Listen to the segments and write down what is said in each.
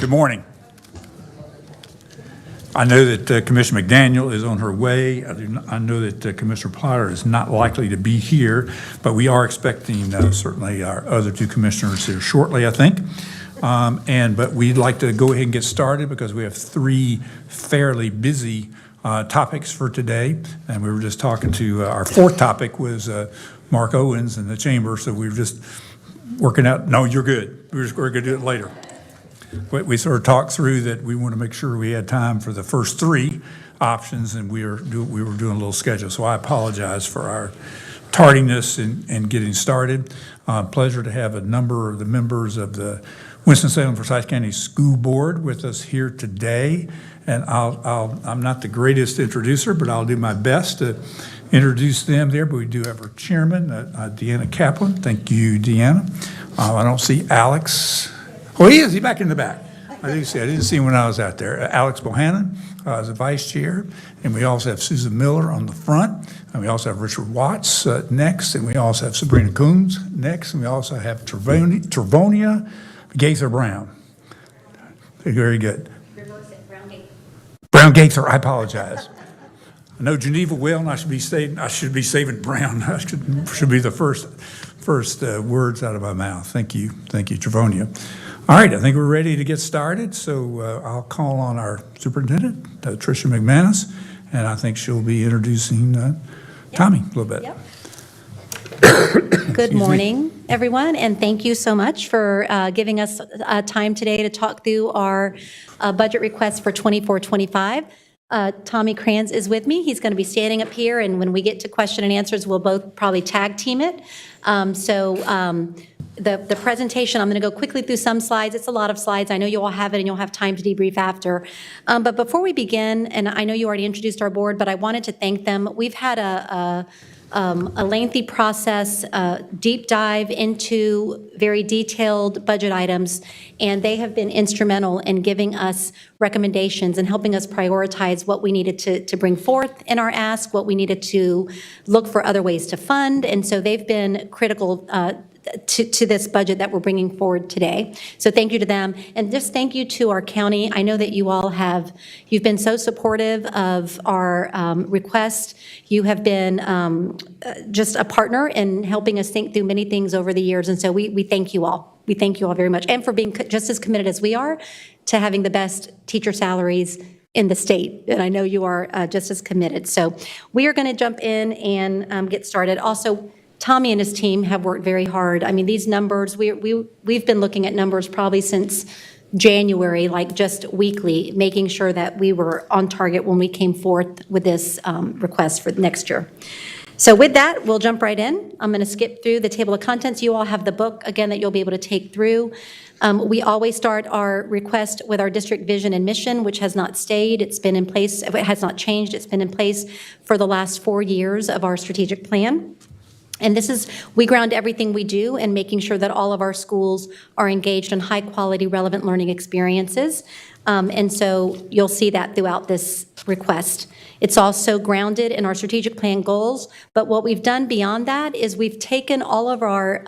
Good morning. I know that Commissioner McDaniel is on her way. I know that Commissioner Potter is not likely to be here, but we are expecting certainly our other two commissioners here shortly, I think. But we'd like to go ahead and get started because we have three fairly busy topics for today. And we were just talking to, our fourth topic was Mark Owens in the chamber, so we were just working out, no, you're good. We're going to do it later. But we sort of talked through that we want to make sure we had time for the first three options, and we were doing a little schedule. So I apologize for our tardiness in getting started. Pleasure to have a number of the members of the Winston-Salem Forsyth County School Board with us here today. And I'm not the greatest introducer, but I'll do my best to introduce them there. But we do have our chairman, Deanna Kaplan. Thank you, Deanna. I don't see Alex. Oh, he is. He's back in the back. I didn't see him when I was out there. Alex Bohannon is the vice chair. And we also have Susan Miller on the front. And we also have Richard Watts next. And we also have Sabrina Coons next. And we also have Travonia Gaither Brown. Very good. Brown Gaither, I apologize. I know Geneva well, and I should be saving Brown. I should be the first words out of my mouth. Thank you, Travonia. All right, I think we're ready to get started. So I'll call on our superintendent, Tricia McManus, and I think she'll be introducing Tommy a little bit. Yep. Good morning, everyone, and thank you so much for giving us time today to talk through our budget request for 24-25. Tommy Kranz is with me. He's going to be standing up here, and when we get to question and answers, we'll both probably tag team it. The presentation, I'm going to go quickly through some slides. It's a lot of slides. I know you all have it, and you'll have time to debrief after. But before we begin, and I know you already introduced our board, but I wanted to thank them. We've had a lengthy process, deep dive into very detailed budget items, and they have been instrumental in giving us recommendations and helping us prioritize what we needed to bring forth in our ask, what we needed to look for other ways to fund, and so they've been critical to this budget that we're bringing forward today. So thank you to them. And just thank you to our county. I know that you've been so supportive of our request. You have been just a partner in helping us think through many things over the years. And so we thank you all. We thank you all very much. And for being just as committed as we are to having the best teacher salaries in the state. And I know you are just as committed. So we are going to jump in and get started. Also, Tommy and his team have worked very hard. I mean, these numbers, we've been looking at numbers probably since January, like just weekly, making sure that we were on target when we came forth with this request for next year. So with that, we'll jump right in. I'm going to skip through the table of contents. You all have the book, again, that you'll be able to take through. We always start our request with our district vision and mission, which has not stayed. It's been in place. It has not changed. It's been in place for the last 4 years of our strategic plan. And we ground everything we do in making sure that all of our schools are engaged in high quality, relevant learning experiences. And so you'll see that throughout this request. It's also grounded in our strategic plan goals. But what we've done beyond that is we've taken all of our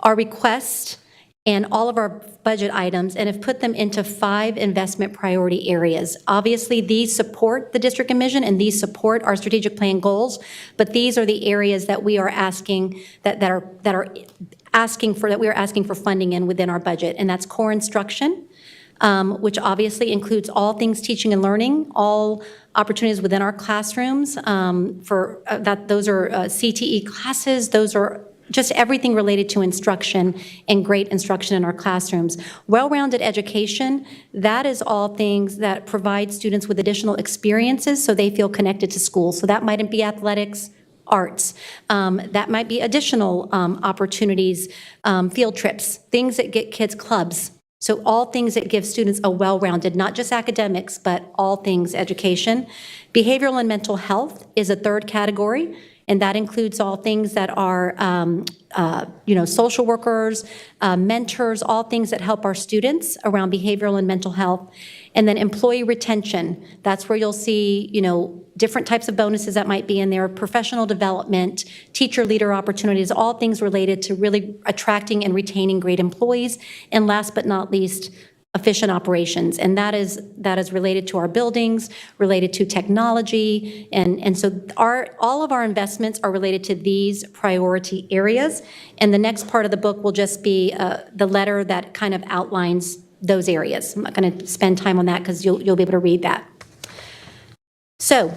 requests and all of our budget items and have put them into 5 investment priority areas. Obviously, these support the district and mission, and these support our strategic plan goals, but these are the areas that we are asking that we are asking for funding in within our budget, and that's core instruction, which obviously includes all things teaching and learning, all opportunities within our classrooms. Those are CTE classes. Those are just everything related to instruction and great instruction in our classrooms. Well-rounded education, that is all things that provide students with additional experiences so they feel connected to school. So that might be athletics, arts. That might be additional opportunities, field trips, things that get kids clubs. So all things that give students a well-rounded, not just academics, but all things education. Behavioral and mental health is a third category. And that includes all things that are, social workers, mentors, all things that help our students around behavioral and mental health. And then employee retention, that's where you'll see, different types of bonuses that might be in there, professional development, teacher leader opportunities, all things related to really attracting and retaining great employees. And last but not least, efficient operations, and that is related to our buildings, related to technology, and so all of our investments are related to these priority areas. And the next part of the book will just be the letter that kind of outlines those areas. I'm not going to spend time on that because you'll be able to read that. So,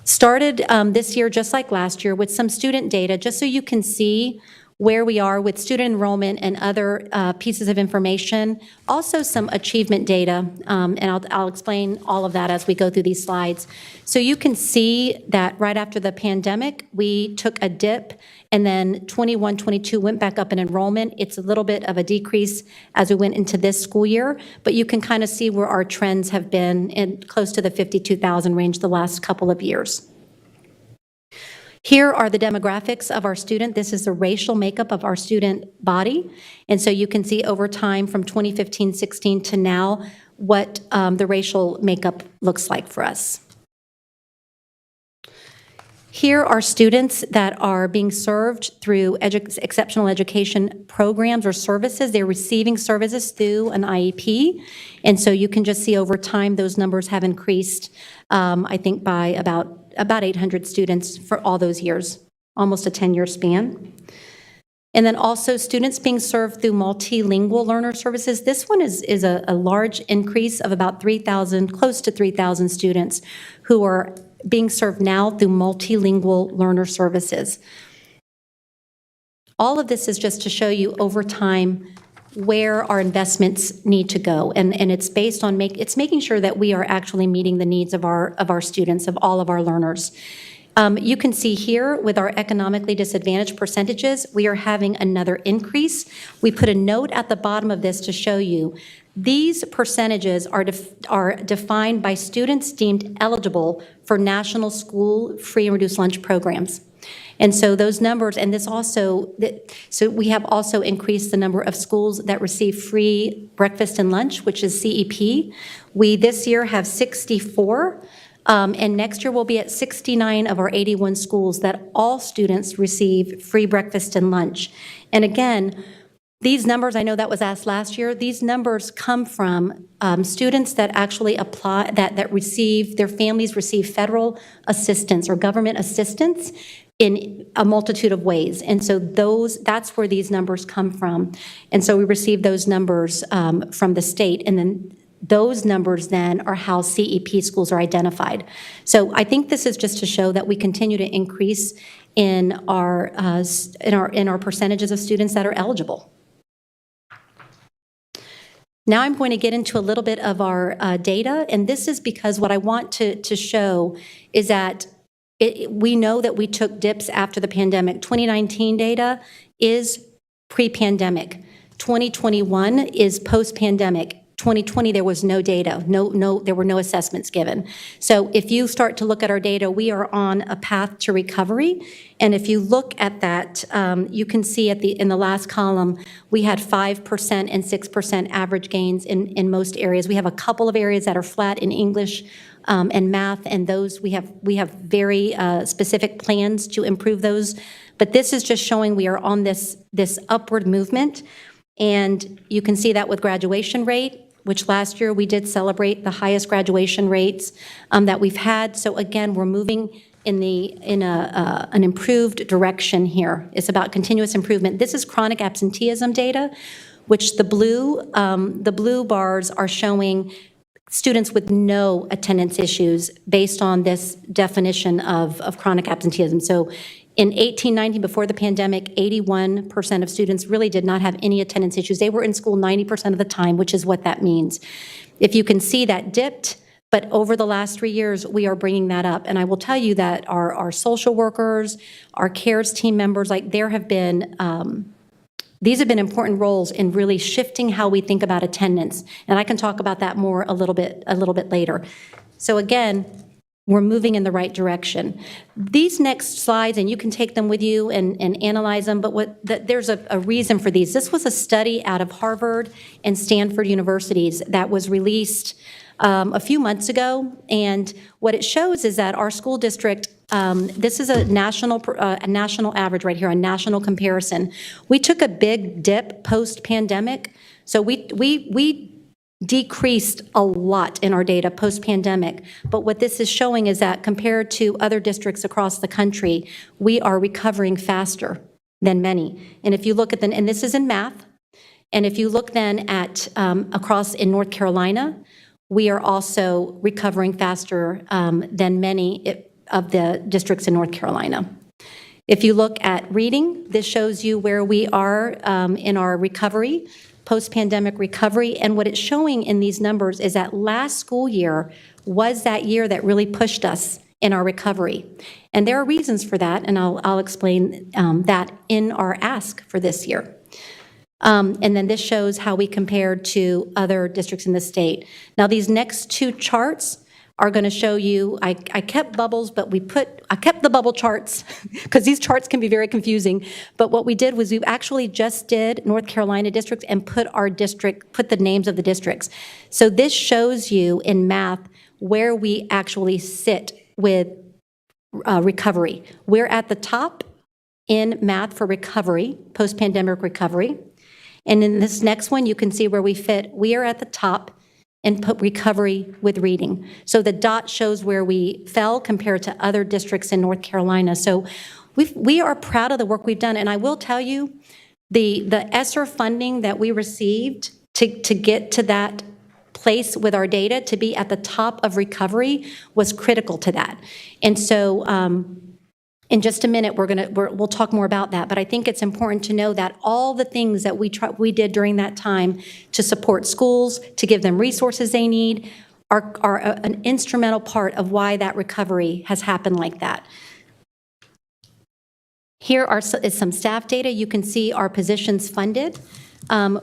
started this year just like last year with some student data, just so you can see where we are with student enrollment and other pieces of information. Also some achievement data, and I'll explain all of that as we go through these slides. So you can see that right after the pandemic, we took a dip, and then 21, 22 went back up in enrollment. It's a little bit of a decrease as we went into this school year, but you can kind of see where our trends have been in close to the 52,000 range the last couple of years. Here are the demographics of our student. This is the racial makeup of our student body. And so you can see over time from 2015-16 to now what the racial makeup looks like for us. Here are students that are being served through exceptional education programs or services. They're receiving services through an IEP. And so you can just see over time those numbers have increased, I think, by about 800 students for all those years, almost a 10-year span. And then also students being served through multilingual learner services. This one is a large increase of about 3,000, close to 3,000 students who are being served now through multilingual learner services. All of this is just to show you over time where our investments need to go, and it's based on making sure that we are actually meeting the needs of our students, of all of our learners. You can see here with our economically disadvantaged percentages, we are having another increase. We put a note at the bottom of this to show you these percentages are defined by students deemed eligible for national school free and reduced lunch programs. And so those numbers, and this also, so we have also increased the number of schools that receive free breakfast and lunch, which is CEP. We this year have 64, and next year we'll be at 69 of our 81 schools that all students receive free breakfast and lunch. And again, these numbers, I know that was asked last year, these numbers come from students that actually apply, that receive, their families receive federal assistance or government assistance in a multitude of ways. And so that's where these numbers come from. And so we receive those numbers from the state, and then those numbers then are how CEP schools are identified. So I think this is just to show that we continue to increase in our percentages of students that are eligible. Now I'm going to get into a little bit of our data, and this is because what I want to show is that we know that we took dips after the pandemic. 2019 data is pre-pandemic. 2021 is post-pandemic. 2020, there was no data. There were no assessments given. So if you start to look at our data, we are on a path to recovery. And if you look at that, you can see in the last column, we had 5% and 6% average gains in most areas. We have a couple of areas that are flat in English and math, and those we have very specific plans to improve those. But this is just showing we are on this upward movement, and you can see that with graduation rate, which last year we did celebrate the highest graduation rates that we've had. So again, we're moving in an improved direction here. It's about continuous improvement. This is chronic absenteeism data, which the blue bars are showing students with no attendance issues based on this definition of chronic absenteeism. So in 18-19, before the pandemic, 81% of students really did not have any attendance issues. They were in school 90% of the time, which is what that means. If you can see, that dipped, but over the last 3 years, we are bringing that up. And I will tell you that our social workers, our CARES team members, there have been these have been important roles in really shifting how we think about attendance. And I can talk about that more a little bit later. So again, we're moving in the right direction. These next slides, and you can take them with you and analyze them, but there's a reason for these. This was a study out of Harvard and Stanford universities that was released a few months ago, and what it shows is that our school district, this is a national average right here, a national comparison. We took a big dip post-pandemic, so we decreased a lot in our data post-pandemic. But what this is showing is that compared to other districts across the country, we are recovering faster than many. And if you look at and this is in math, and if you look then at across in North Carolina, we are also recovering faster than many of the districts in North Carolina. If you look at reading, this shows you where we are in our recovery, post-pandemic recovery, and what it's showing in these numbers is that last school year was that year that really pushed us in our recovery. And there are reasons for that, and I'll explain that in our ask for this year. And then this shows how we compared to other districts in the state. Now, these next two charts are going to show you, I kept bubbles, but I kept the bubble charts because these charts can be very confusing. But what we did was we actually just did North Carolina districts and put the names of the districts. So this shows you in math where we actually sit with recovery. We're at the top in math for recovery, post-pandemic recovery. And in this next one, you can see where we fit. We are at the top and put recovery with reading. So the dot shows where we fell compared to other districts in North Carolina. So we are proud of the work we've done. And I will tell you, the ESSER funding that we received to get to that place with our data, to be at the top of recovery, was critical to that. And so in just a minute, we'll talk more about that, but I think it's important to know that all the things that we did during that time to support schools, to give them resources they need, are an instrumental part of why that recovery has happened like that. Here is some staff data. You can see our positions funded.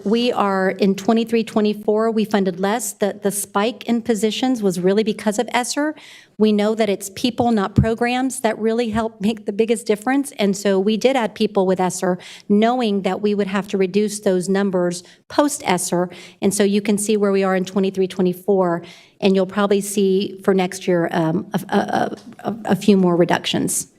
We are in 23-24, we funded less. The spike in positions was really because of ESSER. We know that it's people, not programs, that really help make the biggest difference. And so we did add people with ESSER, knowing that we would have to reduce those numbers post-ESSER. And so you can see where we are in 23-24, and you'll probably see for next year a few more reductions.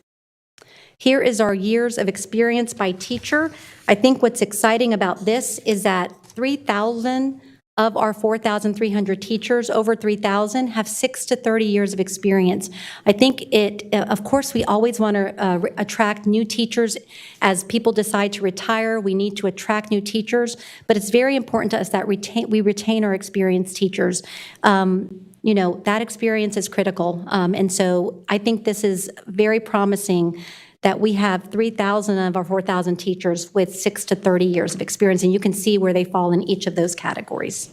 Here is our years of experience by teacher. I think what's exciting about this is that 3,000 of our 4,300 teachers, over 3,000, have 6 to 30 years of experience. I think of course, we always want to attract new teachers. As people decide to retire, we need to attract new teachers, but it's very important to us that we retain our experienced teachers. That experience is critical. And so I think this is very promising that we have 3,000 of our 4,000 teachers with 6 to 30 years of experience, and you can see where they fall in each of those categories.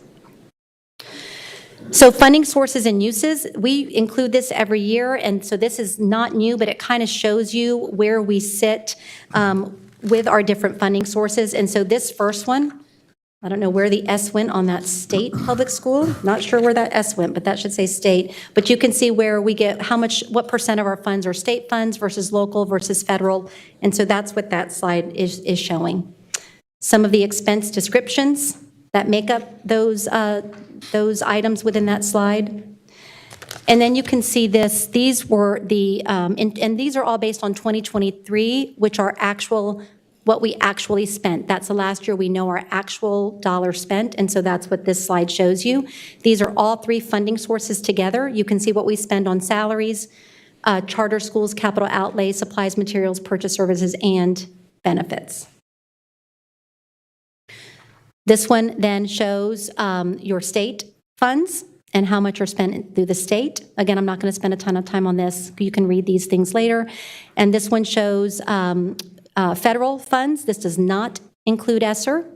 So funding sources and uses, we include this every year, and so this is not new, but it kind of shows you where we sit with our different funding sources. And so this first one, I don't know where the S went on that state public school. Not sure where that S went, but that should say state. But you can see where we get what percent of our funds are state funds versus local versus federal. And so that's what that slide is showing. Some of the expense descriptions that make up those items within that slide. And then you can see this. These were and these are all based on 2023, which are what we actually spent. That's the last year we know our actual dollars spent, and so that's what this slide shows you. These are all three funding sources together. You can see what we spend on salaries, charter schools, capital outlay, supplies, materials, purchase services, and benefits. This one then shows your state funds and how much are spent through the state. Again, I'm not going to spend a ton of time on this. You can read these things later. And this one shows federal funds. This does not include ESSER.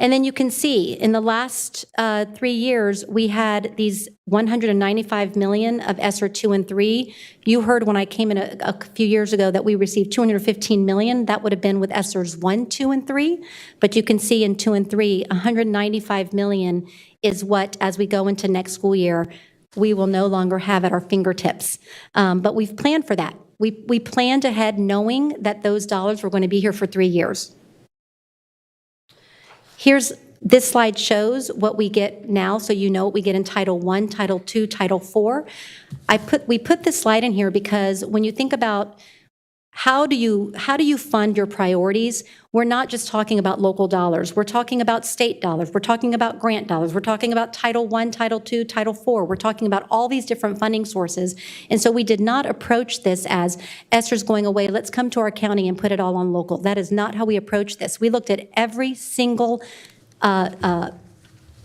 And then you can see in the last 3 years, we had these $195 million of ESSER 2 and 3. You heard when I came in a few years ago that we received $215 million. That would have been with ESSERs 1, 2, and 3. But you can see in 2 and 3, $195 million is what, as we go into next school year, we will no longer have at our fingertips. But we've planned for that. We planned ahead knowing that those dollars were going to be here for 3 years. This slide shows what we get now, so you know what we get in Title I, Title II, Title IV. We put this slide in here because when you think about how do you fund your priorities? We're not just talking about local dollars. We're talking about state dollars. We're talking about grant dollars. We're talking about Title I, Title II, Title IV. We're talking about all these different funding sources. And so we did not approach this as Esther's going away, let's come to our county and put it all on local. That is not how we approach this. We looked at every single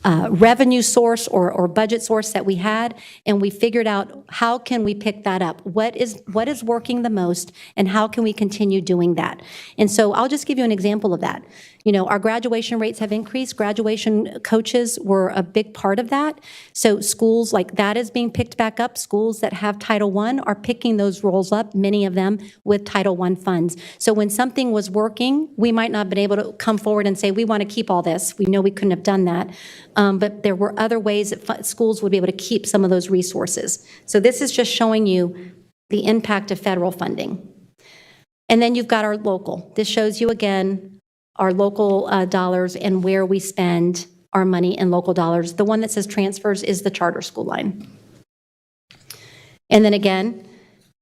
revenue source or budget source that we had, and we figured out how can we pick that up? What is working the most, and how can we continue doing that? And so I'll just give you an example of that. You know, our graduation rates have increased. Graduation coaches were a big part of that. So schools like that is being picked back up. Schools that have Title I are picking those roles up, many of them with Title I funds. So when something was working, we might not have been able to come forward and say, we want to keep all this. We know we couldn't have done that. But there were other ways that schools would be able to keep some of those resources. So this is just showing you the impact of federal funding. And then you've got our local. This shows you again our local dollars and where we spend our money in local dollars. The one that says transfers is the charter school line. And then again,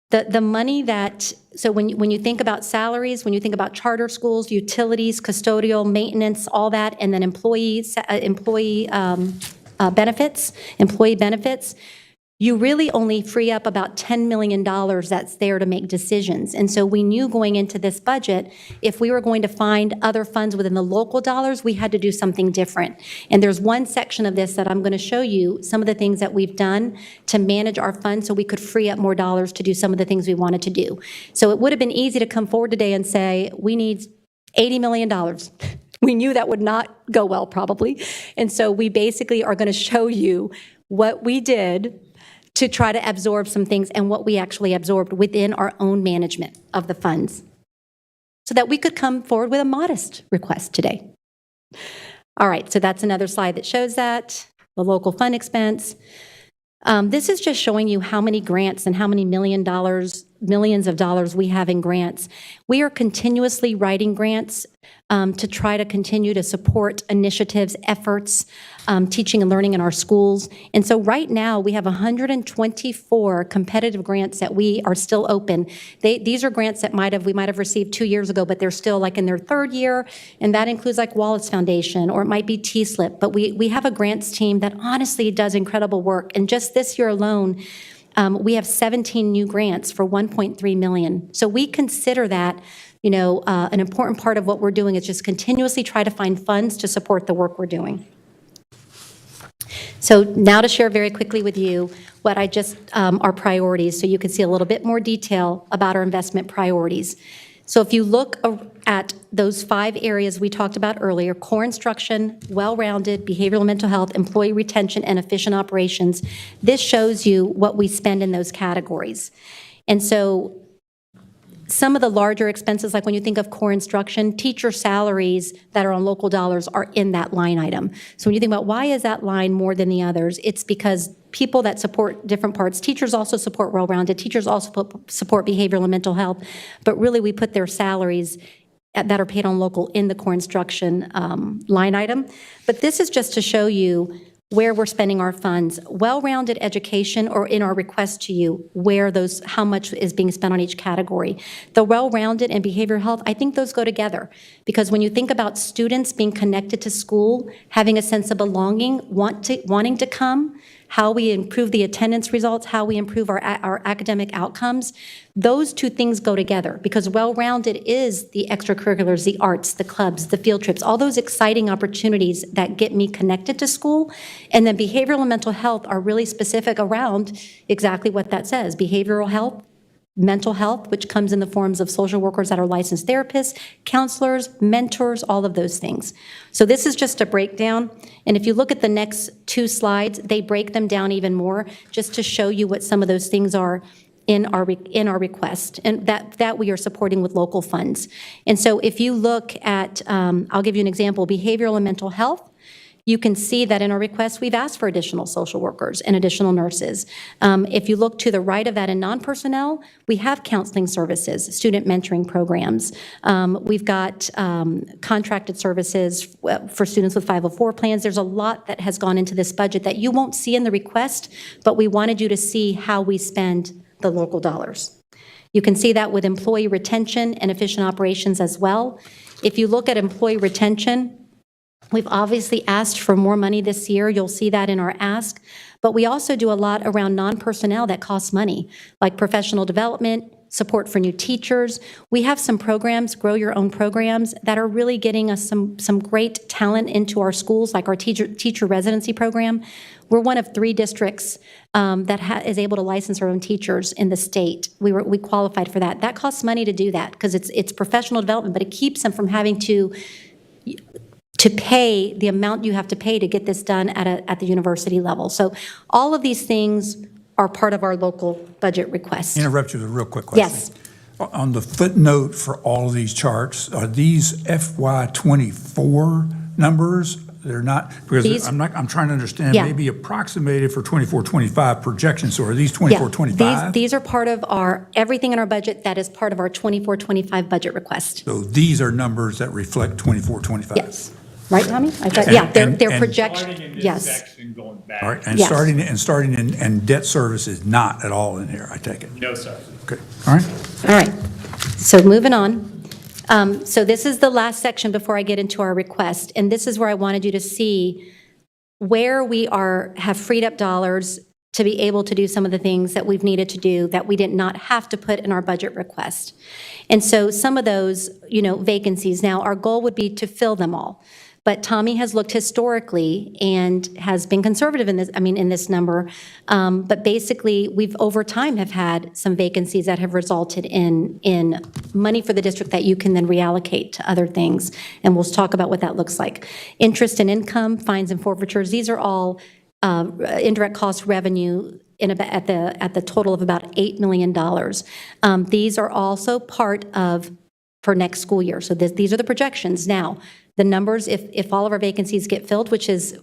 the money that, so when you think about salaries, when you think about charter schools, utilities, custodial, maintenance, all that, and then employee benefits, you really only free up about $10 million that's there to make decisions. And so we knew going into this budget, if we were going to find other funds within the local dollars, we had to do something different. And there's one section of this that I'm going to show you some of the things that we've done to manage our funds so we could free up more dollars to do some of the things we wanted to do. So it would have been easy to come forward today and say, we need $80 million. We knew that would not go well, probably. And so we basically are going to show you what we did to try to absorb some things and what we actually absorbed within our own management of the funds so that we could come forward with a modest request today. All right, so that's another slide that shows that, the local fund expense. This is just showing you how many grants and how many millions of dollars we have in grants. We are continuously writing grants to try to continue to support initiatives, efforts, teaching and learning in our schools. And so right now we have 124 competitive grants that we are still open. These are grants that we might have received 2 years ago, but they're still like in their third year, and that includes like Wallace Foundation, or it might be TSLIP. But we have a grants team that honestly does incredible work. And just this year alone, we have 17 new grants for $1.3 million. So we consider that, an important part of what we're doing is just continuously try to find funds to support the work we're doing. So now to share very quickly with you what our priorities, so you can see a little bit more detail about our investment priorities. So if you look at those 5 areas we talked about earlier, core instruction, well-rounded, behavioral mental health, employee retention, and efficient operations, this shows you what we spend in those categories. And so some of the larger expenses, like when you think of core instruction, teacher salaries that are on local dollars are in that line item. So when you think about why is that line more than the others, it's because people that support different parts, teachers also support well-rounded, teachers also support behavioral and mental health, but really we put their salaries that are paid on local in the core instruction line item. But this is just to show you where we're spending our funds. Well-rounded education, or in our request to you, how much is being spent on each category. The well-rounded and behavioral health, I think those go together, because when you think about students being connected to school, having a sense of belonging, wanting to come, how we improve the attendance results, how we improve our academic outcomes, those two things go together, because well-rounded is the extracurriculars, the arts, the clubs, the field trips, all those exciting opportunities that get me connected to school. And then behavioral and mental health are really specific around exactly what that says. Behavioral health, mental health, which comes in the forms of social workers that are licensed therapists, counselors, mentors, all of those things. So this is just a breakdown. And if you look at the next 2 slides, they break them down even more just to show you what some of those things are in our request, and that we are supporting with local funds. And so if you look at, I'll give you an example, behavioral and mental health, you can see that in our request, we've asked for additional social workers and additional nurses. If you look to the right of that in non-personnel, we have counseling services, student mentoring programs. We've got contracted services for students with 504 plans. There's a lot that has gone into this budget that you won't see in the request, but we wanted you to see how we spend the local dollars. You can see that with employee retention and efficient operations as well. If you look at employee retention, we've obviously asked for more money this year. You'll see that in our ask. But we also do a lot around non-personnel that costs money, like professional development, support for new teachers. We have some programs, grow your own programs, that are really getting us some great talent into our schools, like our teacher residency program. We're one of 3 districts that is able to license our own teachers in the state. We qualified for that. That costs money to do that because it's professional development, but it keeps them from having to pay the amount you have to pay to get this done at the university level. So all of these things are part of our local budget request. Interrupt you with a real quick question. Yes. On the footnote for all of these charts, are these FY24 numbers? They're not, because I'm trying to understand, Yeah. maybe approximated for 24-25 projections, so are these 24-25? These are part of everything in our budget that is part of our 24-25 budget request. So these are numbers that reflect 24-25? Yes. Right, Tommy? They're projections, Starting in this yes. section, going back. All right, and Yes. starting in debt service is not at all in here, I take it? No, sir. Okay, all right. All right, so moving on. So this is the last section before I get into our request, and this is where I wanted you to see where we have freed up dollars to be able to do some of the things that we've needed to do that we did not have to put in our budget request. And so some of those, vacancies, now our goal would be to fill them all. But Tommy has looked historically and has been conservative in this number. But basically, we've over time have had some vacancies that have resulted in money for the district that you can then reallocate to other things. And we'll talk about what that looks like. Interest and income, fines and forfeitures, these are all indirect cost revenue at the total of about $8 million. These are also part of for next school year. So these are the projections. Now, the numbers, if all of our vacancies get filled, which is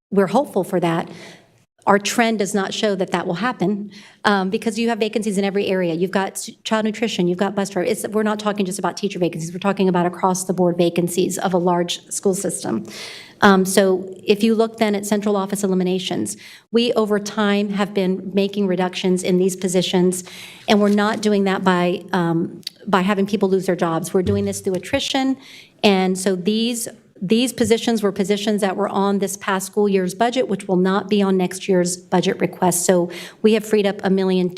we're hopeful for that, our trend does not show that will happen because you have vacancies in every area. You've got child nutrition, you've got bus drivers. We're not talking just about teacher vacancies. We're talking about across the board vacancies of a large school system. So if you look then at central office eliminations, we over time have been making reductions in these positions, and we're not doing that by having people lose their jobs. We're doing this through attrition, and so these positions were positions that were on this past school year's budget, which will not be on next year's budget request. So we have freed up $1.2 million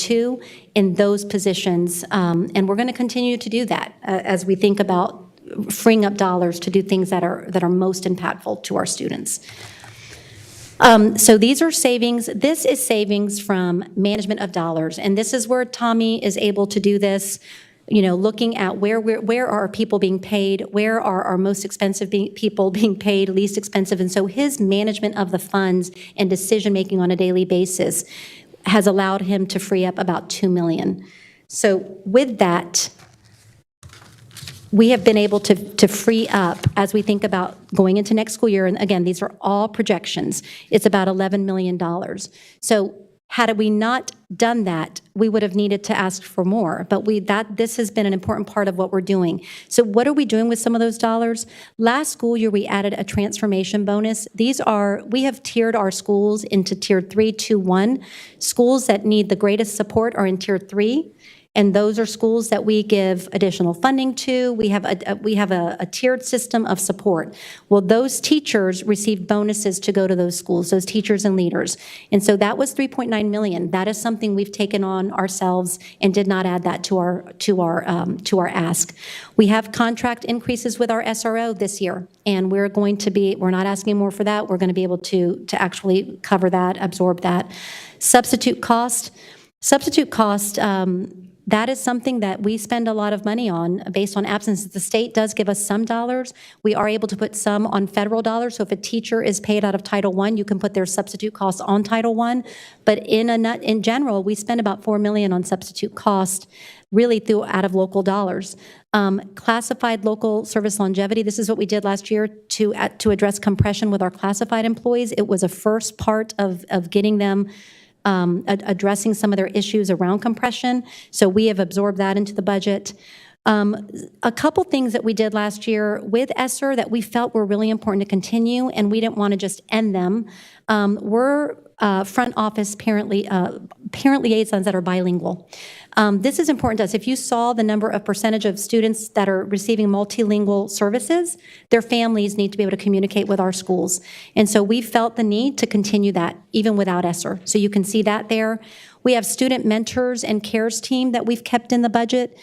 in those positions, and we're going to continue to do that as we think about freeing up dollars to do things that are most impactful to our students. So these are savings. This is savings from management of dollars, and this is where Tommy is able to do this. Looking at where are people being paid, where are our most expensive people being paid, least expensive, and so his management of the funds and decision-making on a daily basis has allowed him to free up about $2 million. So with that, we have been able to free up, as we think about going into next school year, and again, these are all projections, it's about $11 million. So had we not done that, we would have needed to ask for more, but this has been an important part of what we're doing. So what are we doing with some of those dollars? Last school year, we added a transformation bonus. We have tiered our schools into tier 3, 2, 1. Schools that need the greatest support are in tier 3. And those are schools that we give additional funding to. We have a tiered system of support. Well, those teachers receive bonuses to go to those schools, those teachers and leaders. And so that was $3.9 million. That is something we've taken on ourselves and did not add that to our ask. We have contract increases with our SRO this year, and we're not asking more for that. We're going to be able to actually cover that, absorb that. Substitute cost. That is something that we spend a lot of money on based on absence. The state does give us some dollars. We are able to put some on federal dollars. So if a teacher is paid out of Title I, you can put their substitute costs on Title I. But in general, we spend about $4 million on substitute cost, really out of local dollars. Classified local service longevity. This is what we did last year to address compression with our classified employees. It was a first part of getting them addressing some of their issues around compression. So we have absorbed that into the budget. A couple things that we did last year with ESSER that we felt were really important to continue, and we didn't want to just end them, were front office parent liaisons that are bilingual. This is important to us. If you saw the percentage of students that are receiving multilingual services, their families need to be able to communicate with our schools. And so we felt the need to continue that, even without ESSER. So you can see that there. We have student mentors and cares team that we've kept in the budget.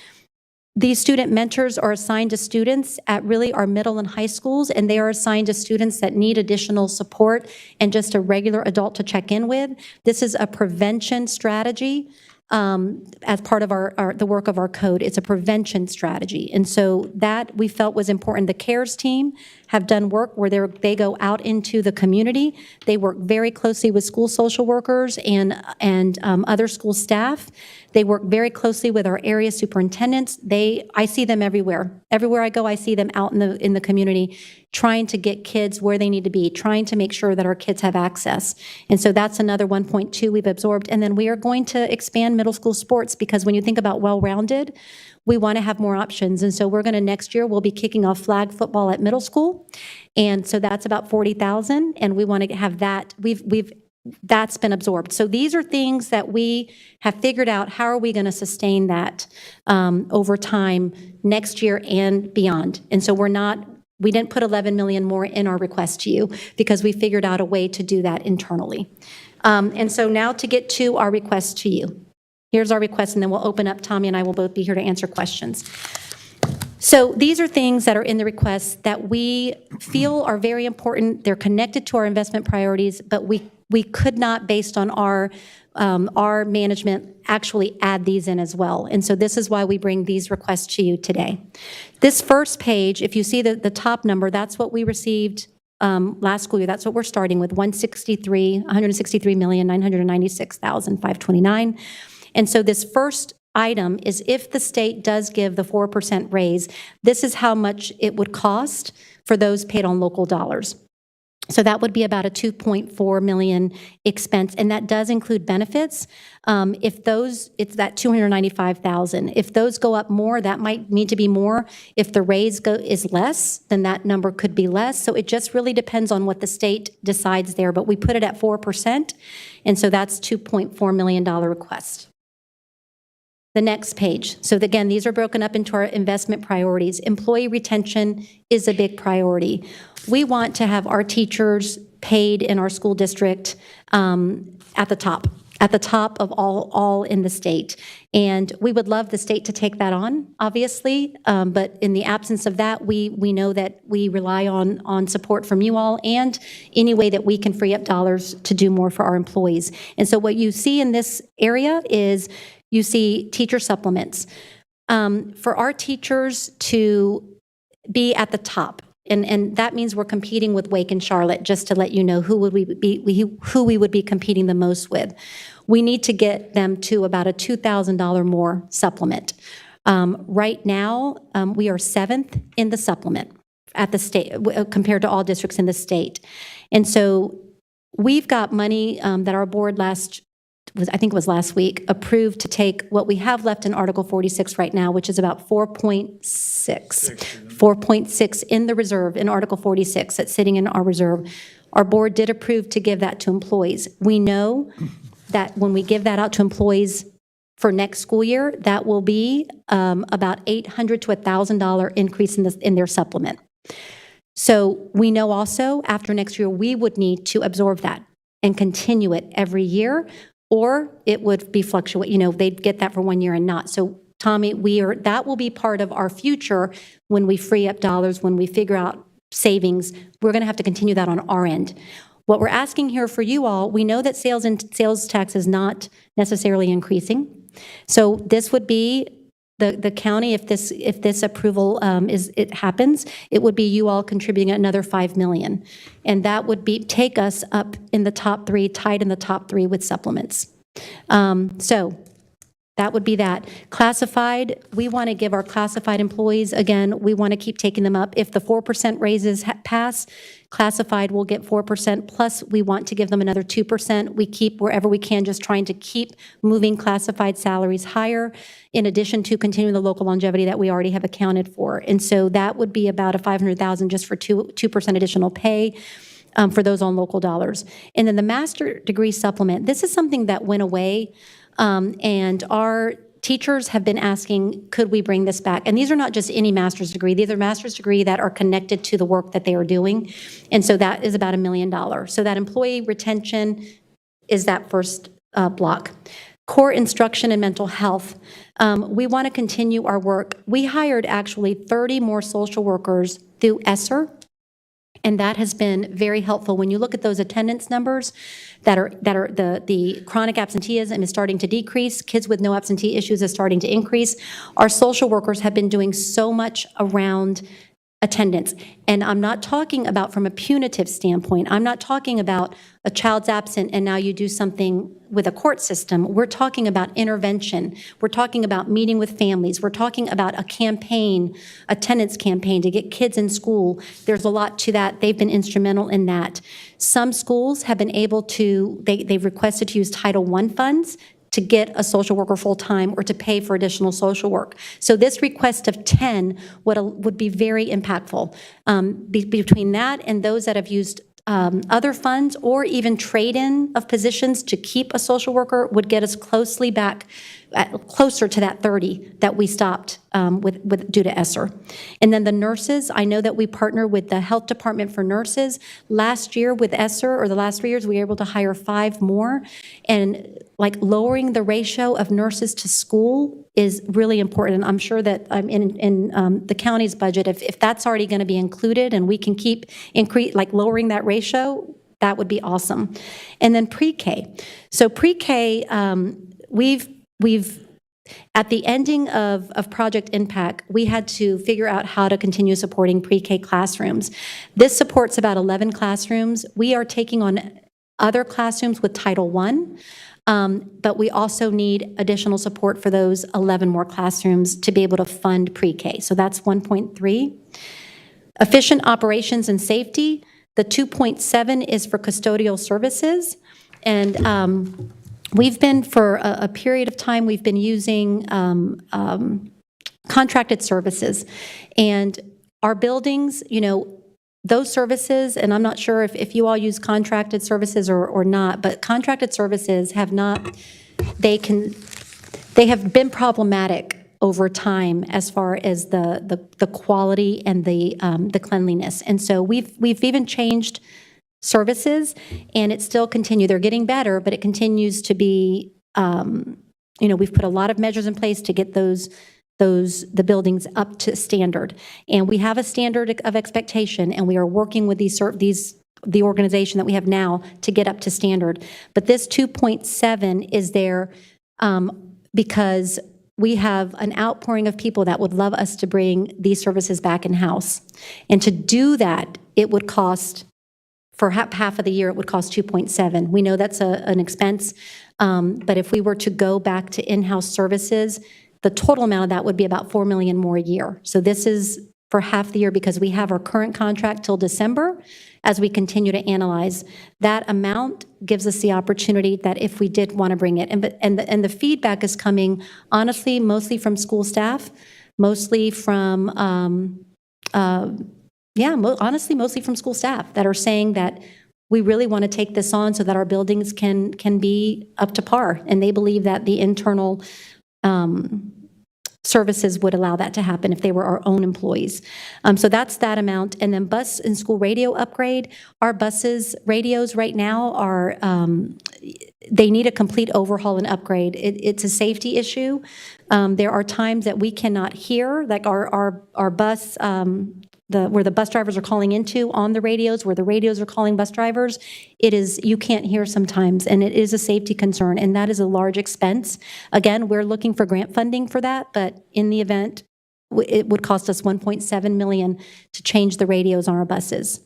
These student mentors are assigned to students at really our middle and high schools, and they are assigned to students that need additional support and just a regular adult to check in with. This is a prevention strategy as part of the work of our code. It's a prevention strategy. And so that we felt was important. The CARES team have done work where they go out into the community. They work very closely with school social workers and other school staff. They work very closely with our area superintendents. I see them everywhere. Everywhere I go, I see them out in the community trying to get kids where they need to be, trying to make sure that our kids have access. And so that's another 1.2 we've absorbed. And then we are going to expand middle school sports, because when you think about well-rounded, we want to have more options. And so next year, we'll be kicking off flag football at middle school. And so that's about 40,000, and we want to have that. That's been absorbed. So these are things that we have figured out, how are we going to sustain that over time next year and beyond. And so we didn't put 11 million more in our request to you, because we figured out a way to do that internally. And so now to get to our request to you. Here's our request, and then we'll open up. Tommy and I will both be here to answer questions. So these are things that are in the request that we feel are very important. They're connected to our investment priorities, but we could not, based on our management, actually add these in as well. And so this is why we bring these requests to you today. This first page, if you see the top number, that's what we received last school year. That's what we're starting with, 163,996,529. And so this first item is, if the state does give the 4% raise, this is how much it would cost for those paid on local dollars. So that would be about a 2.4 million expense, and that does include benefits. It's that 295,000. If those go up more, that might need to be more. If the raise is less, then that number could be less. So it just really depends on what the state decides there. But we put it at 4%, and so that's $2.4 million request. The next page. So again, these are broken up into our investment priorities. Employee retention is a big priority. We want to have our teachers paid in our school district at the top of all in the state. And we would love the state to take that on, obviously, but in the absence of that, we know that we rely on support from you all, and any way that we can free up dollars to do more for our employees. And so what you see in this area is you see teacher supplements. For our teachers to be at the top, and that means we're competing with Wake and Charlotte, just to let you know who we would be competing the most with. We need to get them to about a $2,000 more supplement. Right now, we are 7th in the supplement at the state compared to all districts in the state. And so we've got money that our board last week, approved to take what we have left in Article 46 right now, which is about 4.6 in the reserve in Article 46 that's sitting in our reserve. Our board did approve to give that to employees. We know that when we give that out to employees for next school year, that will be about $800 to $1,000 increase in their supplement. So we know also after next year, we would need to absorb that and continue it every year, or it would be fluctuate. They'd get that for 1 year and not. So Tommy, that will be part of our future when we free up dollars, when we figure out savings. We're going to have to continue that on our end. What we're asking here for you all, we know that sales tax is not necessarily increasing. So this would be the county, if this approval happens, it would be you all contributing another $5 million. And that would take us up in the top 3, tied in the top 3 with supplements. So that would be that. Classified, we want to give our classified employees, again, we want to keep taking them up. If the 4% raises pass, classified will get 4%, plus we want to give them another 2%. We keep, wherever we can, just trying to keep moving classified salaries higher, in addition to continuing the local longevity that we already have accounted for. And so that would be about a $500,000 just for 2% additional pay. for those on local dollars. And then the master degree supplement, this is something that went away, and our teachers have been asking, could we bring this back? And these are not just any master's degree. These are master's degree that are connected to the work that they are doing. And so that is about $1 million. So that employee retention is that first block. Core instruction and mental health. We want to continue our work. We hired actually 30 more social workers through ESSER, and that has been very helpful. When you look at those attendance numbers that are the chronic absenteeism is starting to decrease, kids with no absentee issues is starting to increase. Our social workers have been doing so much around attendance. And I'm not talking about from a punitive standpoint. I'm not talking about a child's absent and now you do something with a court system. We're talking about intervention. We're talking about meeting with families. We're talking about a campaign, attendance campaign to get kids in school. There's a lot to that. They've been instrumental in that. Some schools have been able to, they've requested to use Title I funds to get a social worker full-time or to pay for additional social work. So this request of 10 would be very impactful. Between that and those that have used other funds or even trade-in of positions to keep a social worker would get us closer to that 30 that we stopped with due to ESSER. And then the nurses, I know that we partner with the health department for nurses. Last year with ESSER, or the last 3 years, we were able to hire 5 more. And like lowering the ratio of nurses to school is really important. And I'm sure that in the county's budget, if that's already going to be included and we can keep lowering that ratio, that would be awesome. And then pre-K. So pre-K, we've at the ending of Project Impact, we had to figure out how to continue supporting pre-K classrooms. This supports about 11 classrooms. We are taking on other classrooms with Title I, but we also need additional support for those 11 more classrooms to be able to fund pre-K. So that's 1.3. Efficient operations and safety, the 2.7 is for custodial services. And we've been, for a period of time, we've been using contracted services. And our buildings, those services, and I'm not sure if you all use contracted services or not, but contracted services have not, they have been problematic over time as far as the quality and the cleanliness. And so we've even changed services, and it still continue. They're getting better, but it continues to be, we've put a lot of measures in place to get the buildings up to standard. And we have a standard of expectation, and we are working with the organization that we have now to get up to standard. But this 2.7 is there because we have an outpouring of people that would love us to bring these services back in-house. And to do that, it would cost, for half of the year, it would cost 2.7. We know that's an expense, but if we were to go back to in-house services, the total amount of that would be about $4 million more a year. So this is for half the year because we have our current contract till December. As we continue to analyze, that amount gives us the opportunity that if we did want to bring it, and the feedback is coming honestly mostly from school staff, mostly from honestly mostly from school staff that are saying that we really want to take this on so that our buildings can be up to par, and they believe that the internal services would allow that to happen if they were our own employees. So that's that amount. And then bus and school radio upgrade. Our buses, radios right now are, they need a complete overhaul and upgrade. It's a safety issue. There are times that we cannot hear, like our bus, where the bus drivers are calling into on the radios, where the radios are calling bus drivers, you can't hear sometimes, and it is a safety concern, and that is a large expense. Again, we're looking for grant funding for that, but in the event, it would cost us $1.7 million to change the radios on our buses.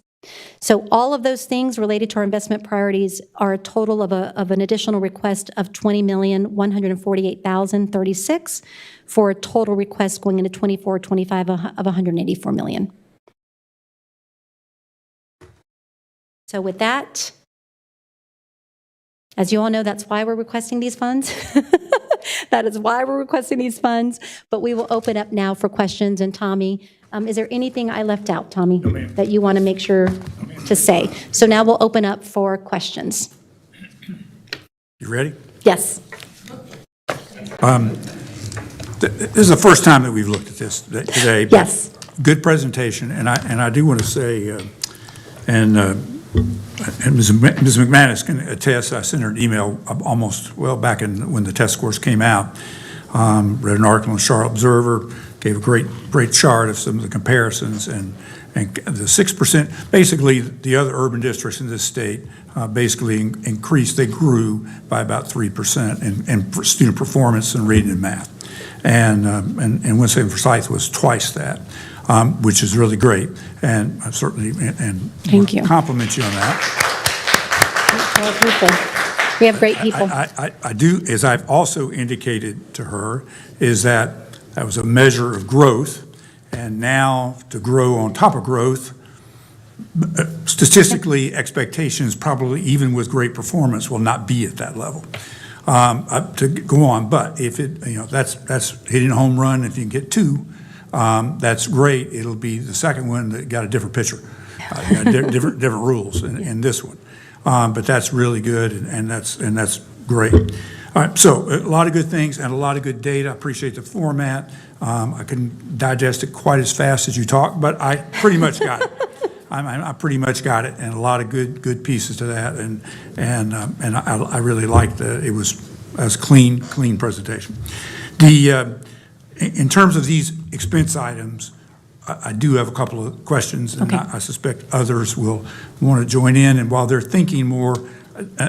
So all of those things related to our investment priorities are a total of an additional request of $20,148,036 for a total request going into 24-25 of $184 million. So with that, as you all know, that's why we're requesting these funds. That is why we're requesting these funds. But we will open up now for questions. And Tommy, is there anything I left out, Tommy, No, ma'am. that you want to make sure to say. So now we'll open up for questions. You ready? Yes. This is the first time that we've looked at this today. But Yes. good presentation, and I do want to say, and Ms. McManus can attest, I sent her an email almost, back when the test scores came out. Read an article in the Charlotte Observer, gave a great chart of some of the comparisons, and the 6%, basically the other urban districts in this state basically increased, they grew by about 3% in student performance in reading and math. And Winston Forsyth was twice that, which is really great. And I certainly, and Thank you. compliment you on that. We have great people. I do, as I've also indicated to her, is that was a measure of growth, and now to grow on top of growth, statistically, expectations probably, even with great performance, will not be at that level to go on. But if it, that's hitting a home run. If you can get two, that's great. It'll be the second one that got a different pitcher, different rules in this one. But that's really good, and that's great. All right, so a lot of good things and a lot of good data. I appreciate the format. I couldn't digest it quite as fast as you talk, but I pretty much got it. I pretty much got it, and a lot of good pieces to that, and I really liked it was a clean presentation. In terms of these expense items, I do have a couple of questions, and Okay. I suspect others will want to join in. And while they're thinking more,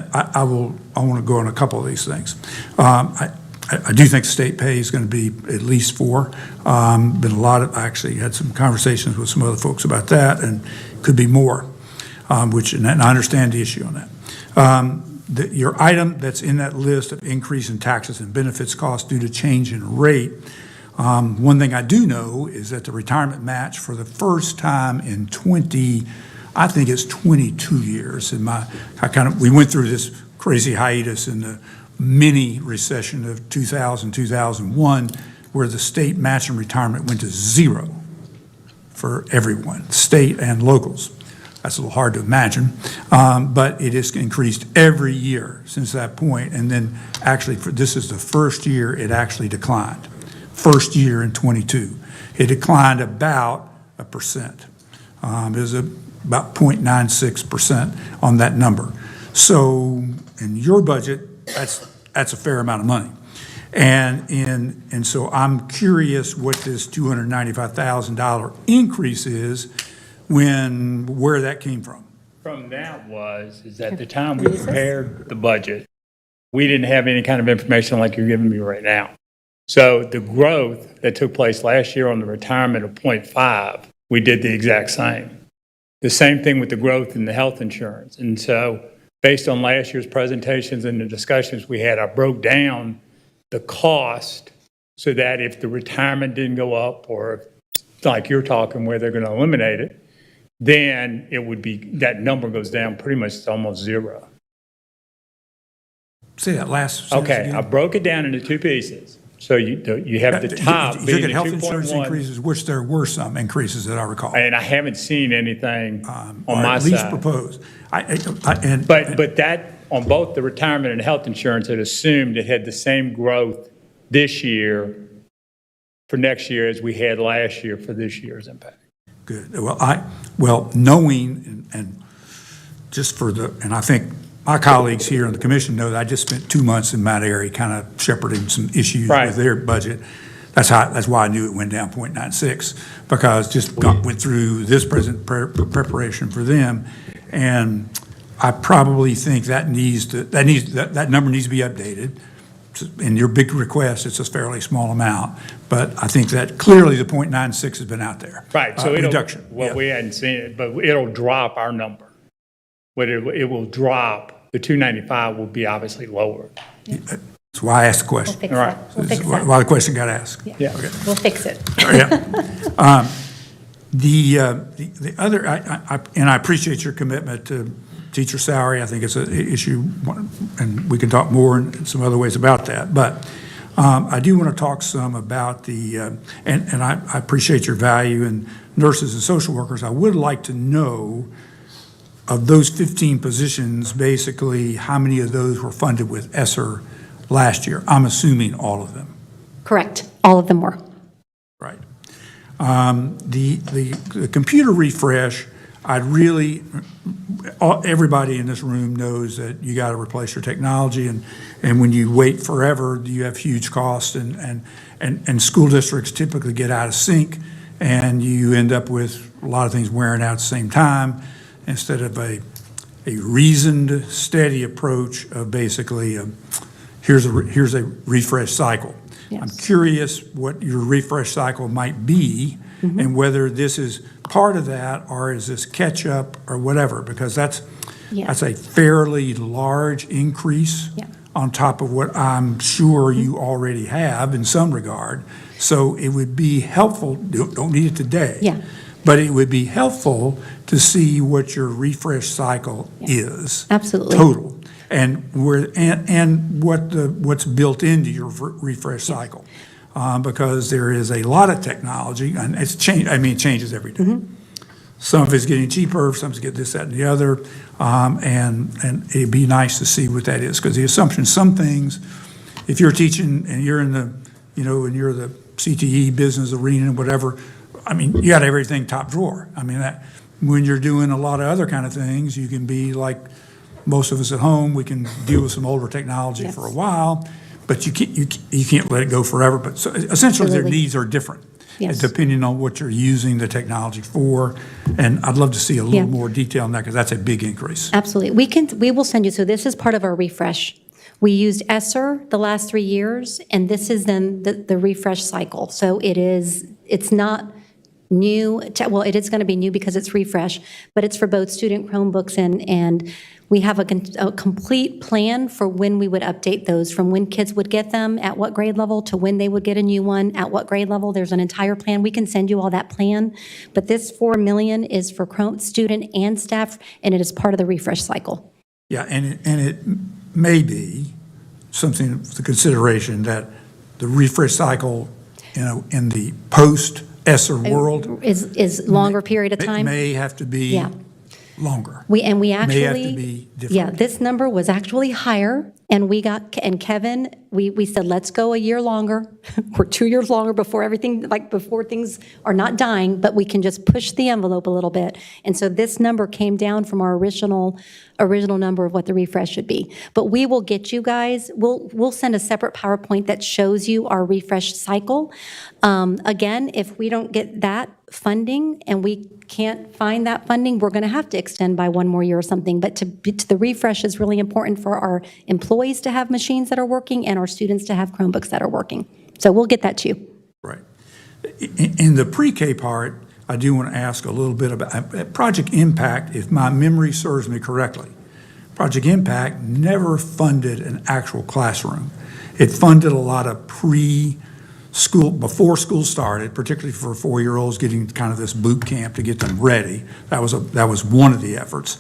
I want to go on a couple of these things. I do think state pay is going to be at least 4. Been a lot of, I actually had some conversations with some other folks about that, and could be more, and I understand the issue on that. Your item that's in that list of increase in taxes and benefits costs due to change in rate, one thing I do know is that the retirement match for the first time in I think it's 22 years. We went through this crazy hiatus in the mini recession of 2000, 2001, where the state match and retirement went to 0 for everyone, state and locals. That's a little hard to imagine, but it has increased every year since that point. And then actually, this is the first year it actually declined. First year in 22, it declined about 1%. It was about 0.96% on that number. So in your budget, that's a fair amount of money. And so I'm curious what this $295,000 increase is, where that came from. From that is at the time we prepared the budget, we didn't have any kind of information like you're giving me right now. So the growth that took place last year on the retirement of 0.5, we did the exact same. The same thing with the growth in the health insurance. And so based on last year's presentations and the discussions we had, I broke down the cost so that if the retirement didn't go up, or like you're talking where they're going to eliminate it, then it would be, that number goes down pretty much to almost 0. Say that last sentence Okay, again. I broke it down into 2 pieces. So you have the top You being took the health insurance 2.1, increases, which there were some increases that I recall. and I haven't seen anything on Or my at least side. proposed. But that, on both the retirement and health insurance, it assumed it had the same growth this year for next year as we had last year for this year's impact. Good. Well, knowing and just and I think my colleagues here on the commission know that I just spent 2 months in Mount Airy kind of shepherding some issues Right. with their budget. That's why I knew it went down 0.96, because went through this present preparation for them. And I probably think that number needs to be updated. In your big request, it's a fairly small amount, but I think that clearly the 0.96 has been out there. Right, so reduction. Well, yeah. we hadn't seen it, but it'll drop our number. But it will drop, the 295 will be obviously lower. That's why I asked the We'll question. fix All right. that. We'll fix That's that. why the question got asked. Yeah. We'll fix it. Yeah. The other, and I appreciate your commitment to teacher salary. I think it's an issue, and we can talk more in some other ways about that. But I do want to talk some about and I appreciate your value in nurses and social workers. I would like to know of those 15 positions, basically, how many of those were funded with ESSER last year? I'm assuming all of them. Correct. All of them were. Right. The computer refresh, everybody in this room knows that you got to replace your technology, and when you wait forever, you have huge costs, and school districts typically get out of sync, and you end up with a lot of things wearing out at the same time, instead of a reasoned, steady approach of basically, here's a refresh cycle. Yes. I'm curious what your refresh cycle might be, and whether this is part of that, or is this catch up or whatever, because that's a fairly large increase on top of what I'm sure you already have in some regard. So it would be helpful, don't need it today. But it would be helpful to see what your refresh cycle is. Absolutely. Total. And what's built into your refresh cycle. Because there is a lot of technology, and it changes every day. Some of it's getting cheaper, some of it's getting this, that, and the other, and it'd be nice to see what that is, because the assumption, some things, if you're teaching and you're in the, and you're the CTE business arena and whatever, you got everything top drawer. That when you're doing a lot of other kind of things, you can be like most of us at home, we can deal with some older technology for a while, but you can't let it go forever. But so essentially, their needs are different, depending on what you're using the technology for. And I'd love to see a little more detail on that, because that's a big increase. Absolutely. We will send you. So this is part of our refresh. We used ESSER the last 3 years, and this is then the refresh cycle. So it's not new. Well, it is going to be new because it's refresh, but it's for both student Chromebooks and we have a complete plan for when we would update those, from when kids would get them, at what grade level, to when they would get a new one, at what grade level. There's an entire plan. We can send you all that plan. But this $4 million is for student and staff, and it is part of the refresh cycle. Yeah, and it may be something for consideration that the refresh cycle, in the post-ESSER world is longer period of time. May have to be longer. We actually, may have to be different. Yeah, this number was actually higher, and Kevin, we said, let's go a year longer, or 2 years longer before things are not dying, but we can just push the envelope a little bit. And so this number came down from our original number of what the refresh should be. But we will get you guys, we'll send a separate PowerPoint that shows you our refresh cycle. Again, if we don't get that funding and we can't find that funding, we're going to have to extend by 1 more year or something. But the refresh is really important for our employees to have machines that are working and our students to have Chromebooks that are working. So we'll get that to you. Right. In the pre-K part, I do want to ask a little bit about Project Impact. If my memory serves me correctly, Project Impact never funded an actual classroom. It funded a lot of pre-school, before school started, particularly for 4-year-olds, getting kind of this boot camp to get them ready. That was one of the efforts.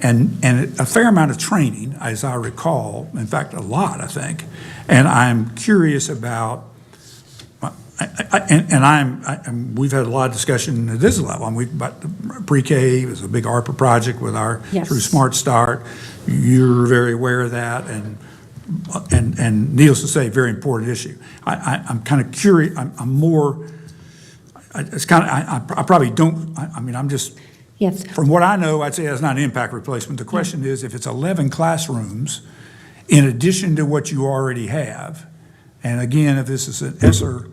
And a fair amount of training, as I recall, in fact, a lot, I think. And I'm curious about, we've had a lot of discussion at this level. About the pre-K was a big ARPA project with through Smart Start. You're very aware of that, and needless to say, very important issue. I'm kind of curious. I'm more. It's kind of. I probably don't. I'm just. Yes. From what I know, I'd say that's not an impact replacement. The question is, if it's 11 classrooms, in addition to what you already have, and again, if this is an ESSER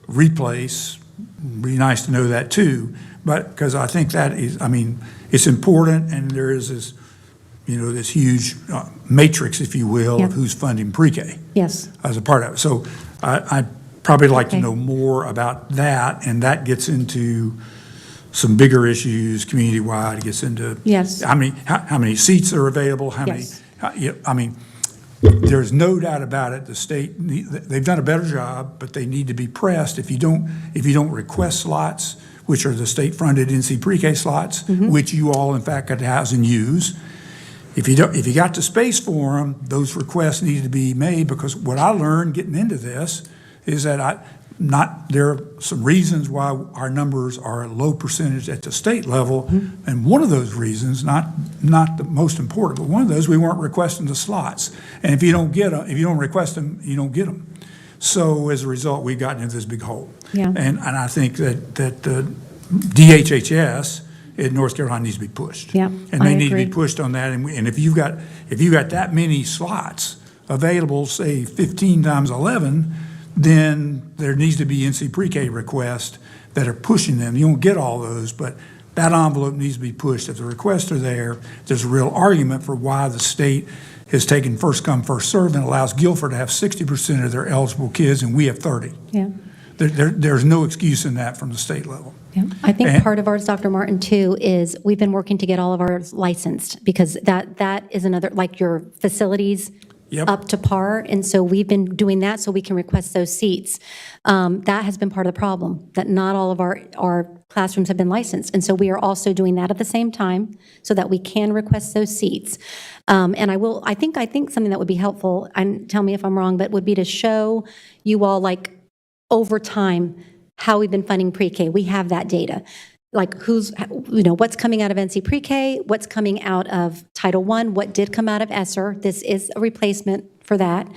replace, it'd be nice to know that too. But because I think that is, it's important, and there is this, this huge matrix, if you will, of who's funding pre-K. Yes. As a part of it. So I'd probably like to know more about that, and that gets into some bigger issues community-wide. It gets into how many seats are available, how many. There's no doubt about it. The state, they've done a better job, but they need to be pressed. If you don't request slots, which are the state-funded NC pre-K slots, which you all in fact got to house and use. If you got the space for them, those requests need to be made, because what I learned getting into this is that there are some reasons why our numbers are a low percentage at the state level, and one of those reasons, not the most important, but one of those, we weren't requesting the slots. And if you don't get them, if you don't request them, you don't get them. So as a result, we've gotten into this big hole. Yeah. And I think that DHHS in North Carolina needs to be pushed. Yeah, And they I need to be agree. pushed on that. And if you've got that many slots available, say 15 times 11, then there needs to be NC pre-K requests that are pushing them. You won't get all those, but that envelope needs to be pushed. If the requests are there, there's a real argument for why the state has taken first come, first served and allows Guilford to have 60% of their eligible kids, and we have 30. Yeah. There's no excuse in that from the state level. Yeah, I think And- part of ours, Dr. Martin, too, is we've been working to get all of ours licensed, because that is another, like your facilities Yep. up to par, and so we've been doing that so we can request those seats. That has been part of the problem, that not all of our classrooms have been licensed, and so we are also doing that at the same time so that we can request those seats. And I think something that would be helpful, and tell me if I'm wrong, but would be to show you all, like, over time, how we've been funding pre-K. We have that data. Like what's coming out of NC pre-K, what's coming out of Title I, what did come out of ESSER. This is a replacement for that.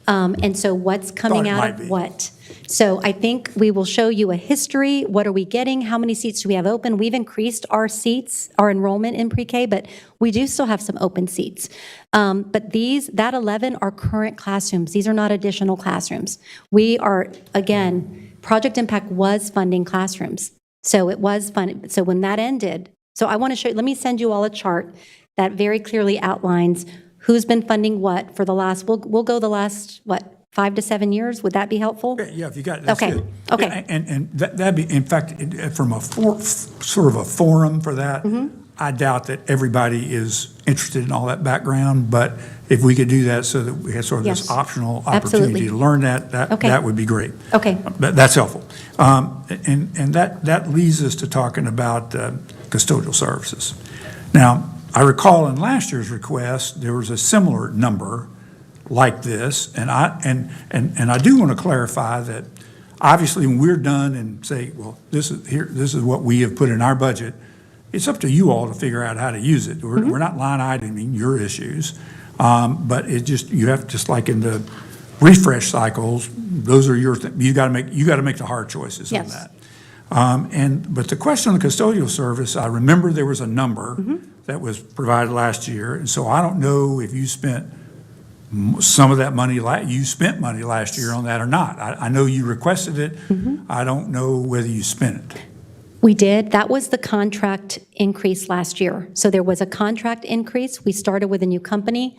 And so what's coming Thought it out might of be. what? So I think we will show you a history. What are we getting? How many seats do we have open? We've increased our seats, our enrollment in pre-K, but we do still have some open seats. But that 11 are current classrooms. These are not additional classrooms. We are, again, Project Impact was funding classrooms. So it was fun. So when that ended, so I want to show you, let me send you all a chart that very clearly outlines who's been funding what for the last, we'll go the last, 5 to 7 years? Would that be helpful? Yeah, if you got, that's Okay, good. okay. And that'd be, in fact, from a sort of a forum for that, Mm-hmm. I doubt that everybody is interested in all that background, but if we could do that so that we had sort of this Yes, optional absolutely. opportunity to learn that Okay. would be great. Okay. That's helpful. And that leads us to talking about custodial services. Now, I recall in last year's request, there was a similar number like this, and I do want to clarify that obviously when we're done and say, well, this is what we have put in our budget, it's up to you all to figure out how to use it. We're not line iteming your issues, but you have, just like in the refresh cycles, those are your, you got to make the hard choices on Yes. that. But the question on the custodial service, I remember there was a number Mm-hmm. that was provided last year, and so I don't know if you spent some of that money, you spent money last year on that or not. I know you requested it. Mm-hmm. I don't know whether you spent it. We did. That was the contract increase last year. So there was a contract increase. We started with a new company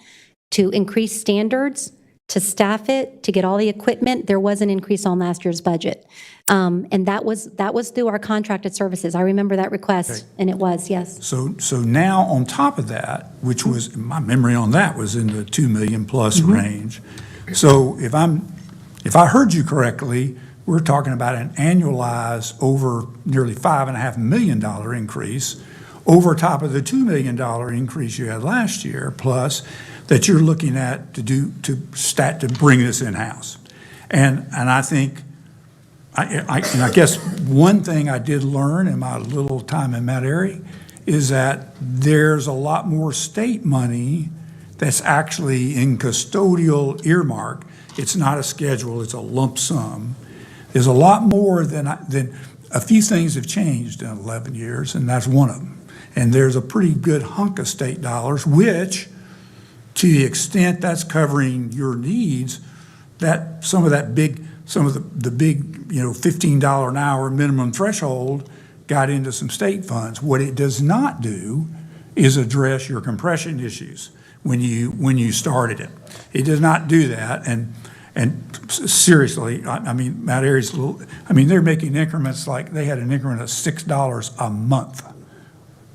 to increase standards, to staff it, to get all the equipment. There was an increase on last year's budget. And that was through our contracted services. I remember that request, and it was, yes. So now on top of that, which was, my memory on that was in the 2 million plus Mm-hmm. range. So if I heard you correctly, we're talking about an annualized over nearly $5.5 million increase over top of the $2 million increase you had last year, plus that you're looking at to bring this in-house. And I think, I guess one thing I did learn in my little time in Mount Airy is that there's a lot more state money that's actually in custodial earmark. It's not a schedule, it's a lump sum. There's a lot more than a few things have changed in 11 years, and that's one of them. And there's a pretty good hunk of state dollars, which, to the extent that's covering your needs, that some of the big, $15 an hour minimum threshold got into some state funds. What it does not do is address your compression issues when you started it. It does not do that. And seriously, I mean, Mount Airy's they're making increments like they had an increment of $6 a month.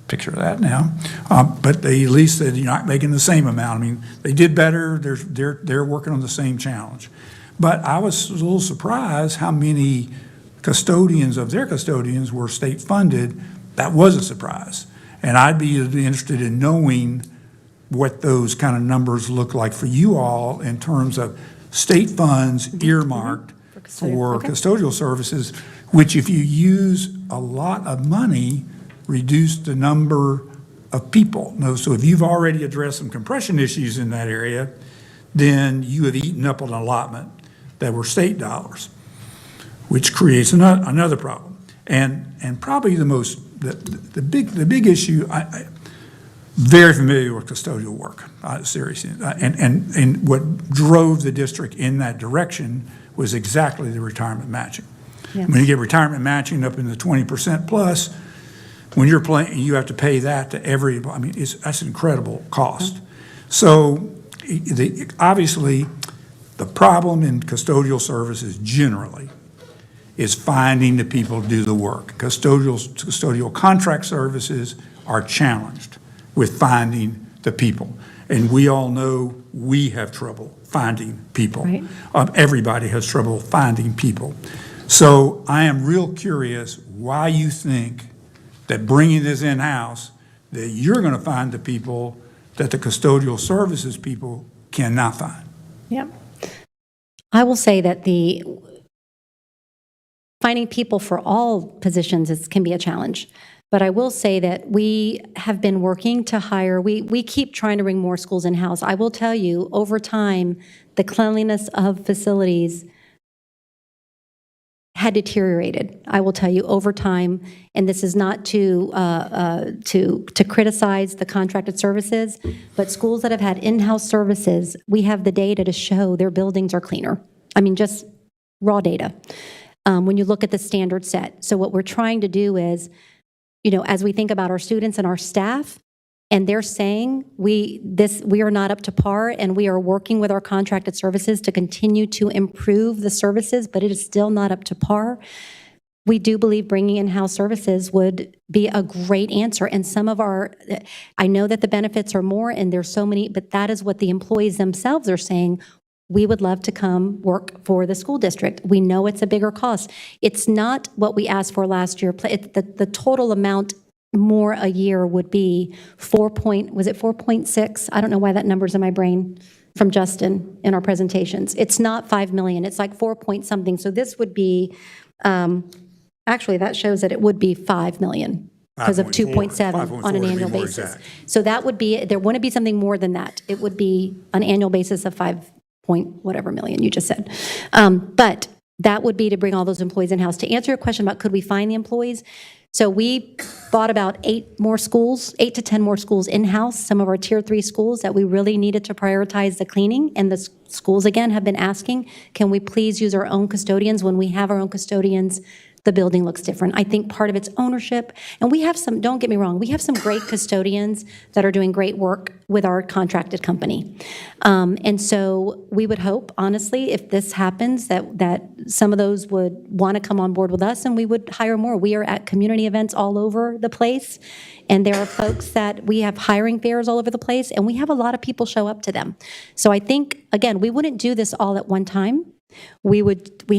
Picture that now. But they at least said you're not making the same amount. I mean, they did better. They're working on the same challenge. But I was a little surprised how many custodians of their custodians were state funded. That was a surprise. And I'd be interested in knowing what those kind of numbers look like for you all in terms of state funds earmarked for Okay. custodial services, which if you use a lot of money, reduce the number of people. No, so if you've already addressed some compression issues in that area, then you have eaten up an allotment that were state dollars, which creates another problem. And probably the big issue, very familiar with custodial work, seriously. And what drove the district in that direction was exactly the retirement matching. Yes. When you get retirement matching up in the 20% plus, when you're playing, you have to pay that to everybody. I mean, that's an incredible cost. So obviously, the problem in custodial services generally is finding the people to do the work. Custodial contract services are challenged with finding the people. And we all know we have trouble finding people. Right. Everybody has trouble finding people. So I am real curious why you think that bringing this in-house, that you're going to find the people that the custodial services people cannot find. Yep. I will say that finding people for all positions can be a challenge. But I will say that we have been working to hire, we keep trying to bring more schools in-house. I will tell you, over time, the cleanliness of facilities had deteriorated. I will tell you, over time, and this is not to criticize the contracted services, but schools that have had in-house services, we have the data to show their buildings are cleaner. I mean, just raw data. When you look at the standard set. So what we're trying to do is, as we think about our students and our staff, and they're saying we are not up to par, and we are working with our contracted services to continue to improve the services, but it is still not up to par. We do believe bringing in-house services would be a great answer. And I know that the benefits are more, and there's so many, but that is what the employees themselves are saying. We would love to come work for the school district. We know it's a bigger cost. It's not what we asked for last year. The total amount more a year would be 4.6? I don't know why that number's in my brain from Justin in our presentations. It's not 5 million. It's like 4 point something. So this would be, actually that shows that it would be 5 million because of 2.7 on an annual basis. So that would be, there wouldn't be something more than that. It would be an annual basis of 5 point whatever million you just said. But that would be to bring all those employees in-house. To answer your question about could we find the employees, so we bought about 8 to 10 more schools in-house, some of our tier 3 schools that we really needed to prioritize the cleaning. And the schools, again, have been asking, can we please use our own custodians? When we have our own custodians, the building looks different. I think part of it's ownership. And we have some, don't get me wrong, we have some great custodians that are doing great work with our contracted company. And so we would hope, honestly, if this happens, that some of those would want to come on board with us and we would hire more. We are at community events all over the place. And there are folks that we have hiring fairs all over the place, and we have a lot of people show up to them. So I think, again, we wouldn't do this all at one time. We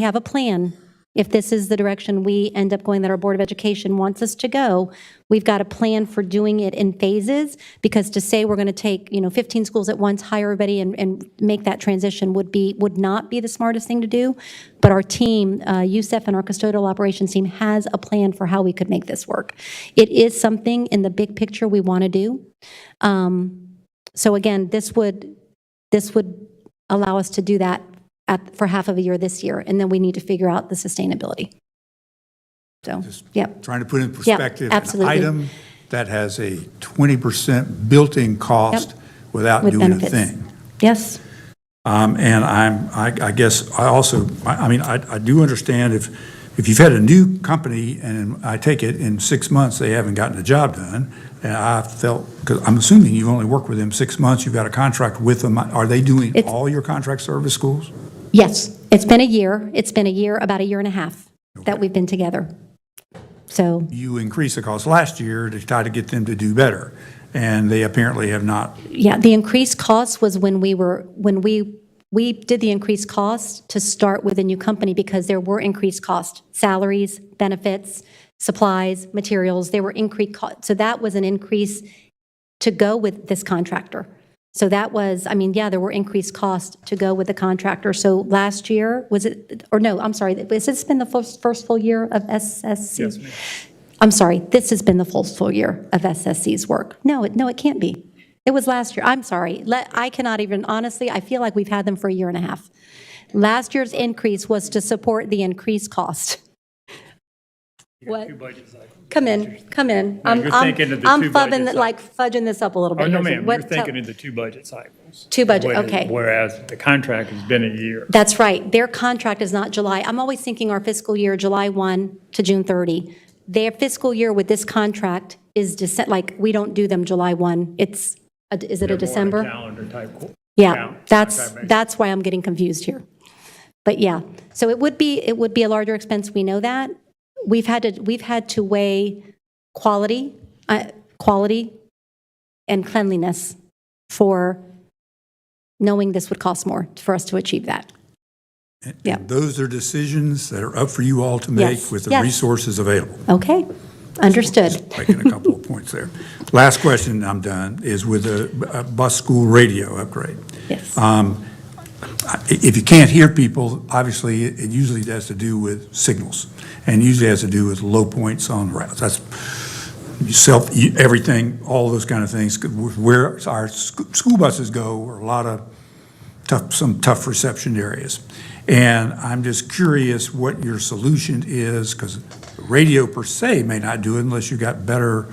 have a plan. If this is the direction we end up going that our Board of Education wants us to go, we've got a plan for doing it in phases, because to say we're going to take 15 schools at once, hire everybody, and make that transition would not be the smartest thing to do. But our team, Youssef and our custodial operations team, has a plan for how we could make this work. It is something in the big picture we want to do. So again, this would allow us to do that for half of a year this year, and then we need to figure out the sustainability. So, yep. Trying to put in perspective, Yep, absolutely. an item that has a 20% built-in cost without With doing benefits. a thing. Yes. And I guess I also, I do understand if you've had a new company and I take it in 6 months, they haven't gotten the job done, and I felt, because I'm assuming you've only worked with them 6 months, you've got a contract with them. Are they doing all your contract service schools? Yes. It's been a year. It's been about a year and a half that we've been together. So You increased the cost last year to try to get them to do better, and they apparently have not. yeah, the increased cost was when we did the increased cost to start with a new company, because there were increased costs, salaries, benefits, supplies, materials, they were increased costs. So that was an increase to go with this contractor. So that was, I mean, yeah, there were increased costs to go with the contractor. So last year, was it, or no, I'm sorry, has this been the first full year of SSC? Yes, ma'am. I'm sorry, this has been the full year of SSC's work. No, it can't be. It was last year. I'm sorry. I cannot even, honestly, I feel like we've had them for a year and a half. Last year's increase was to support the increased cost. What? Two budget cycles. Come in. No, you're thinking of the two budget Fudging this up a little bit. Oh, no, here. ma'am, What- you're thinking in the two budget cycles. Two budget, okay. Whereas the contract has been a year. That's right. Their contract is not July. I'm always thinking our fiscal year, July 1 to June 30. Their fiscal year with this contract is, like, we don't do them July 1. Is it a They're more December? calendar type. Yeah, count, that's contract basis. that's why I'm getting confused here. But yeah, so it would be a larger expense. We know that. We've had to weigh quality and cleanliness for knowing this would cost more for us to achieve that. Yeah. And those are decisions that are up for you all to make Yes, with the yes. resources available. Okay, understood. Just making a couple of points there. Last question, I'm done, is with the bus school radio upgrade. Yes. If you can't hear people, obviously, it usually has to do with signals, and usually has to do with low points on routes. That's everything, all those kind of things. Where our school buses go are a lot of some tough reception areas. And I'm just curious what your solution is, because radio per se may not do it unless you've got better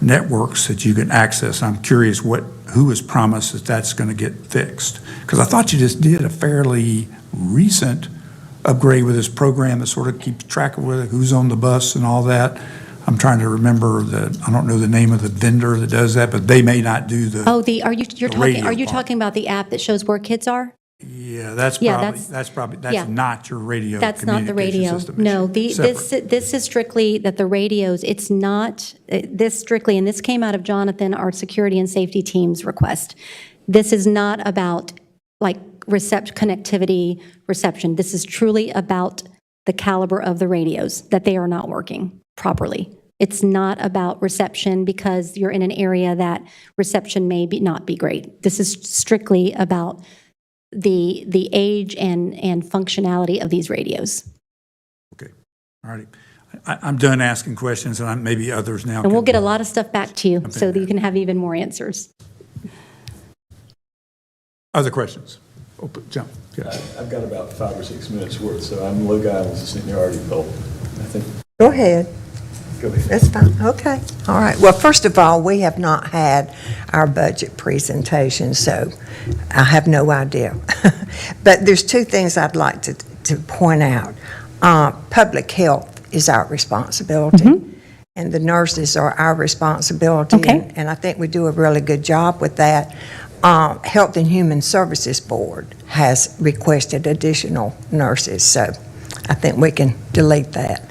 networks that you can access. I'm curious who has promised that that's going to get fixed? Because I thought you just did a fairly recent upgrade with this program that sort of keeps track of who's on the bus and all that. I'm trying to remember I don't know the name of the vendor that does that, but they may not do the. Oh, are you part. talking about the app that shows where kids are? Yeah, that's Yeah, not your radio. That's not the communication radio. system No, issue. Separate. this is strictly that the radios, it's not, this strictly, and this came out of Jonathan, our security and safety team's request. This is not about like connectivity, reception. This is truly about the caliber of the radios, that they are not working properly. It's not about reception because you're in an area that reception may not be great. This is strictly about the age and functionality of these radios. Okay, all righty. I'm done asking questions, and maybe others now. And we'll can- get a lot of stuff back to you so that you can have even more answers. Other questions? Jump. I've got about 5 or 6 minutes worth, so I'm low guy with the seniority vote. I think, Go ahead. go ahead. That's fine. Okay. All right. Well, first of all, we have not had our budget presentation, so I have no idea. But there's two things I'd like to point out. Public health is our responsibility, and the nurses are our responsibility. Okay. And I think we do a really good job with that. Health and Human Services Board has requested additional nurses, so I think we can delete that.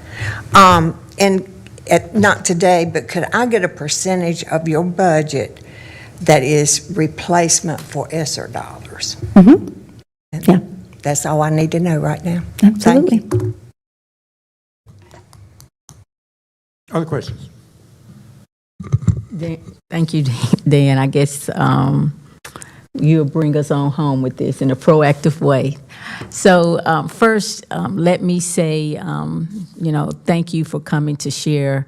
Not today, but could I get a percentage of your budget that is replacement for ESSER dollars? And Yeah. That's all I need to know right now. Absolutely. Thank you. Other questions? Thank you, Dan. I guess you'll bring us on home with this in a proactive way. So first, let me say, thank you for coming to share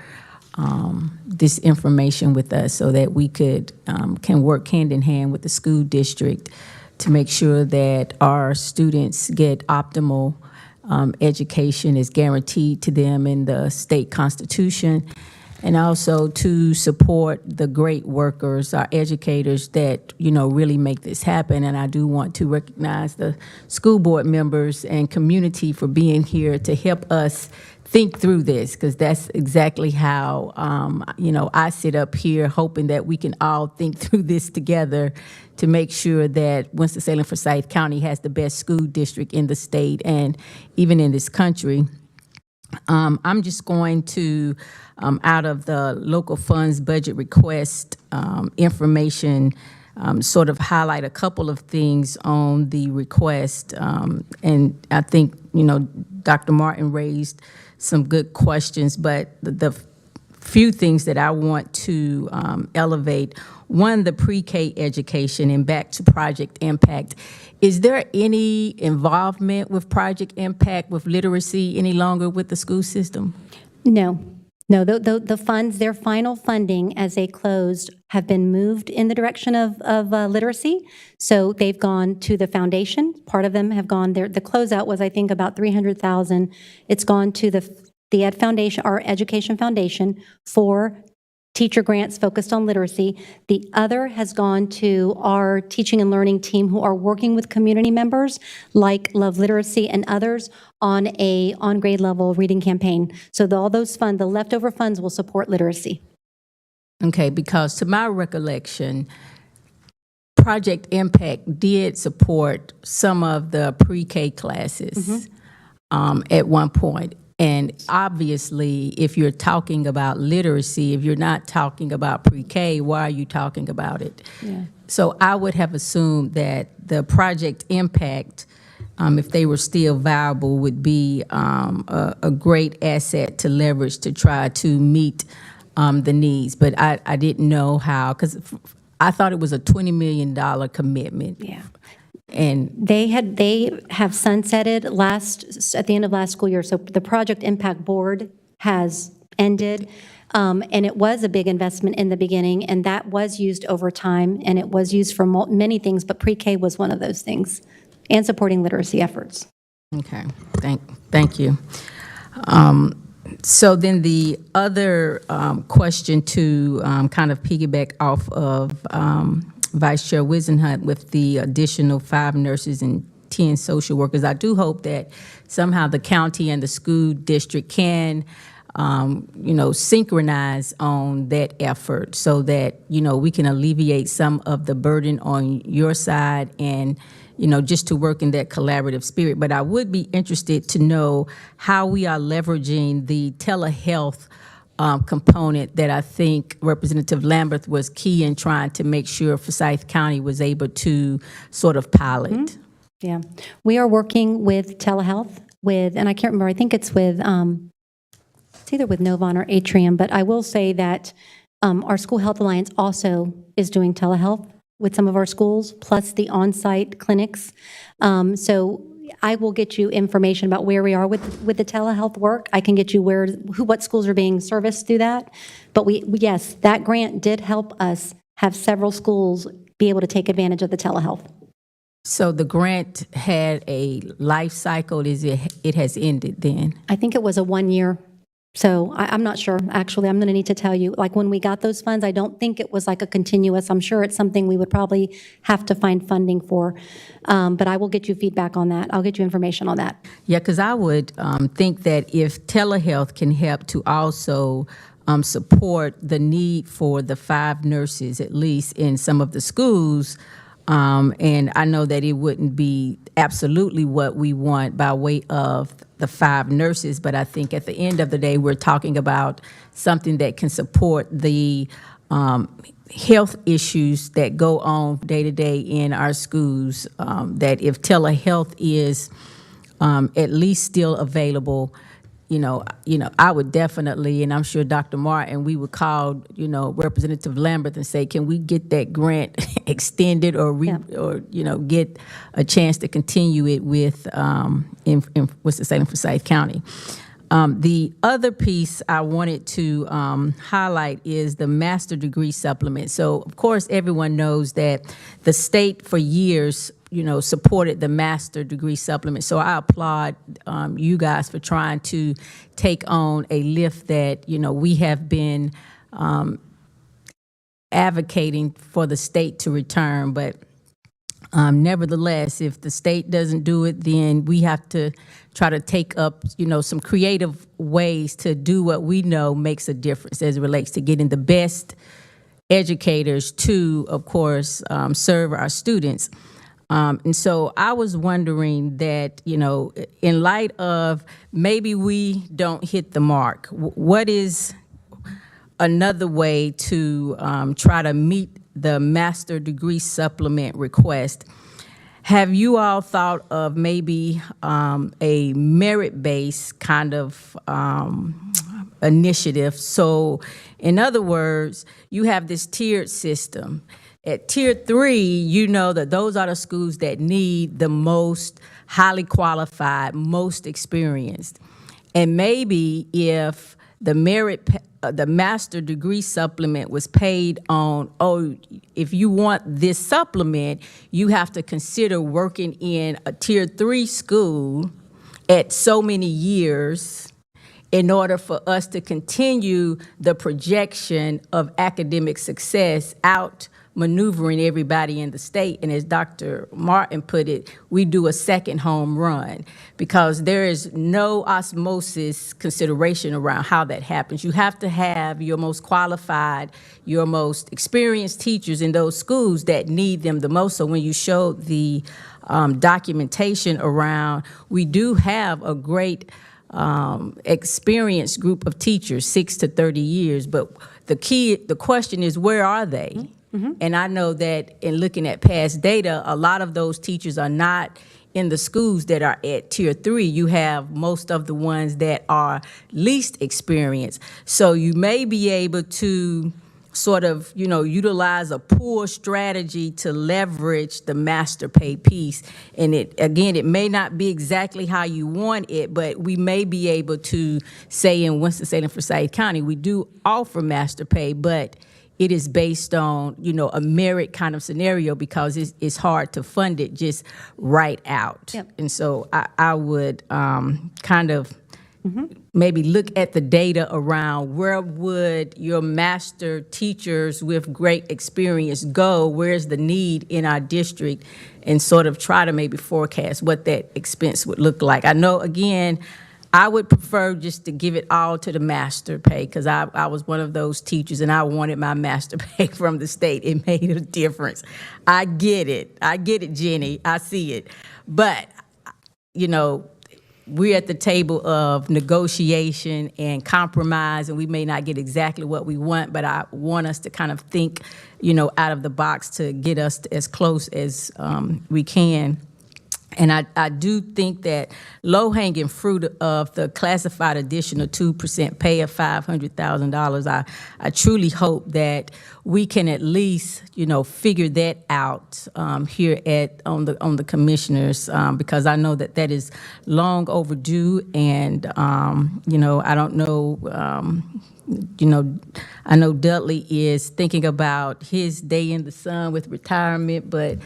this information with us so that we can work hand in hand with the school district to make sure that our students get optimal education is guaranteed to them in the state constitution, and also to support the great workers, our educators that, really make this happen. And I do want to recognize the school board members and community for being here to help us think through this, because that's exactly how, I sit up here hoping that we can all think through this together to make sure that Winston-Salem Forsyth County has the best school district in the state and even in this country. I'm just going to, out of the local funds budget request information, sort of highlight a couple of things on the request. And I think, Dr. Martin raised some good questions, but the few things that I want to elevate. One, the pre-K education, and back to Project Impact. Is there any involvement with Project Impact with literacy any longer with the school system? No, the funds, their final funding as they closed have been moved in the direction of literacy. So they've gone to the foundation. Part of them have gone there. The closeout was, I think, about 300,000. It's gone to the Ed Foundation, our education foundation, for teacher grants focused on literacy. The other has gone to our teaching and learning team who are working with community members like Love Literacy and others on a on-grade level reading campaign. So all those funds, the leftover funds will support literacy. Okay, because to my recollection, Project Impact did support some of the pre-K classes at one point. And obviously, if you're talking about literacy, if you're not talking about pre-K, why are you talking about it? Yeah. So I would have assumed that the Project Impact, if they were still viable, would be a great asset to leverage to try to meet the needs. But I didn't know how, because I thought it was a $20 million commitment. Yeah. And They have sunsetted at the end of last school year. So the Project Impact Board has ended. And it was a big investment in the beginning, and that was used over time, and it was used for many things, but pre-K was one of those things, and supporting literacy efforts. okay, thank you. So then the other question to kind of piggyback off of Vice Chair Wisenhunt with the additional 5 nurses and 10 social workers, I do hope that somehow the county and the school district can, synchronize on that effort so that, we can alleviate some of the burden on your side and, just to work in that collaborative spirit. But I would be interested to know how we are leveraging the telehealth component that I think Representative Lambert was key in trying to make sure Forsyth County was able to sort of pilot. Yeah. We are working with telehealth and I can't remember, I think it's with, it's either with Novon or Atrium, but I will say that our School Health Alliance also is doing telehealth with some of our schools, plus the on-site clinics. So I will get you information about where we are with the telehealth work. I can get you what schools are being serviced through that. But yes, that grant did help us have several schools be able to take advantage of the telehealth. So the grant had a life cycle. It has ended then? I think it was a 1 year. So I'm not sure, actually. I'm going to need to tell you, like when we got those funds, I don't think it was like a continuous. I'm sure it's something we would probably have to find funding for. But I will get you feedback on that. I'll get you information on that. Yeah, because I would think that if telehealth can help to also support the need for the 5 nurses, at least in some of the schools, and I know that it wouldn't be absolutely what we want by way of the 5 nurses, but I think at the end of the day, we're talking about something that can support the health issues that go on day to day in our schools, that if telehealth is at least still available, I would definitely, and I'm sure Dr. Martin, we would call, Representative Lambert and say, can we get that grant extended or get a chance to continue it with, in Forsyth County. The other piece I wanted to highlight is the master degree supplement. So, of course, everyone knows that the state for years supported the master degree supplement. So I applaud you guys for trying to take on a lift that, we have been advocating for the state to return. But nevertheless, if the state doesn't do it, then we have to try to take up, some creative ways to do what we know makes a difference as it relates to getting the best educators to, of course, serve our students. And so I was wondering that, in light of maybe we don't hit the mark, what is another way to try to meet the master degree supplement request? Have you all thought of maybe a merit-based kind of initiative. So, in other words, you have this tiered system. At tier 3, you know that those are the schools that need the most highly qualified, most experienced. And maybe if the the master degree supplement was paid on, oh, if you want this supplement, you have to consider working in a tier 3 school at so many years in order for us to continue the projection of academic success out maneuvering everybody in the state. And as Dr. Martin put it, we do a second home run because there is no osmosis consideration around how that happens. You have to have your most qualified, your most experienced teachers in those schools that need them the most. So when you show the documentation around, we do have a great experienced group of teachers, 6 to 30 years, but the question is, where are they? Mm-hmm. And I know that in looking at past data, a lot of those teachers are not in the schools that are at tier 3. You have most of the ones that are least experienced. So you may be able to sort of, utilize a pool strategy to leverage the master pay piece. And it may not be exactly how you want it, but we may be able to say in Winston-Salem, Forsyth County, we do offer master pay, but it is based on, a merit kind of scenario because it's hard to fund it just right out. Yep. And so I would kind of maybe look at the data around where would your master teachers with great experience go, where's the need in our district, and sort of try to maybe forecast what that expense would look like. I know, again, I would prefer just to give it all to the master pay because I was one of those teachers and I wanted my master pay from the state. It made a difference. I get it, Jenny. I see it. But, we're at the table of negotiation and compromise, and we may not get exactly what we want, but I want us to kind of think, out of the box to get us as close as we can. And I do think that low-hanging fruit of the classified additional 2% pay of $500,000, I truly hope that we can at least, figure that out here on the commissioners, because I know that is long overdue, and I don't know. I know Dudley is thinking about his day in the sun with retirement, but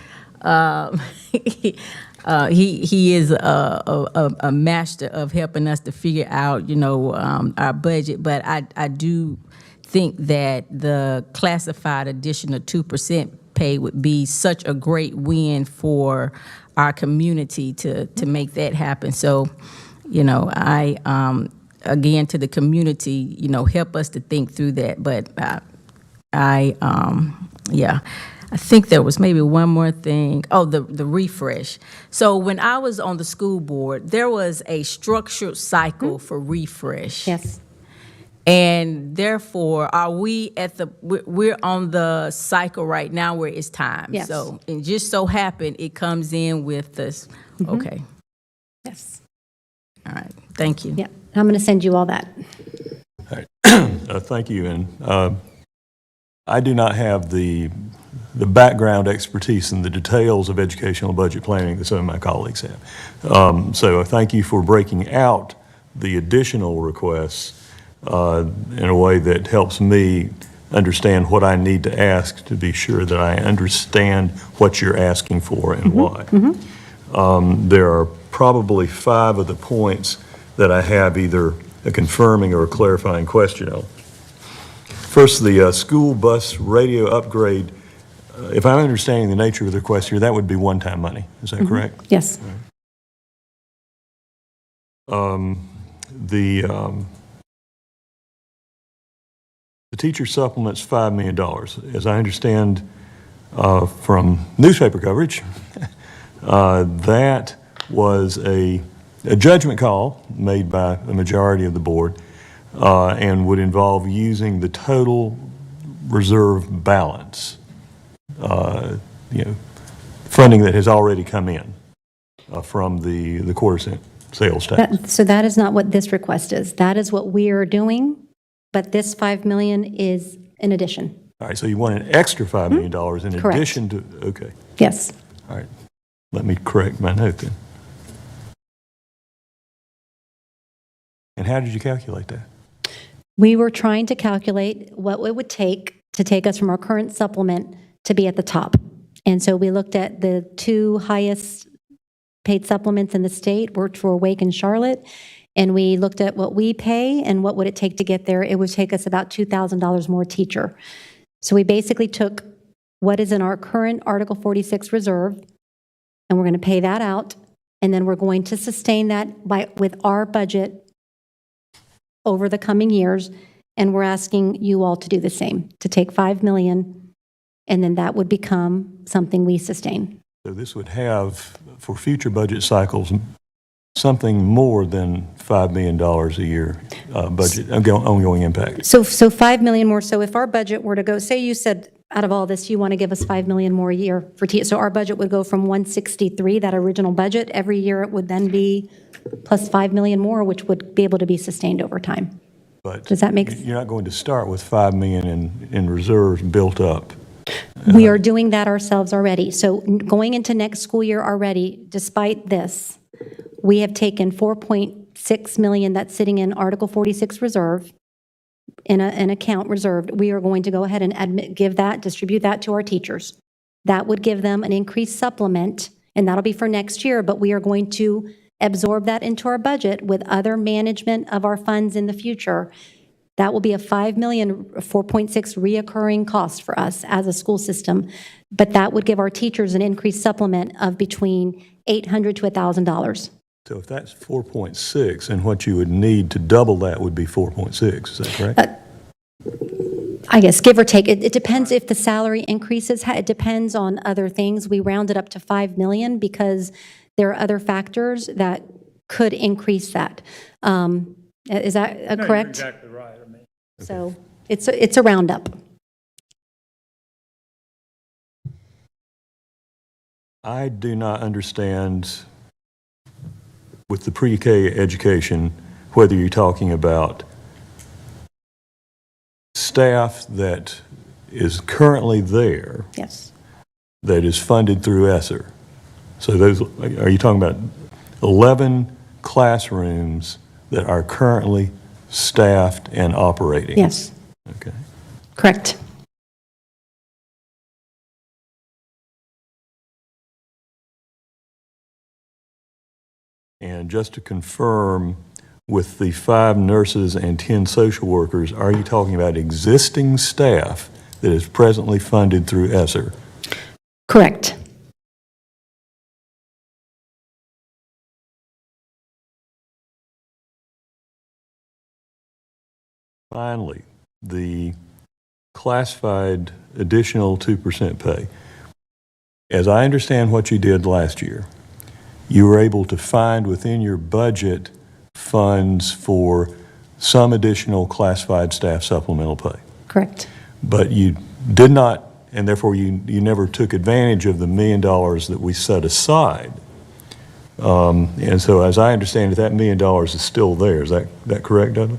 he is a master of helping us to figure out, our budget. But I do think that the classified additional 2% pay would be such a great win for our community to make that happen. So, I again, to the community, help us to think through that. But I think there was maybe one more thing. Oh, the refresh. So when I was on the school board, there was a structured cycle for refresh. Yes. And therefore, we're on the cycle right now where it's time. Yes. So, and just so happened, it comes in with this. Okay. Yes. All right. Thank you. Yeah. I'm going to send you all that. All right. Thank you. And I do not have the background expertise and the details of educational budget planning that some of my colleagues have. So thank you for breaking out the additional requests in a way that helps me understand what I need to ask to be sure that I understand what you're asking for and why. There are probably 5 of the points that I have either a confirming or a clarifying question on. First, the school bus radio upgrade. If I'm understanding the nature of the request here, that would be one-time money. Is that correct? Yes. The teacher supplement's $5 million. As I understand from newspaper coverage, that was a judgment call made by the majority of the board and would involve using the total reserve balance. Funding that has already come in from the quarter cent sales tax. So that is not what this request is. That is what we are doing but this 5 million is in addition. All right, so you want an extra $5 million in Correct. addition to, okay. Yes. All right, let me correct my note then. And how did you calculate that? We were trying to calculate what it would take to take us from our current supplement to be at the top. And so we looked at the two highest paid supplements in the state, worked for Wake and Charlotte, and we looked at what we pay and what would it take to get there. It would take us about $2,000 more teacher. So we basically took what is in our current Article 46 reserve, and we're going to pay that out, and then we're going to sustain that with our budget over the coming years, and we're asking you all to do the same, to take 5 million, and then that would become something we sustain. So this would have, for future budget cycles, something more than $5 million a year budget, ongoing impact. So 5 million more. So if our budget were to go, say you said out of all this, you want to give us 5 million more a year for so our budget would go from 163, that original budget, every year it would then be plus 5 million more, which would be able to be sustained over time. But Does that make sense? you're not going to start with $5 million in reserves built up. We are doing that ourselves already. So going into next school year already, despite this, we have taken 4.6 million that's sitting in Article 46 reserve, in an account reserved. We are going to go ahead and distribute that to our teachers. That would give them an increased supplement, and that'll be for next year, but we are going to absorb that into our budget with other management of our funds in the future. That will be a 5 million, 4.6 reoccurring cost for us as a school system, but that would give our teachers an increased supplement of between $800 to $1,000. So if that's 4.6, and what you would need to double that would be 4.6, is that correct? I guess, give or take. It depends if the salary increases. It depends on other things. We rounded up to 5 million because there are other factors that could increase that. Is that No, you're correct? exactly right. I mean, So it's a roundup. I do not understand with the pre-K education, whether you're talking about staff that is currently there, Yes. that is funded through ESSER. So those, are you talking about 11 classrooms that are currently staffed and operating? Yes. Okay. Correct. And just to confirm, with the 5 nurses and 10 social workers, are you talking about existing staff that is presently funded through ESSER? Correct. Finally, the classified additional 2% pay. As I understand what you did last year, you were able to find within your budget funds for some additional classified staff supplemental pay. Correct. But you did not, and therefore you never took advantage of the $1 million that we set aside. And so as I understand it, that $1 million is still there. Is that correct, Dudley?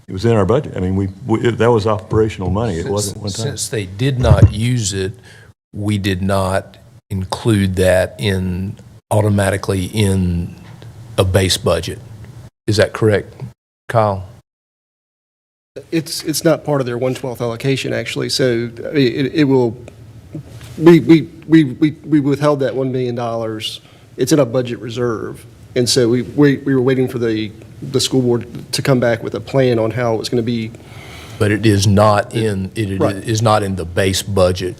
It was in our budget. I mean, that was operational money. It wasn't one time. Since they did not use it, we did not include that automatically in a base budget. Is that correct, Kyle? It's not part of their 1/12 allocation, actually, so it will, we withheld that $1 million. It's in a budget reserve, and so we were waiting for the school board to come back with a plan on how it was going to be. But it is not in, Right. is not in the base budget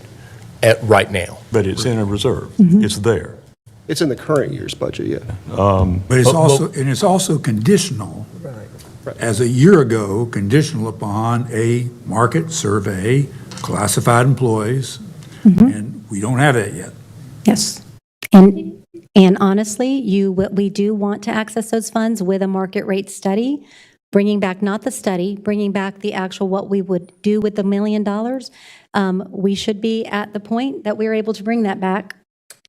right now. But it's in a reserve. It's there. It's in the current year's budget, yeah. But it's also conditional, as a year ago, conditional upon a market survey, classified employees, and we don't have that yet. Yes. And honestly, we do want to access those funds with a market rate study, bringing back not the study, bringing back the actual what we would do with the $1 million. We should be at the point that we're able to bring that back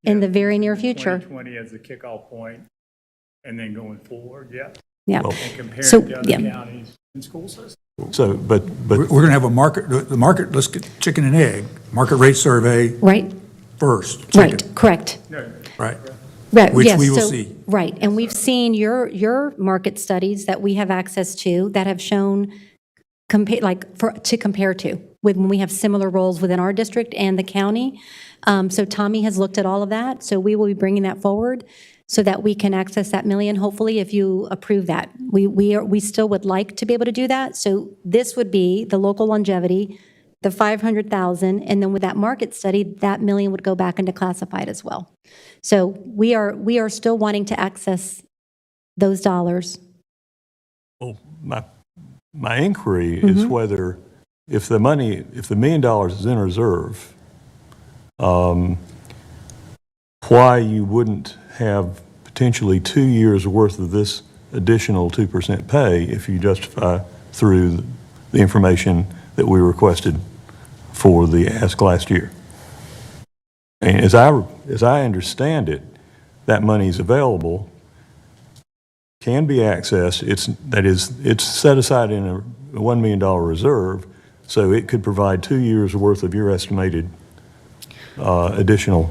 in the very near future. 2020 as a kickoff point, and then going forward, yeah. Yeah. Compared So, to other yeah. counties and school systems. So, but We're going to have a market, the market, let's get chicken and egg, market rate survey Right, first. chicken, right, correct. Right. Right, Which yes, we will so- see. Right, and we've seen your market studies that we have access to that have shown, to compare to, when we have similar roles within our district and the county. So Tommy has looked at all of that, so we will be bringing that forward so that we can access that million, hopefully, if you approve that. We still would like to be able to do that, so this would be the local longevity, the 500,000, and then with that market study, that million would go back into classified as well. So we are still wanting to access those dollars. well, my inquiry is whether, if the $1 million is in reserve, why you wouldn't have potentially 2 years' worth of this additional 2% pay if you justify through the information that we requested for the ask last year. And as I understand it, that money is available, can be accessed. It's set aside in a $1 million reserve, so it could provide 2 years' worth of your estimated additional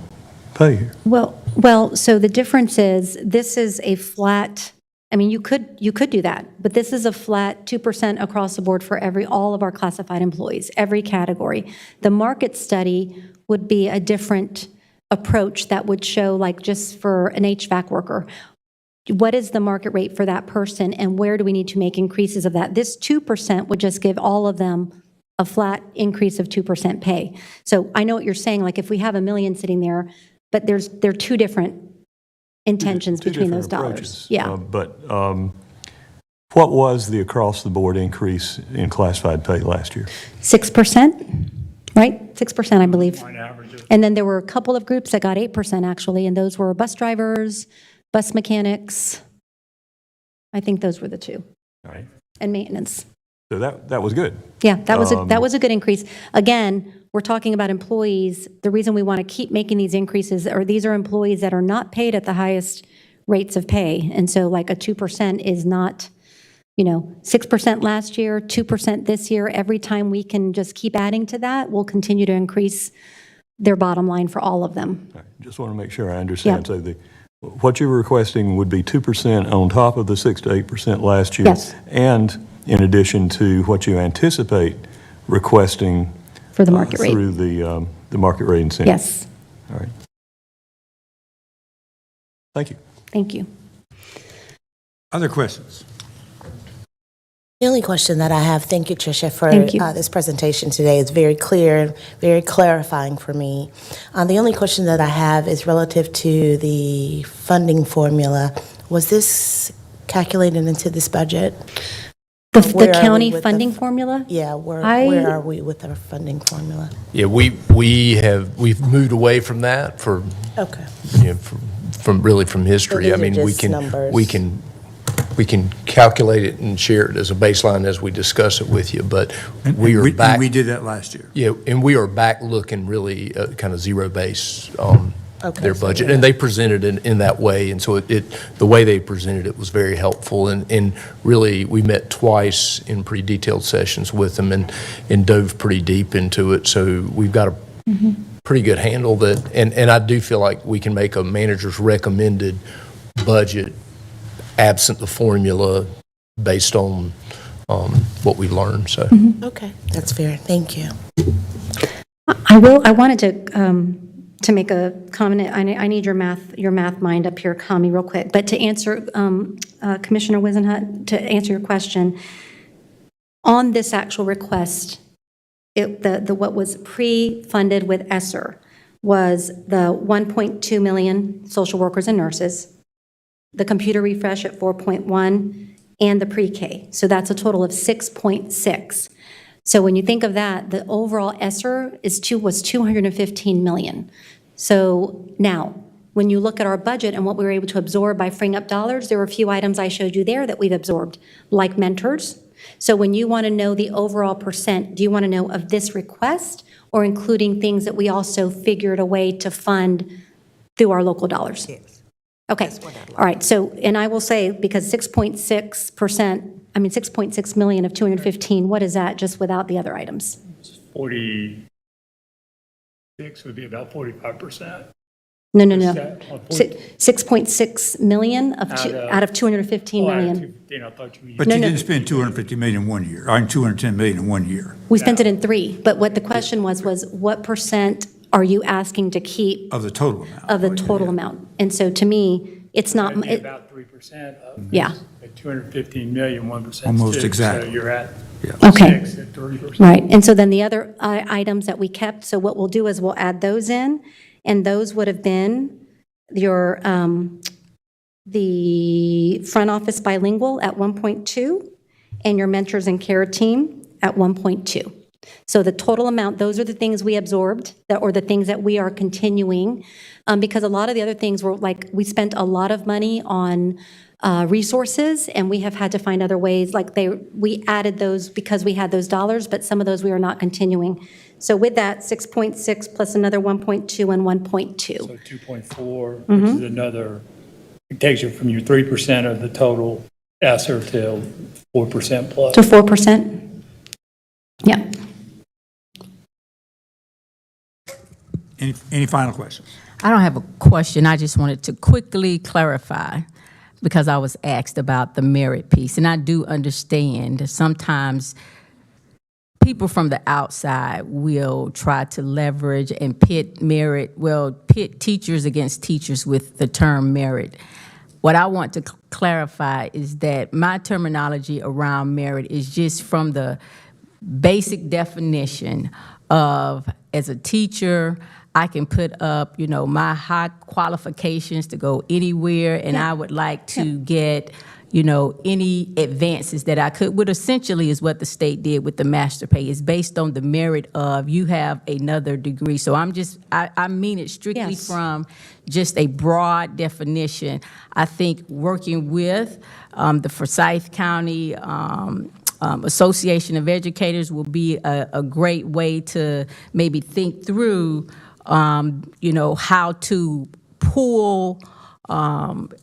pay here. Well, so the difference is, this is a flat, I mean, you could do that, but this is a flat 2% across the board for all of our classified employees, every category. The market study would be a different approach that would show, like, just for an HVAC worker, what is the market rate for that person and where do we need to make increases of that? This 2% would just give all of them a flat increase of 2% pay. So I know what you're saying, like, if we have $1 million sitting there, but there are two different intentions Two between different those dollars. approaches. Yeah. But what was the across-the-board increase in classified pay last year? 6%, right? 6%, I believe. On average, And then there were a couple of groups that got 8%, actually, and those were bus drivers, bus mechanics. I think those were the two. All right. And maintenance. So that was good. Yeah, that was a good increase. Again, we're talking about employees. The reason we want to keep making these increases, or these are employees that are not paid at the highest rates of pay. And so, like, a 2% is not, 6% last year, 2% this year. Every time we can just keep adding to that, we'll continue to increase their bottom line for all of them. All right. Just want to make sure I understand. Yeah. So what you're requesting would be 2% on top of the 6 to 8% last year? Yes. And in addition to what you anticipate requesting For the market rate. through the market rate incentive? Yes, All right. Thank you. thank you. Other questions? The only question that I have, thank you, Tricia, for Thank you. this presentation today. It's very clear, very clarifying for me. The only question that I have is relative to the funding formula. Was this calculated into this budget? The Where are we county with the funding formula? Yeah, where are we with our funding formula? Yeah, we've moved away from that Okay. from history. So I these are mean, just numbers. we can calculate it and share it as a baseline as we discuss it with you, but we are back. And we did that last year. Yeah, and we are back looking really kind of zero base on Okay, their so budget. yeah. And they presented it in that way, and so the way they presented it was very helpful. And really, we met twice in pretty detailed sessions with them and dove pretty deep into it. So we've got a pretty good handle that, and I do feel like we can make a manager's recommended budget absent the formula based on what we learned, so. Okay, that's fair. Thank you. I wanted to make a comment. I need your math mind up here, Kami, real quick. But to answer, Commissioner Wisenhut, to answer your question, on this actual request, what was pre-funded with ESSER was the 1.2 million social workers and nurses, the computer refresh at 4.1, and the pre-K. So that's a total of 6.6. So when you think of that, the overall ESSER was 215 million. So now, when you look at our budget and what we were able to absorb by freeing up dollars, there were a few items I showed you there that we've absorbed, like mentors. So when you want to know the overall percent, do you want to know of this request or including things that we also figured a way to fund through our local dollars? Yes. Okay, all right, so, and I will say, because 6.6%, I mean, 6.6 million of 215, what is that, just without the other items? 46 would be about 45%. No, no, no. Percent on 40. 6.6 million out of 215 Oh, out of million. 215, I thought you meant. But you didn't spend 250 million one year, or 210 million in 1 year We spent it in 3, but what the question was what percent are you asking to keep of the total amount. of the total amount? And so to me, it's not, That'd be it- about 3% of. Yeah. At 215 million, 1%. Almost 2. exactly. So you're at Okay. 6 at 3%. right. And so then the other items that we kept, so what we'll do is we'll add those in, and those would have been your, the front office bilingual at 1.2, and your mentors and care team at 1.2. So the total amount, those are the things we absorbed, or the things that we are continuing, because a lot of the other things were like, we spent a lot of money on resources, and we have had to find other ways, like we added those because we had those dollars, but some of those we are not continuing. So with that, 6.6 plus another 1.2 and 1.2. So 2.4, which Mm-hmm. is another, it takes you from your 3% of the total ESSER to 4% plus. To 4%? Yeah. Any final questions? I don't have a question. I just wanted to quickly clarify, because I was asked about the merit piece. And I do understand that sometimes people from the outside will try to leverage and pit teachers against teachers with the term merit. What I want to clarify is that my terminology around merit is just from the basic definition of, as a teacher, I can put up, my high qualifications to go anywhere, and I would like to get, any advances that I could, what essentially is what the state did with the master pay, is based on the merit of you have another degree. So I mean it strictly Yes. from just a broad definition. I think working with the Forsyth County Association of Educators will be a great way to maybe think through, how to pull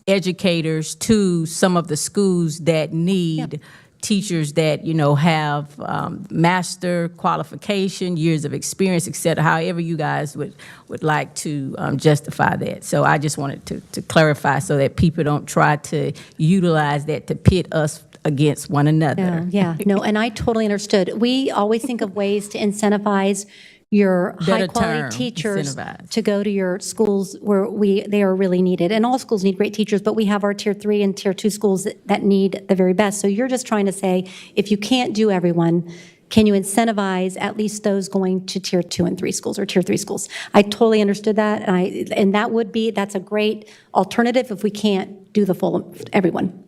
educators to some of the schools that need teachers that, have master qualification, years of experience, et cetera, however you guys would like to justify that. So I just wanted to clarify so that people don't try to utilize that to pit us against one another. Yeah, no, and I totally understood. We always think of ways to incentivize your Better high-quality term, teachers incentivize. to go to your schools where they are really needed. And all schools need great teachers, but we have our Tier 3 and Tier 2 schools that need the very best. So you're just trying to say, if you can't do everyone, can you incentivize at least those going to Tier 2 and 3 schools or Tier 3 schools? I totally understood that, and that's a great alternative if we can't do the full, everyone.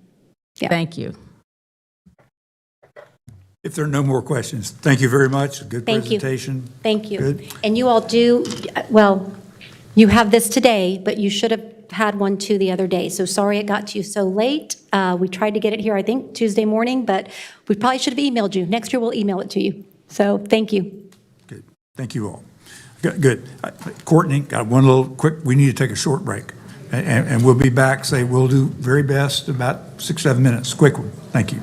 Yeah. Thank you. If there are no more questions, thank you very much. Good Thank you. presentation. Thank you. Good. And you all do, well, you have this today, but you should have had one too the other day. So sorry it got to you so late. We tried to get it here, I think, Tuesday morning, but we probably should have emailed you. Next year, we'll email it to you. So thank you. Good. Thank you all. Good. Courtney, got one little quick, we need to take a short break. And we'll be back, we'll do very best, about 6-7 minutes, quick one. Thank you.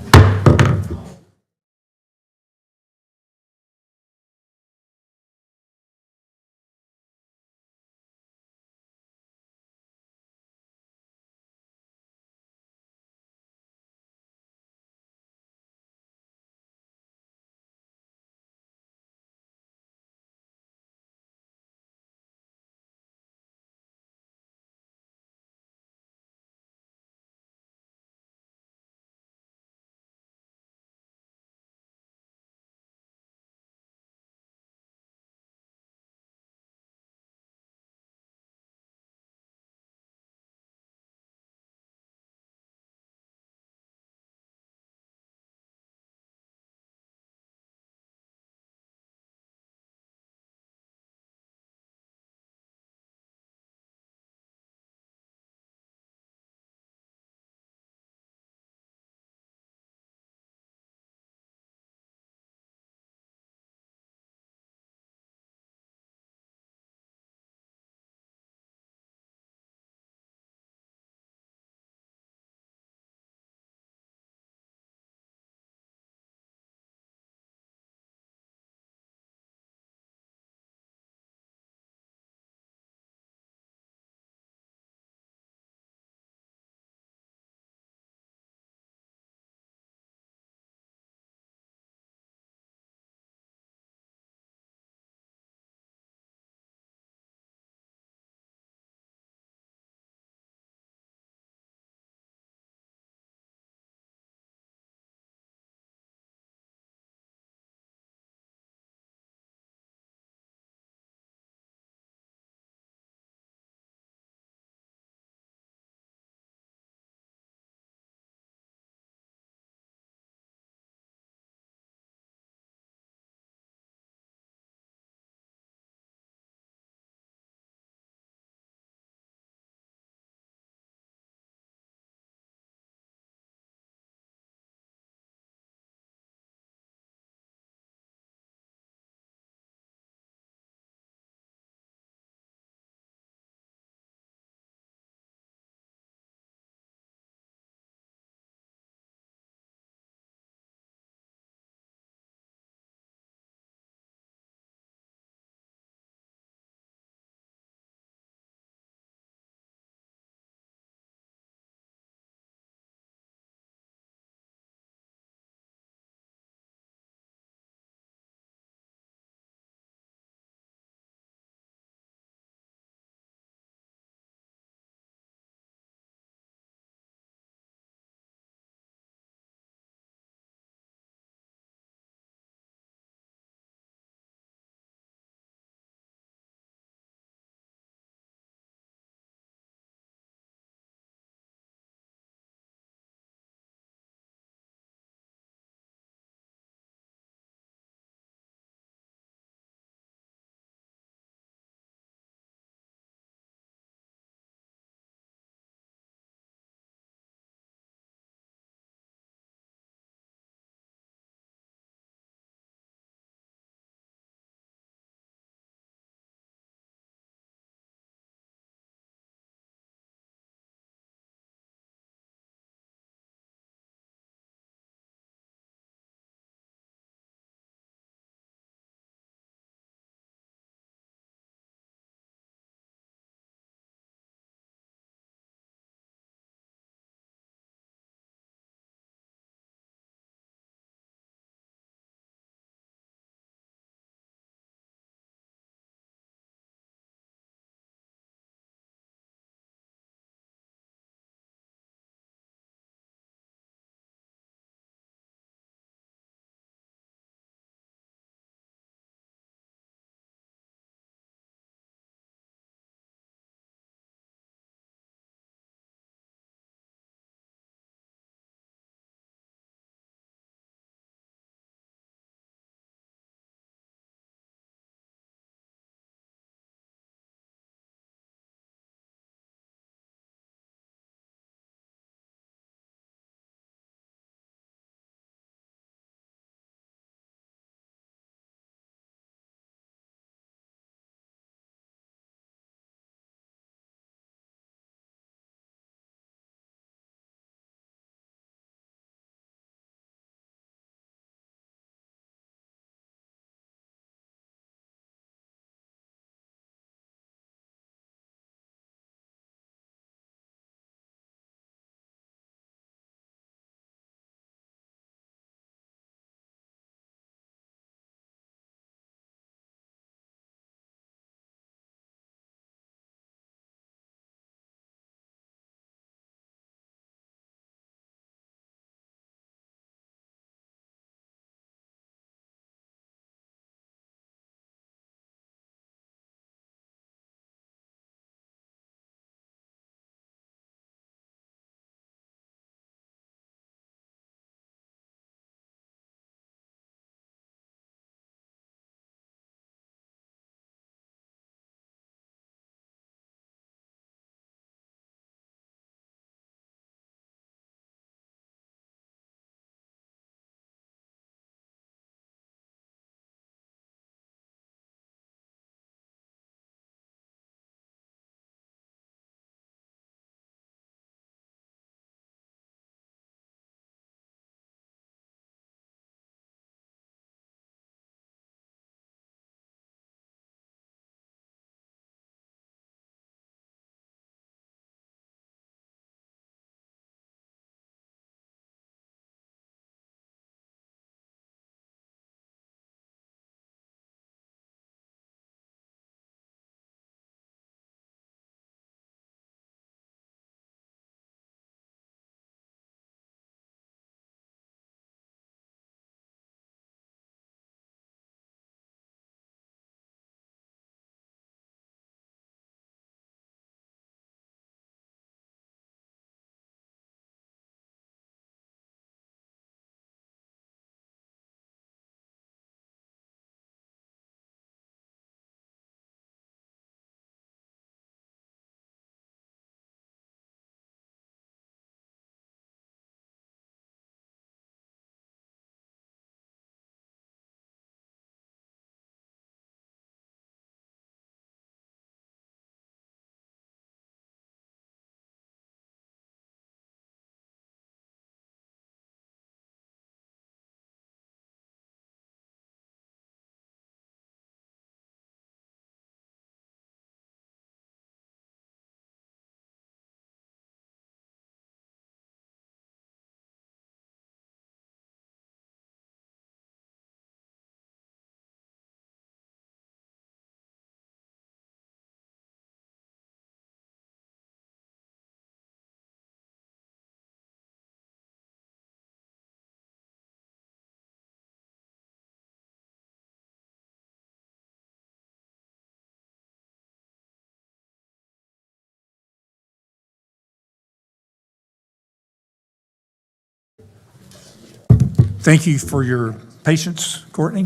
thank you for your patience, Courtney.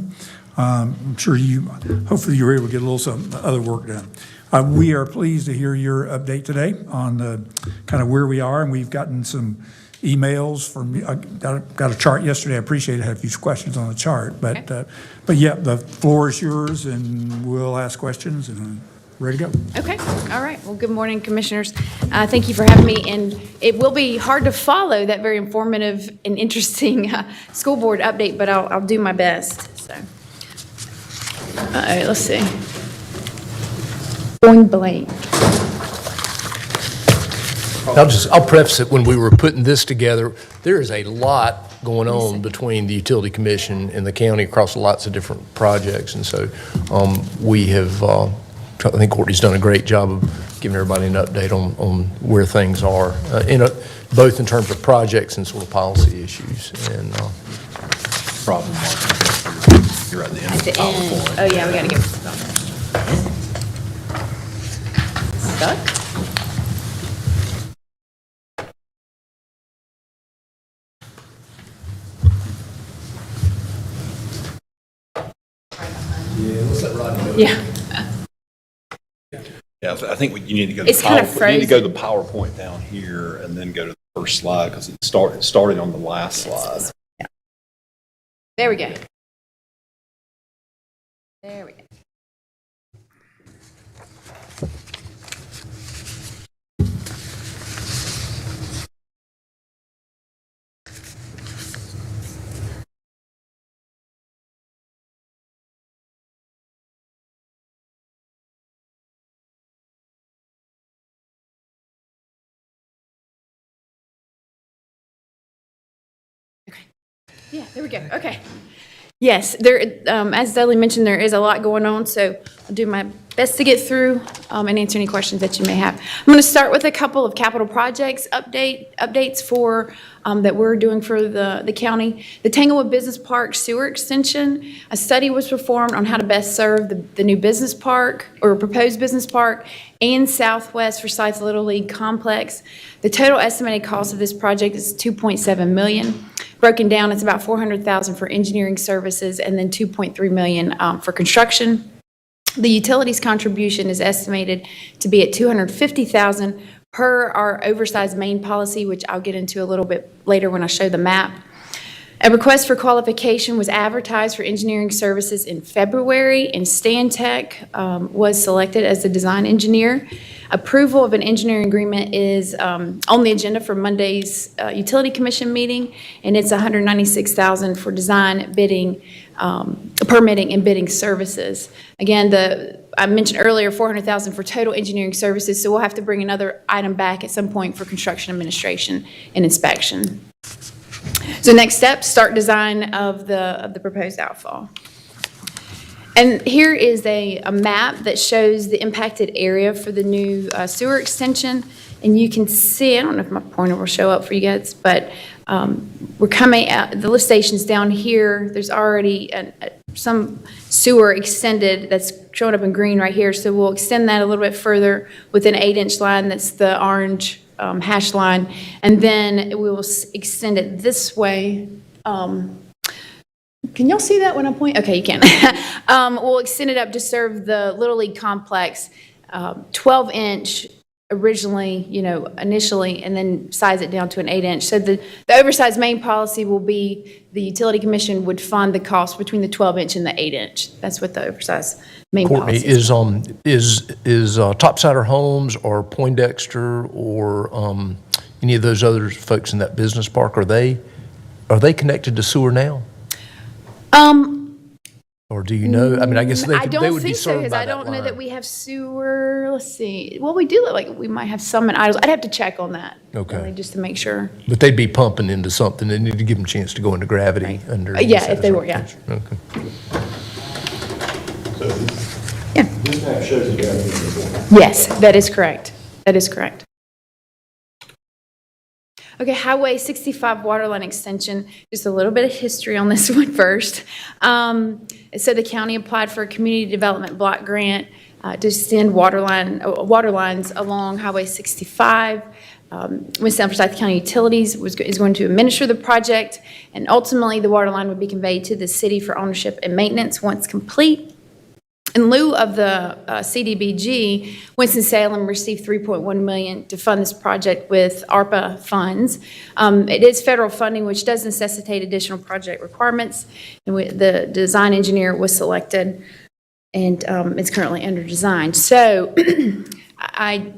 I'm sure hopefully you were able to get a little some other work done. We are pleased to hear your update today on kind of where we are, and we've gotten some emails from, I got a chart yesterday. I appreciate it. I had a few questions on the chart, but yeah, the floor is yours, and we'll ask questions, and ready to go. Okay, all right. Well, good morning, Commissioners. Thank you for having me, and it will be hard to follow that very informative and interesting school board update, but I'll do my best, so. Let's see. Going blank. I'll preface it, when we were putting this together, there is a lot going on between the Utility Commission and the county across lots of different projects. And so we have, I think Courtney's done a great job of giving everybody an update on where things are, both in terms of projects and sort of policy issues. And Problem mark. You're at the end of the PowerPoint. Oh, yeah, we got to get stuck. Yeah. Yeah, I think you need to go to It's kind of you need to go to frozen. the PowerPoint down here and then go to the first slide because it started on the last slide. There we go. There we go. Yeah, there we go. Okay. Yes, as Dudley mentioned, there is a lot going on, so I'll do my best to get through and answer any questions that you may have. I'm going to start with a couple of capital projects updates for that we're doing for the county. The Tanglewood Business Park sewer extension, a study was performed on how to best serve the new business park or proposed business park and Southwest Forsyth Little League complex. The total estimated cost of this project is $2.7 million. Broken down, it's about $400,000 for engineering services and then $2.3 million for construction. The utilities contribution is estimated to be at $250,000 per our oversized main policy, which I'll get into a little bit later when I show the map. A request for qualification was advertised for engineering services in February, and Stantec was selected as the design engineer. Approval of an engineering agreement is on the agenda for Monday's Utility Commission meeting, and it's $196,000 for design, bidding, permitting, and bidding services. Again, I mentioned earlier $400,000 for total engineering services, so we'll have to bring another item back at some point for construction administration and inspection. So next step, start design of the proposed outfall. And here is a map that shows the impacted area for the new sewer extension. And you can see, I don't know if my pointer will show up for you guys, but we're coming out, the lift station's down here. There's already some sewer extended that's showing up in green right here. So we'll extend that a little bit further with an 8-inch line. That's the orange hash line. And then we will extend it this way. Can y'all see that when I point? Okay, you can. We'll extend it up to serve the Little League complex, 12-inch originally, initially, and then size it down to an 8-inch. So the oversized main policy will be the Utility Commission would fund the cost between the 12-inch and the 8-inch. That's what the oversized main Courtney, policy is Topsider Homes or Poindexter or any of those other folks in that business park, are they connected to sewer now? Or do you know? I mean, I guess they I would don't be think so, served because by I that don't know line. that we have sewer. Let's see. Well, we do look like we might have some in Idols. I'd have to check on that. Okay. Really, just to make sure. But they'd be pumping into something. They need to give them a chance to go into gravity under. Yeah, if they were, yeah. Okay. Yeah. This map shows the gravity before. Yes, that is correct. That is correct. Okay, Highway 65 waterline extension, just a little bit of history on this one first. So the county applied for a community development block grant to extend water lines along Highway 65. Winston Forsyth County Utilities is going to administer the project, and ultimately, the water line would be conveyed to the city for ownership and maintenance once complete. In lieu of the CDBG, Winston-Salem received $3.1 million to fund this project with ARPA funds. It is federal funding, which does necessitate additional project requirements, and the design engineer was selected, and it's currently under design. So I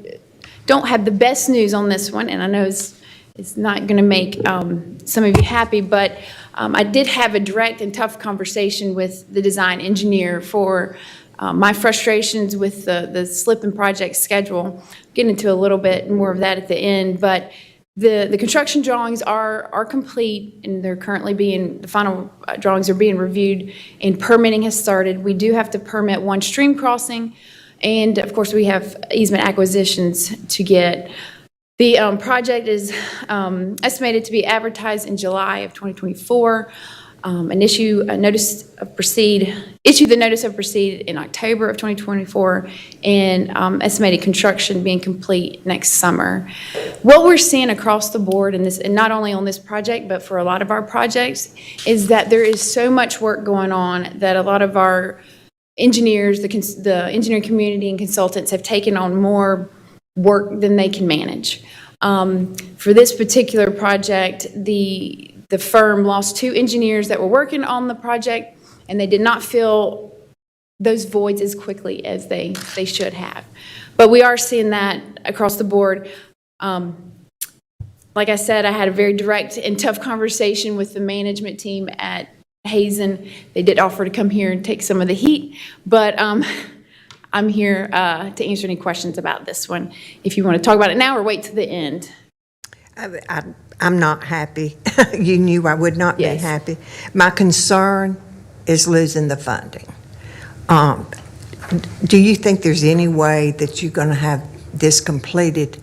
don't have the best news on this one, and I know it's not going to make some of you happy, but I did have a direct and tough conversation with the design engineer for my frustrations with the slip in project schedule. Get into a little bit more of that at the end, but the construction drawings are complete, and they're currently the final drawings are being reviewed, and permitting has started. We do have to permit one stream crossing, and of course, we have easement acquisitions to get. The project is estimated to be advertised in July of 2024, and issue the notice of proceed in October of 2024, and estimated construction being complete next summer. What we're seeing across the board, and not only on this project, but for a lot of our projects, is that there is so much work going on that a lot of our engineers, the engineering community and consultants have taken on more work than they can manage. For this particular project, the firm lost 2 engineers that were working on the project, and they did not fill those voids as quickly as they should have. But we are seeing that across the board. Like I said, I had a very direct and tough conversation with the management team at Hazen. They did offer to come here and take some of the heat, but I'm here to answer any questions about this one. If you want to talk about it now or wait to the end. I'm not happy. You knew I would not be Yes. happy. My concern is losing the funding. Do you think there's any way that you're going to have this completed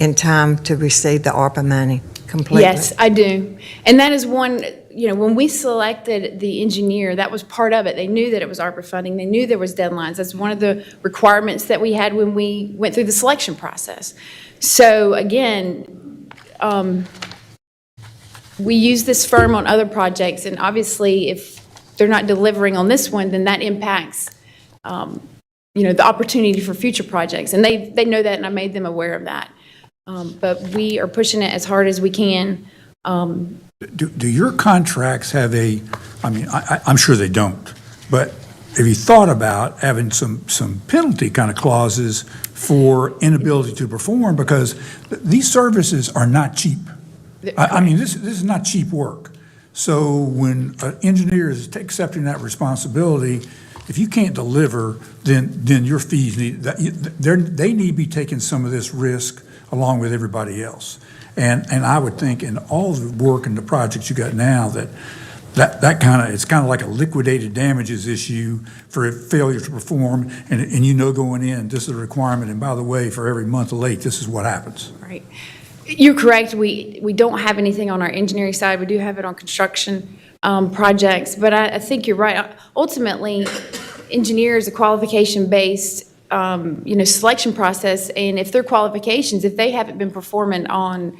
in time to receive the ARPA money completely? Yes, I do. And that is one, when we selected the engineer, that was part of it. They knew that it was ARPA funding. They knew there was deadlines. That's one of the requirements that we had when we went through the selection process. So again, we use this firm on other projects, and obviously if they're not delivering on this one, then that impacts, the opportunity for future projects. And they know that, and I made them aware of that. But we are pushing it as hard as we can. Do your contracts have I'm sure they don't, but have you thought about having some penalty kind of clauses for inability to perform? Because these services are not cheap. This is not cheap work. So when an engineer is accepting that responsibility, if you can't deliver, then your fees they need to be taking some of this risk along with everybody else. And I would think in all the work and the projects you got now it's kind of like a liquidated damages issue for a failure to perform, and going in, this is a requirement, and by the way, for every month late, this is what happens. Right. You're correct. We don't have anything on our engineering side. We do have it on construction projects, but I think you're right. Ultimately, engineers, a qualification-based selection process, and if their qualifications, if they haven't been performing on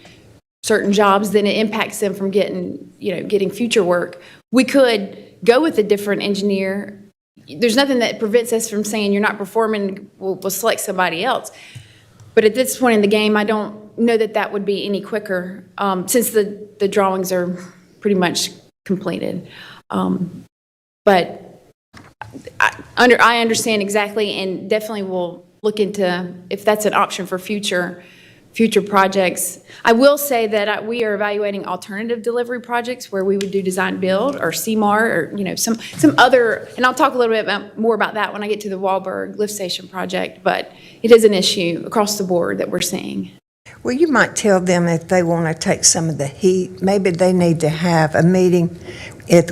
certain jobs, then it impacts them from getting future work. We could go with a different engineer. There's nothing that prevents us from saying you're not performing, we'll select somebody else. But at this point in the game, I don't know that would be any quicker, since the drawings are pretty much completed. But I understand exactly, and definitely will look into if that's an option for future projects. I will say that we are evaluating alternative delivery projects where we would do design build or CMAR or some other, and I'll talk a little bit more about that when I get to the Wahlberg lift station project, but it is an issue across the board that we're seeing. Well, you might tell them if they want to take some of the heat, maybe they need to have a meeting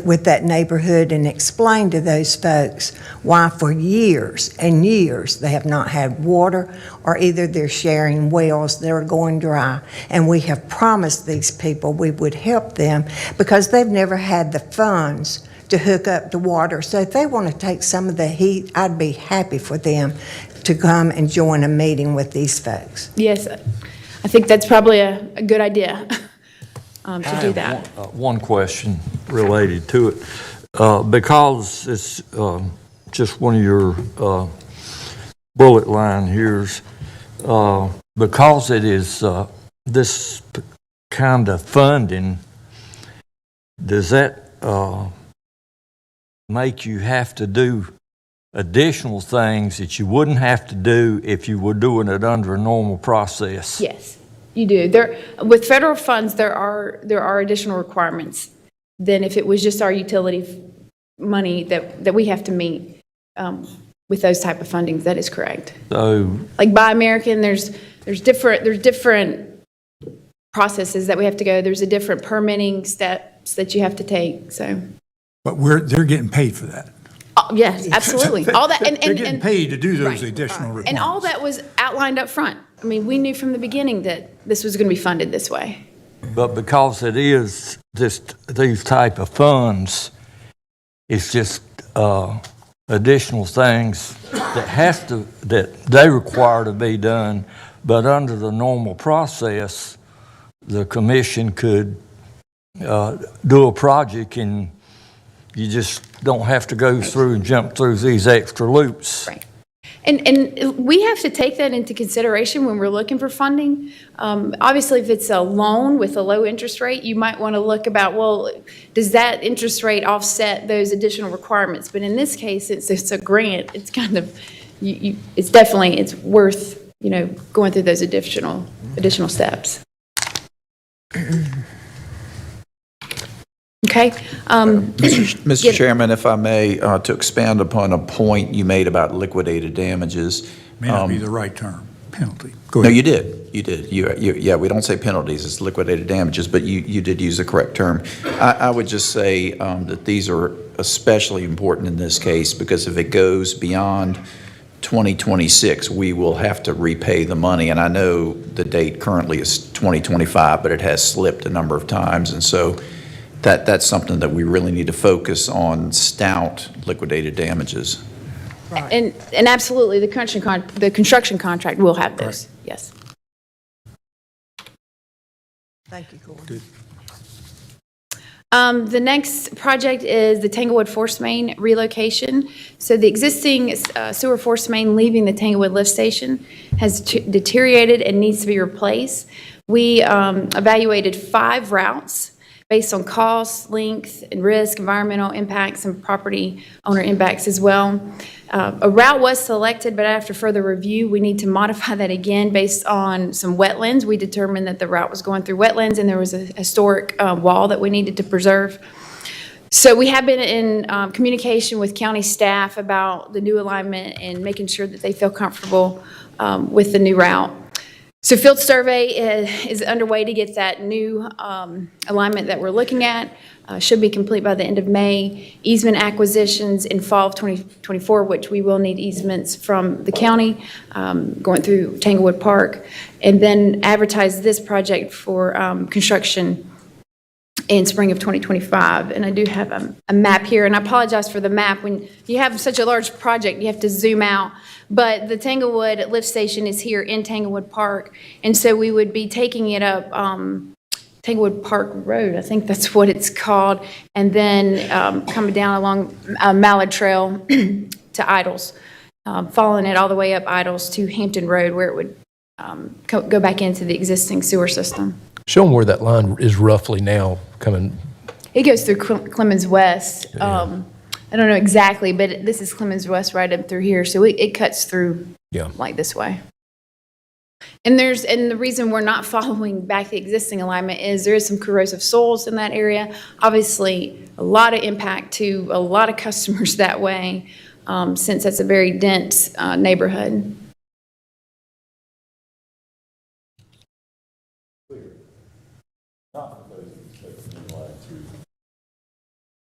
with that neighborhood and explain to those folks why for years and years they have not had water, or either they're sharing wells that are going dry. And we have promised these people we would help them because they've never had the funds to hook up the water. So if they want to take some of the heat, I'd be happy for them to come and join a meeting with these folks. Yes, I think that's probably a good idea to do that. One question related to it. Because it's just one of your bullet line here's, because it is this kind of funding, does that make you have to do additional things that you wouldn't have to do if you were doing it under a normal process? Yes, you do. With federal funds, there are additional requirements than if it was just our utility money that we have to meet with those type of fundings. That is correct. So, Like Buy American, there's different processes that we have to go. There's a different permitting steps that you have to take. So, But they're getting paid for that. yes, absolutely. All that They're getting paid to do those right. additional requirements. And all that was outlined up front. I mean, we knew from the beginning that this was going to be funded this way. but because it is these type of funds, it's just additional things that they require to be done, but under the normal process, the commission could do a project and you just don't have to go through and jump through these extra loops. Right. And we have to take that into consideration when we're looking for funding. Obviously, if it's a loan with a low interest rate, you might want to look about, well, does that interest rate offset those additional requirements? But in this case, since it's a grant, it's kind of, it's worth, going through those additional steps. Okay. Mr. Chairman, if I may, to expand upon a point you made about liquidated damages. May not be the right term, penalty. Go No, ahead. you did. Yeah, we don't say penalties, it's liquidated damages, but you did use the correct term. I would just say that these are especially important in this case because if it goes beyond 2026, we will have to repay the money. And I know the date currently is 2025, but it has slipped a number of times. And so that's something that we really need to focus on, stout liquidated damages. And absolutely, the construction contract will have those, yes. Thank you, Gordon. The next project is the Tanglewood Force Main relocation. So the existing sewer force main leaving the Tanglewood lift station has deteriorated and needs to be replaced. We evaluated 5 routes based on cost, length, and risk, environmental impacts, and property owner impacts as well. A route was selected, but after further review, we need to modify that again based on some wetlands. We determined that the route was going through wetlands and there was a historic wall that we needed to preserve. So we have been in communication with county staff about the new alignment and making sure that they feel comfortable with the new route. So field survey is underway to get that new alignment that we're looking at. Should be complete by the end of May. Easement acquisitions in fall of 2024, which we will need easements from the county going through Tanglewood Park. And then advertise this project for construction in spring of 2025. And I do have a map here, and I apologize for the map. When you have such a large project, you have to zoom out. But the Tanglewood lift station is here in Tanglewood Park, and so we would be taking it up Tanglewood Park Road, I think that's what it's called, and then coming down along Mallard Trail to Idols, following it all the way up Idols to Hampton Road, where it would go back into the existing sewer system. Show them where that line is roughly now coming. It goes through Clemens West. I don't know exactly, but this is Clemens West right up through here, so it cuts through like this way. And the reason we're not following back the existing alignment is there is some corrosive soils in that area. Obviously, a lot of impact to a lot of customers that way, since that's a very dense neighborhood.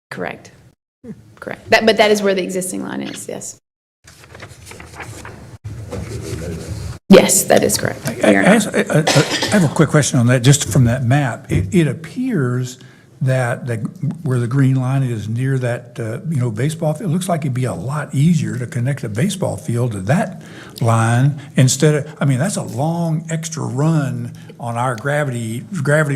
Correct. Correct. But that is where the existing line is, yes. Yes, that is correct. I have a quick question on that, just from that map. It appears where the green line is near that, baseball field, it looks like it'd be a lot easier to connect the baseball field to that line instead of, that's a long extra run on our gravity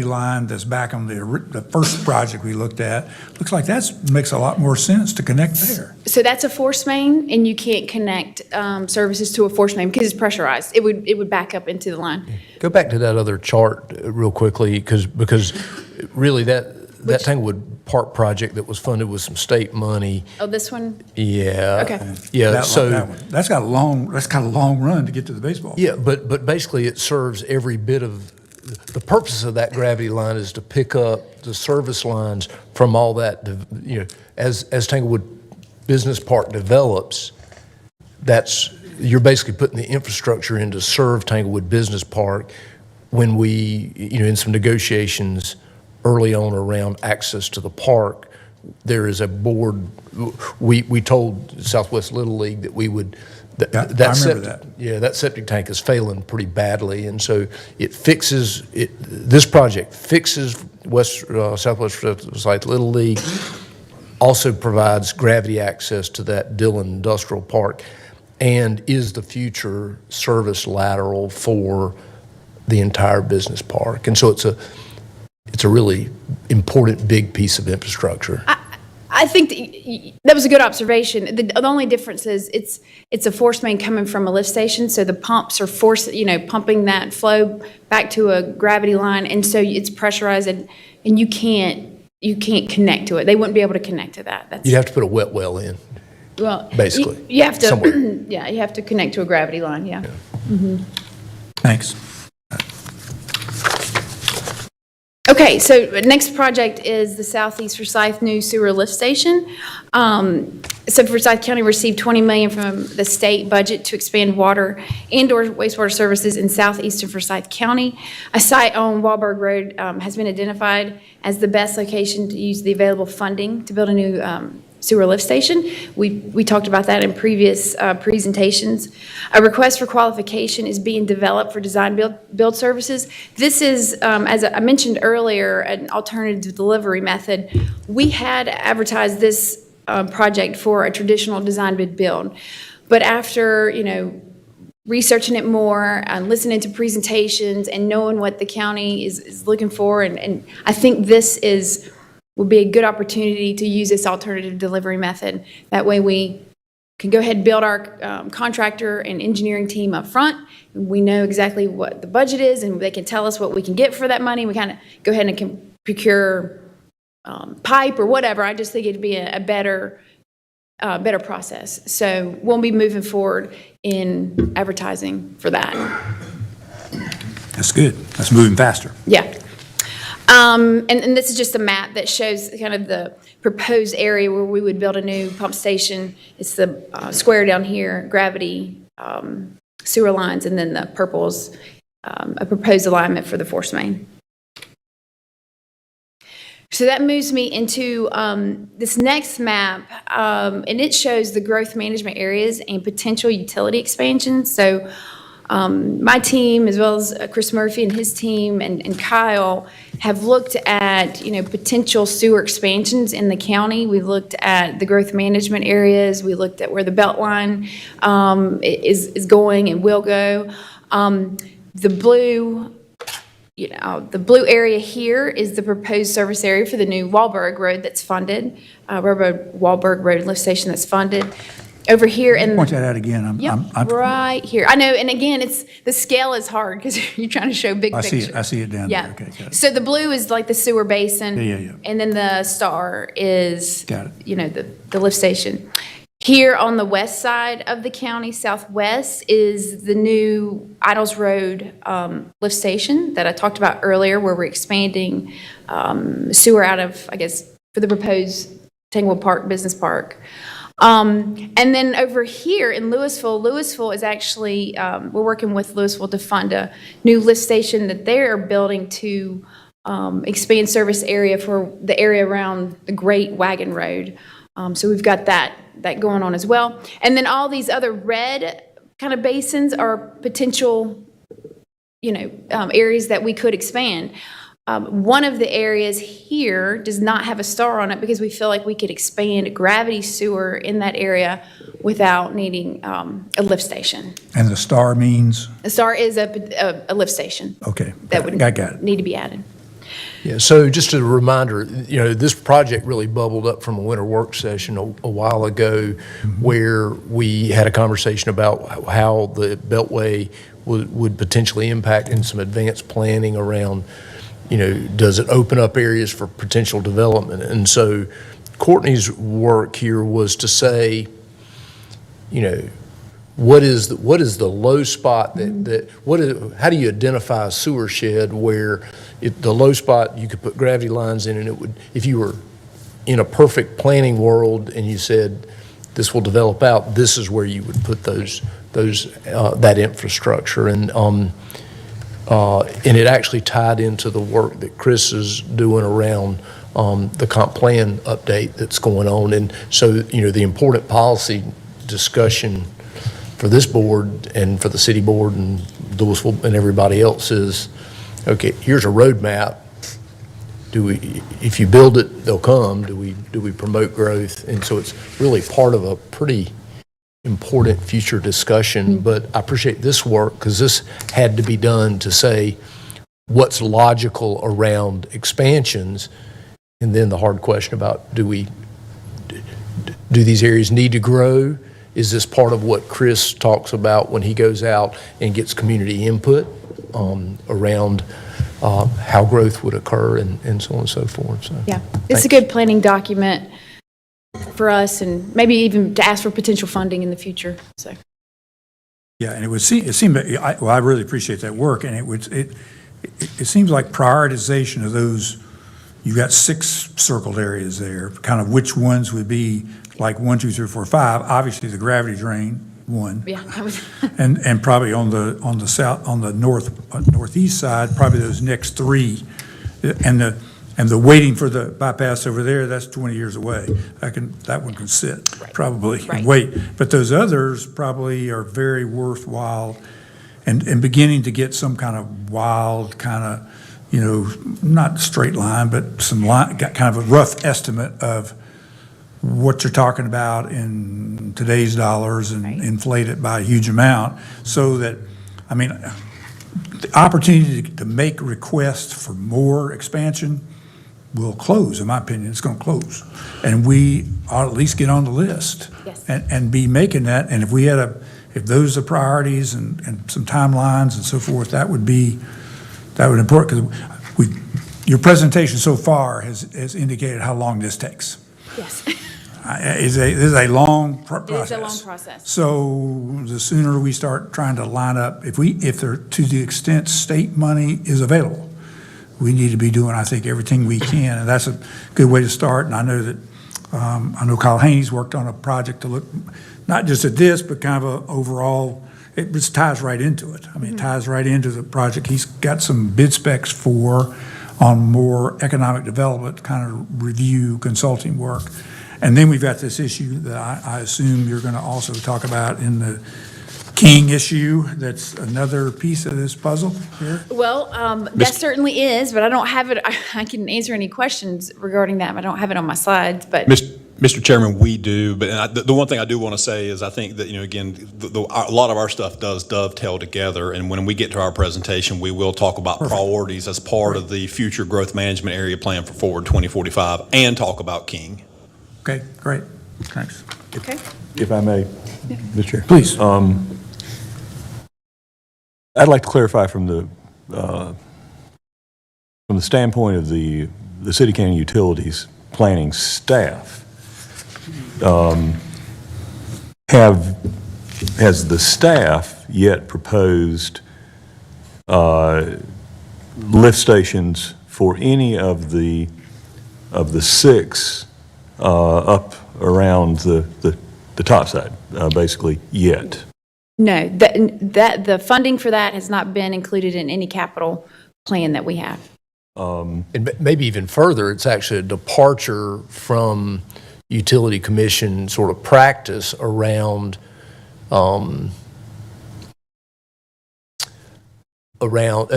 line that's back on the first project we looked at. Looks like makes a lot more sense to connect there. So that's a force main, and you can't connect services to a force main because it's pressurized. It would back up into the line. Go back to that other chart real quickly, because really that Tanglewood Park project that was funded with some state money. Oh, this one? Yeah. Okay. Yeah, That one. That's got a long run to get to the baseball. Yeah, but basically it serves every bit of, the purpose of that gravity line is to pick up the service lines from all that, as Tanglewood Business Park develops, you're basically putting the infrastructure in to serve Tanglewood Business Park when we, in some negotiations early on around access to the park, there is a board, we told Southwest Little League that we would, I remember that. Yeah, that septic tank is failing pretty badly, and so this project fixes Southwest Forsyth Little League, also provides gravity access to that Dillon Industrial Park, and is the future service lateral for the entire business park. And so it's a really important, big piece of infrastructure. I think that was a good observation. The only difference is it's a force main coming from a lift station, so the pumps are pumping that flow back to a gravity line, and so it's pressurized, and you can't connect to it. They wouldn't be able to connect to that. You'd have to put a wet well in. Well, basically, you have to. Somewhere. Yeah, you have to connect to a gravity line. Yeah. Mm-hmm. Thanks. Okay, so next project is the Southeast Forsyth new sewer lift station. So Forsyth County received $20 million from the state budget to expand water and/or wastewater services in southeastern Forsyth County. A site on Wahlberg Road has been identified as the best location to use the available funding to build a new sewer lift station. We talked about that in previous presentations. A request for qualification is being developed for design build services. This is, as I mentioned earlier, an alternative delivery method. We had advertised this project for a traditional design bid build, but after researching it more and listening to presentations and knowing what the county is looking for, and I think this would be a good opportunity to use this alternative delivery method. That way we can go ahead and build our contractor and engineering team up front. We know exactly what the budget is, and they can tell us what we can get for that money. We kind of go ahead and can procure pipe or whatever. I just think it'd be a better process. So we'll be moving forward in advertising for that. That's good. That's moving faster. Yeah. And this is just a map that shows kind of the proposed area where we would build a new pump station. It's the square down here, gravity, sewer lines, and then the purple's a proposed alignment for the force main. So that moves me into this next map, and it shows the growth management areas and potential utility expansions. So my team, as well as Chris Murphy and his team and Kyle, have looked at potential sewer expansions in the county. We looked at the growth management areas. We looked at where the Beltline is going and will go. The blue area here is the proposed service area for the new Wahlberg Road that's funded, Wahlberg Road lift station that's funded. Over here in Point that out again. right here. I know, and again, the scale is hard because you're trying to show big picture. I see it down Yeah. there. Okay, got it. So the blue is like the sewer basin. Yeah. And then the star is, Got it. The lift station. Here on the west side of the county, southwest, is the new Idols Road lift station that I talked about earlier, where we're expanding sewer out of, I guess, for the proposed Tanglewood Park Business Park. And then over here in Louisville is actually, we're working with Louisville to fund a new lift station that they're building to expand service area for the area around the Great Wagon Road. So we've got that going on as well. And then all these other red kind of basins are potential, areas that we could expand. One of the areas here does not have a star on it because we feel like we could expand gravity sewer in that area without needing a lift station. And the star means, A star is a lift station okay, that would I got it. need to be added. Yeah, so just a reminder, this project really bubbled up from a winter work session a while ago where we had a conversation about how the Beltway would potentially impact in some advanced planning around, does it open up areas for potential development? And so Courtney's work here was to say, what is the low spot how do you identify a sewer shed where the low spot you could put gravity lines in and it would, if you were in a perfect planning world and you said this will develop out, this is where you would put that infrastructure. And it actually tied into the work that Chris is doing around the comp plan update that's going on. And so, the important policy discussion for this board and for the city board and Louisville and everybody else is, okay, here's a roadmap. If you build it, they'll come. Do we promote growth? And so it's really part of a pretty important future discussion. But I appreciate this work because this had to be done to say what's logical around expansions, and then the hard question about do these areas need to grow? Is this part of what Chris talks about when he goes out and gets community input around how growth would occur and so on and so forth? So, Yeah, it's a good planning document for us and maybe even to ask for potential funding in the future. So. Yeah, and it seemed, I really appreciate that work, and it seems like prioritization of those, you've got 6 circled areas there, kind of which ones would be like 1, 2, 3, 4, 5. Obviously, the gravity drain, 1. Yeah, that was. And probably on the south, on the northeast side, probably those next 3, and the waiting for the bypass over there, that's 20 years away. That one can sit probably and wait. But those others probably are very worthwhile, and beginning to get some kind of wild kind of, not straight line, but some line, got kind of a rough estimate of what you're talking about in today's dollars and inflate it by a huge amount, so that, the opportunity to make requests for more expansion will close, in my opinion. It's going to close. And we ought at least get on the list. Yes. And be making that. And if those are priorities and some timelines and so forth, that would important, because your presentation so far has indicated how long this takes. Yes. This is a long process. It is a long process. So the sooner we start trying to line up, if there, to the extent state money is available, we need to be doing, I think, everything we can, and that's a good way to start. And I know that, I know Kyle Haney's worked on a project to look not just at this, but kind of a overall, it just ties right into it. It ties right into the project. He's got some bid specs on more economic development kind of review consulting work. And then we've got this issue that I assume you're going to also talk about in the King issue. That's another piece of this puzzle here. Well, that certainly is, but I don't have it. I can answer any questions regarding that. I don't have it on my slides, but. Mr. Chairman, we do, but the one thing I do want to say is I think that, again, a lot of our stuff does dovetail together, and when we get to our presentation, we will talk about priorities as part of the future growth management area plan for Forward 2045 and talk about King. Okay, great. Thanks. Okay. If I may, Mr. Chair. Please. I'd like to clarify from the standpoint of the City County Utilities planning staff. Has the staff yet proposed lift stations for any of the 6 up around the top side, basically, yet? No, that the funding for that has not been included in any capital plan that we have. And maybe even further, it's actually a departure from utility commission sort of practice around around,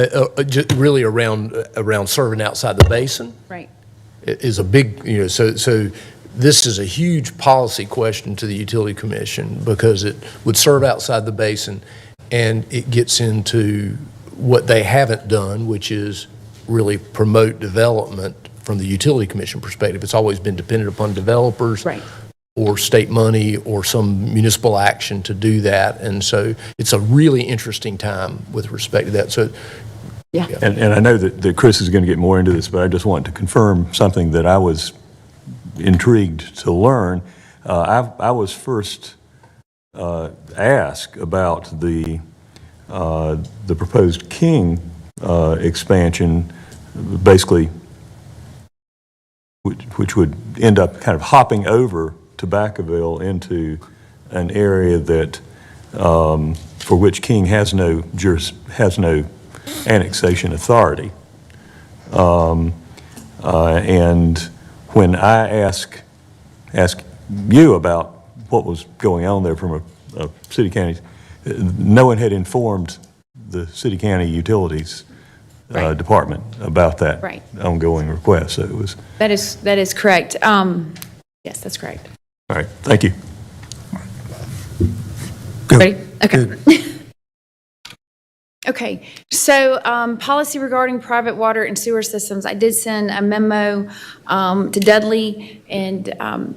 really around serving outside the basin Right. is a big, so this is a huge policy question to the Utility Commission because it would serve outside the basin, and it gets into what they haven't done, which is really promote development from the Utility Commission perspective. It's always been dependent upon developers. Right. Or state money or some municipal action to do that. And so it's a really interesting time with respect to that. So, Yeah. And I know that Chris is going to get more into this, but I just want to confirm something that I was intrigued to learn. I was first asked about the proposed King expansion, basically, which would end up kind of hopping over Tobaccoville into an area that for which King has no annexation authority. And when I ask you about what was going on there from a city county, no one had informed the city county utilities Right. department about that Right. ongoing request. So it was, That is correct. Yes, that's correct. all right, thank you. Good. Ready? Okay. Good. Okay, so policy regarding private water and sewer systems. I did send a memo to Dudley, and I'm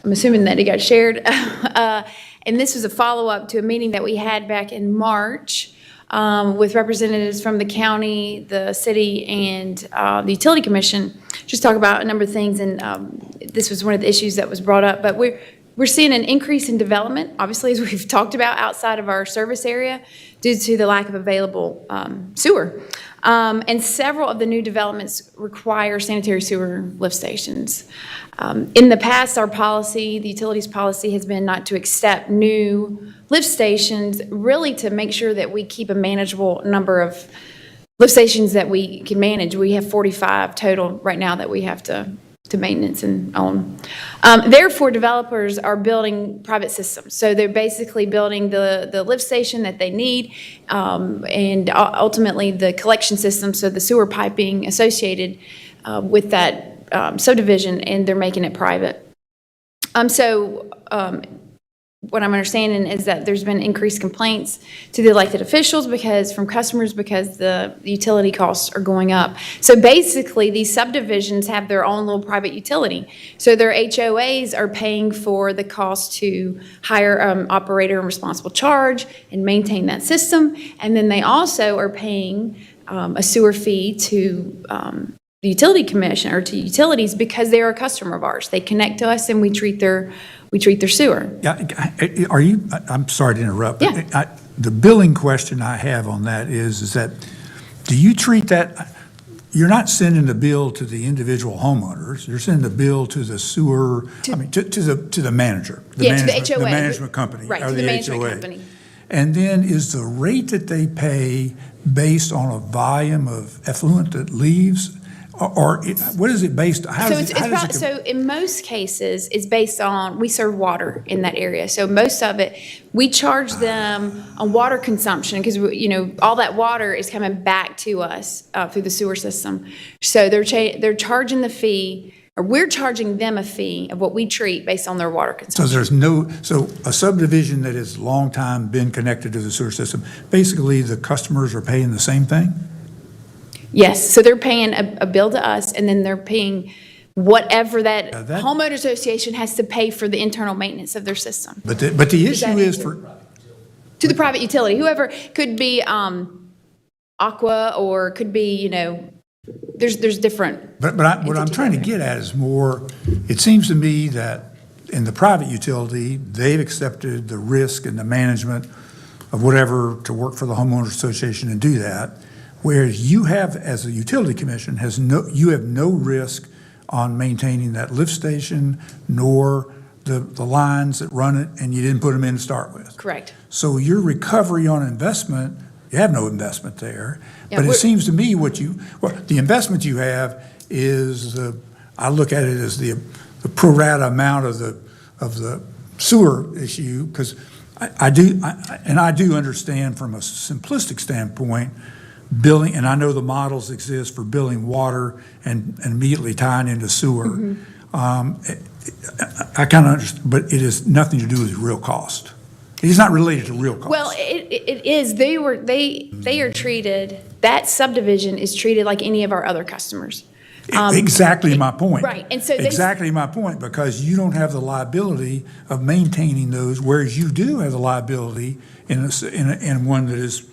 assuming that it got shared. And this was a follow-up to a meeting that we had back in March with representatives from the county, the city, and the Utility Commission. Just talk about a number of things, and this was one of the issues that was brought up. But we're seeing an increase in development, obviously, as we've talked about, outside of our service area due to the lack of available sewer. And several of the new developments require sanitary sewer lift stations. In the past, our policy, the utilities policy, has been not to accept new lift stations, really to make sure that we keep a manageable number of lift stations that we can manage. We have 45 total right now that we have to maintenance and own. Therefore, developers are building private systems. So they're basically building the lift station that they need, and ultimately the collection system, so the sewer piping associated with that subdivision, and they're making it private. What I'm understanding is that there's been increased complaints to the elected officials from customers because the utility costs are going up. So basically, these subdivisions have their own little private utility. So their HOAs are paying for the cost to hire operator and responsible charge and maintain that system. And then they also are paying a sewer fee to the Utility Commission or to utilities because they are a customer of ours. They connect to us and we treat their sewer. Yeah, I'm sorry to interrupt. Yeah. But the billing question I have on that is that, do you treat that, you're not sending the bill to the individual homeowners, you're sending the bill to the sewer, to the manager. To the HOA. The management company. Right, or to the management HOA. company. And then is the rate that they pay based on a volume of effluent that leaves? Or what is it based on? So in most cases, it's based on, we serve water in that area. So most of it, we charge them on water consumption because, all that water is coming back to us through the sewer system. So they're charging the fee, or we're charging them a fee of what we treat based on their water consumption. So a subdivision that has long time been connected to the sewer system, basically the customers are paying the same thing? Yes, so they're paying a bill to us, and then they're paying whatever that homeowner association has to pay for the internal maintenance of their system. But the issue is for... To the private utility, whoever, could be Aqua, or could be, there's different. But what I'm trying to get at is more, it seems to me that in the private utility, they've accepted the risk and the management of whatever to work for the homeowners association and do that. Whereas you have, as a utility commission, you have no risk on maintaining that lift station, nor the lines that run it, and you didn't put them in to start with. Correct. So your recovery on investment, you have no investment there. Yeah, But it seems to me the investment you have is, I look at it as the pro rata amount of the sewer issue, because I do understand from a simplistic standpoint billing, and I know the models exist for billing water and immediately tying into sewer. I kind of understand, but it has nothing to do with real cost. It is not related to real cost. Well, it is. They are treated, that subdivision is treated like any of our other customers. Exactly my point. Right, and so Exactly my point, because you don't have the liability of maintaining those, whereas you do have the liability in one that is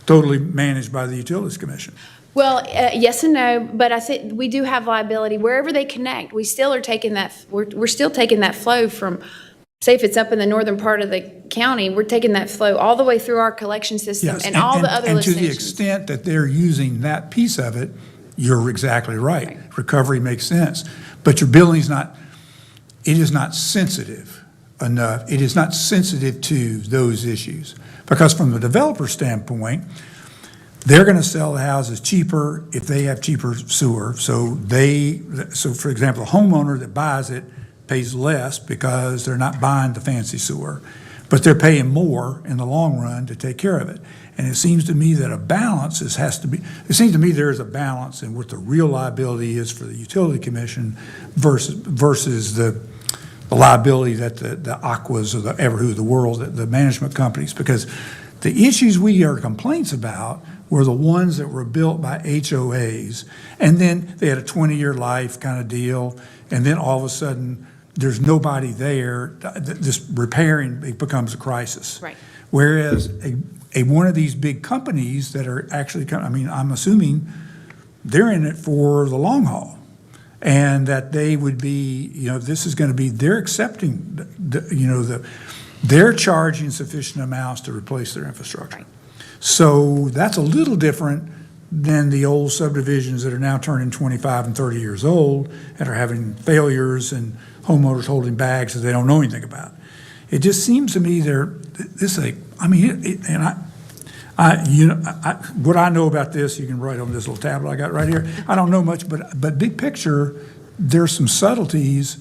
totally managed by the Utilities Commission. Well, yes and no, but I think we do have liability wherever they connect. We still are taking that, we're still taking that flow from, say if it's up in the northern part of the county, we're taking that flow all the way through our collection system Yes, and all the other lift And to the stations. extent that they're using that piece of it, you're exactly right. Recovery makes sense. But your billing's not, it is not sensitive enough. It is not sensitive to those issues. Because from the developer standpoint, they're going to sell the houses cheaper if they have cheaper sewer. So for example, a homeowner that buys it pays less because they're not buying the fancy sewer, but they're paying more in the long run to take care of it. And it seems to me that a balance it seems to me there is a balance in what the real liability is for the Utility Commission versus the liability that the Aquas or the Everwho of the world, the management companies, because the issues we hear complaints about were the ones that were built by HOAs, and then they had a 20-year life kind of deal, and then all of a sudden, there's nobody there, this repairing, it becomes a crisis. Right. Whereas one of these big companies that are actually, I'm assuming they're in it for the long haul, and that they would be, this is going to be, they're accepting, they're charging sufficient amounts to replace their infrastructure. Right. So that's a little different than the old subdivisions that are now turning 25 and 30 years old and are having failures and homeowners holding bags that they don't know anything about. It just seems to me what I know about this, you can write on this little tablet I got right here. I don't know much, but big picture, there's some subtleties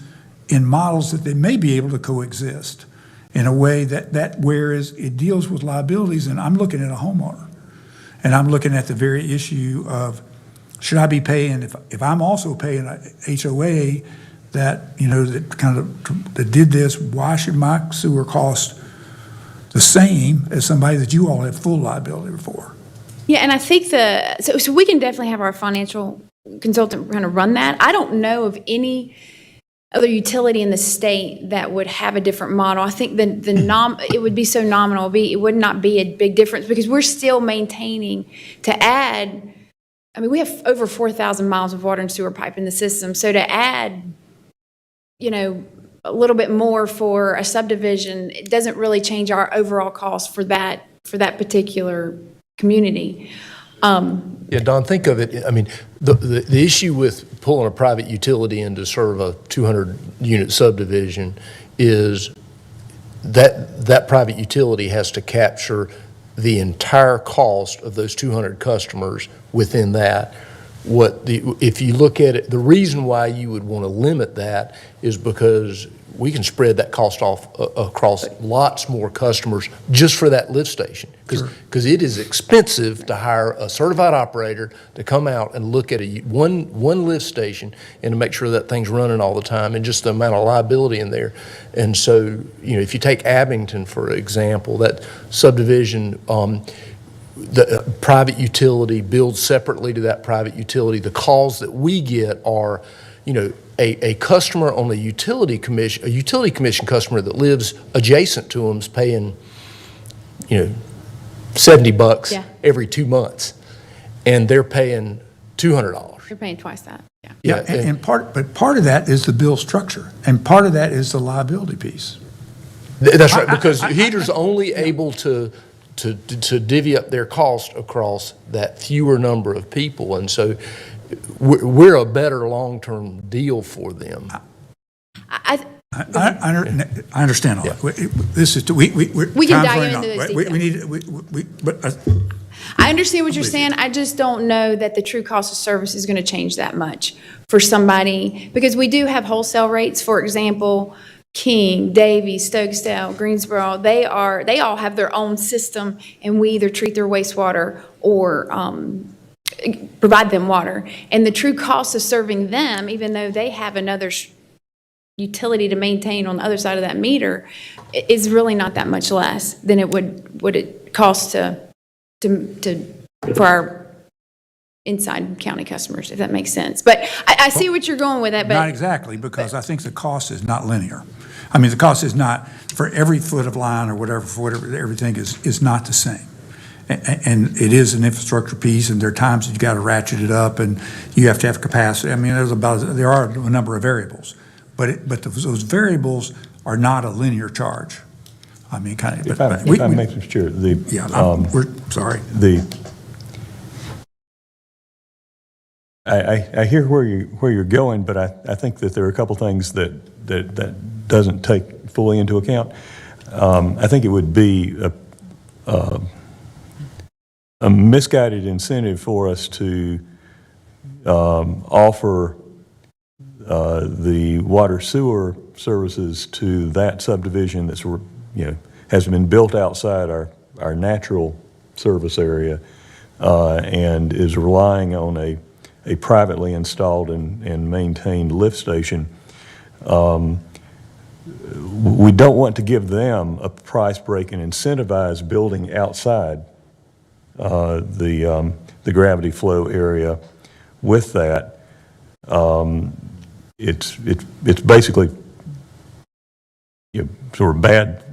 in models that they may be able to coexist in a way that whereas it deals with liabilities, and I'm looking at a homeowner, and I'm looking at the very issue of, should I be paying, if I'm also paying a HOA that did this, why should my sewer cost the same as somebody that you all have full liability for? Yeah, and I think so we can definitely have our financial consultant kind of run that. I don't know of any other utility in the state that would have a different model. I think it would be so nominal, it would not be a big difference because we're still maintaining to add, we have over 4,000 miles of water and sewer pipe in the system. So to add, a little bit more for a subdivision, it doesn't really change our overall cost for that particular community. Yeah, Don, think of it, the issue with pulling a private utility in to serve a 200-unit subdivision is that private utility has to capture the entire cost of those 200 customers within that. If you look at it, the reason why you would want to limit that is because we can spread that cost off across lots more customers just for that lift station. Because it is expensive to hire a certified operator to come out and look at one lift station and to make sure that thing's running all the time, and just the amount of liability in there. And so, if you take Abington, for example, that subdivision, the private utility bills separately to that private utility. The calls that we get are, a customer on a utility commission customer that lives adjacent to them is paying, $70 every 2 months, and they're paying $200. You're paying twice that. Yeah, but part of that is the bill structure, and part of that is the liability piece. That's right, because Heater's only able to divvy up their cost across that fewer number of people, and so we're a better long-term deal for them. I understand all that. This is we can dive into those details. I understand what you're saying. I just don't know that the true cost of service is going to change that much for somebody, because we do have wholesale rates. For example, King, Davies, Stokesdale, Greensboro, they all have their own system, and we either treat their wastewater or provide them water. And the true cost of serving them, even though they have another utility to maintain on the other side of that meter, is really not that much less than it would it cost for our inside county customers, if that makes sense. But I see what you're going with that. But Not exactly, because I think the cost is not linear. I mean, the cost is not, for every foot of line or whatever, for whatever, everything is not the same. And it is an infrastructure piece, and there are times that you got to ratchet it up, and you have to have capacity. I mean, there are a number of variables, but those variables are not a linear charge. I mean, kind of. If I may, Mr. Chair, we're sorry. I hear where you're going, but I think that there are a couple things that doesn't take fully into account. I think it would be a misguided incentive for us to offer the water sewer services to that subdivision that's, has been built outside our natural service area and is relying on a privately installed and maintained lift station. We don't want to give them a price break and incentivize building outside the gravity flow area with that. It's basically sort of bad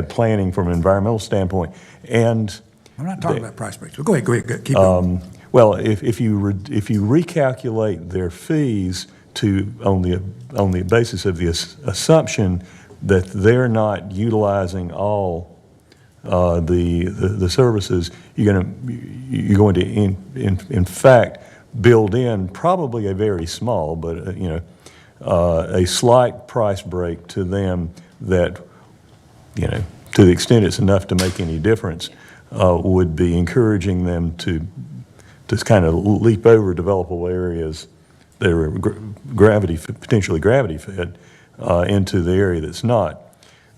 planning from an environmental standpoint. And I'm not talking about price breaks. Go ahead, keep going. Well, if you recalculate their fees on the basis of the assumption that they're not utilizing all the services, you're going to in fact build in probably a very small, but a slight price break to them that, to the extent it's enough to make any difference, would be encouraging them to kind of leap over developable areas that are potentially gravity fed into the area that's not.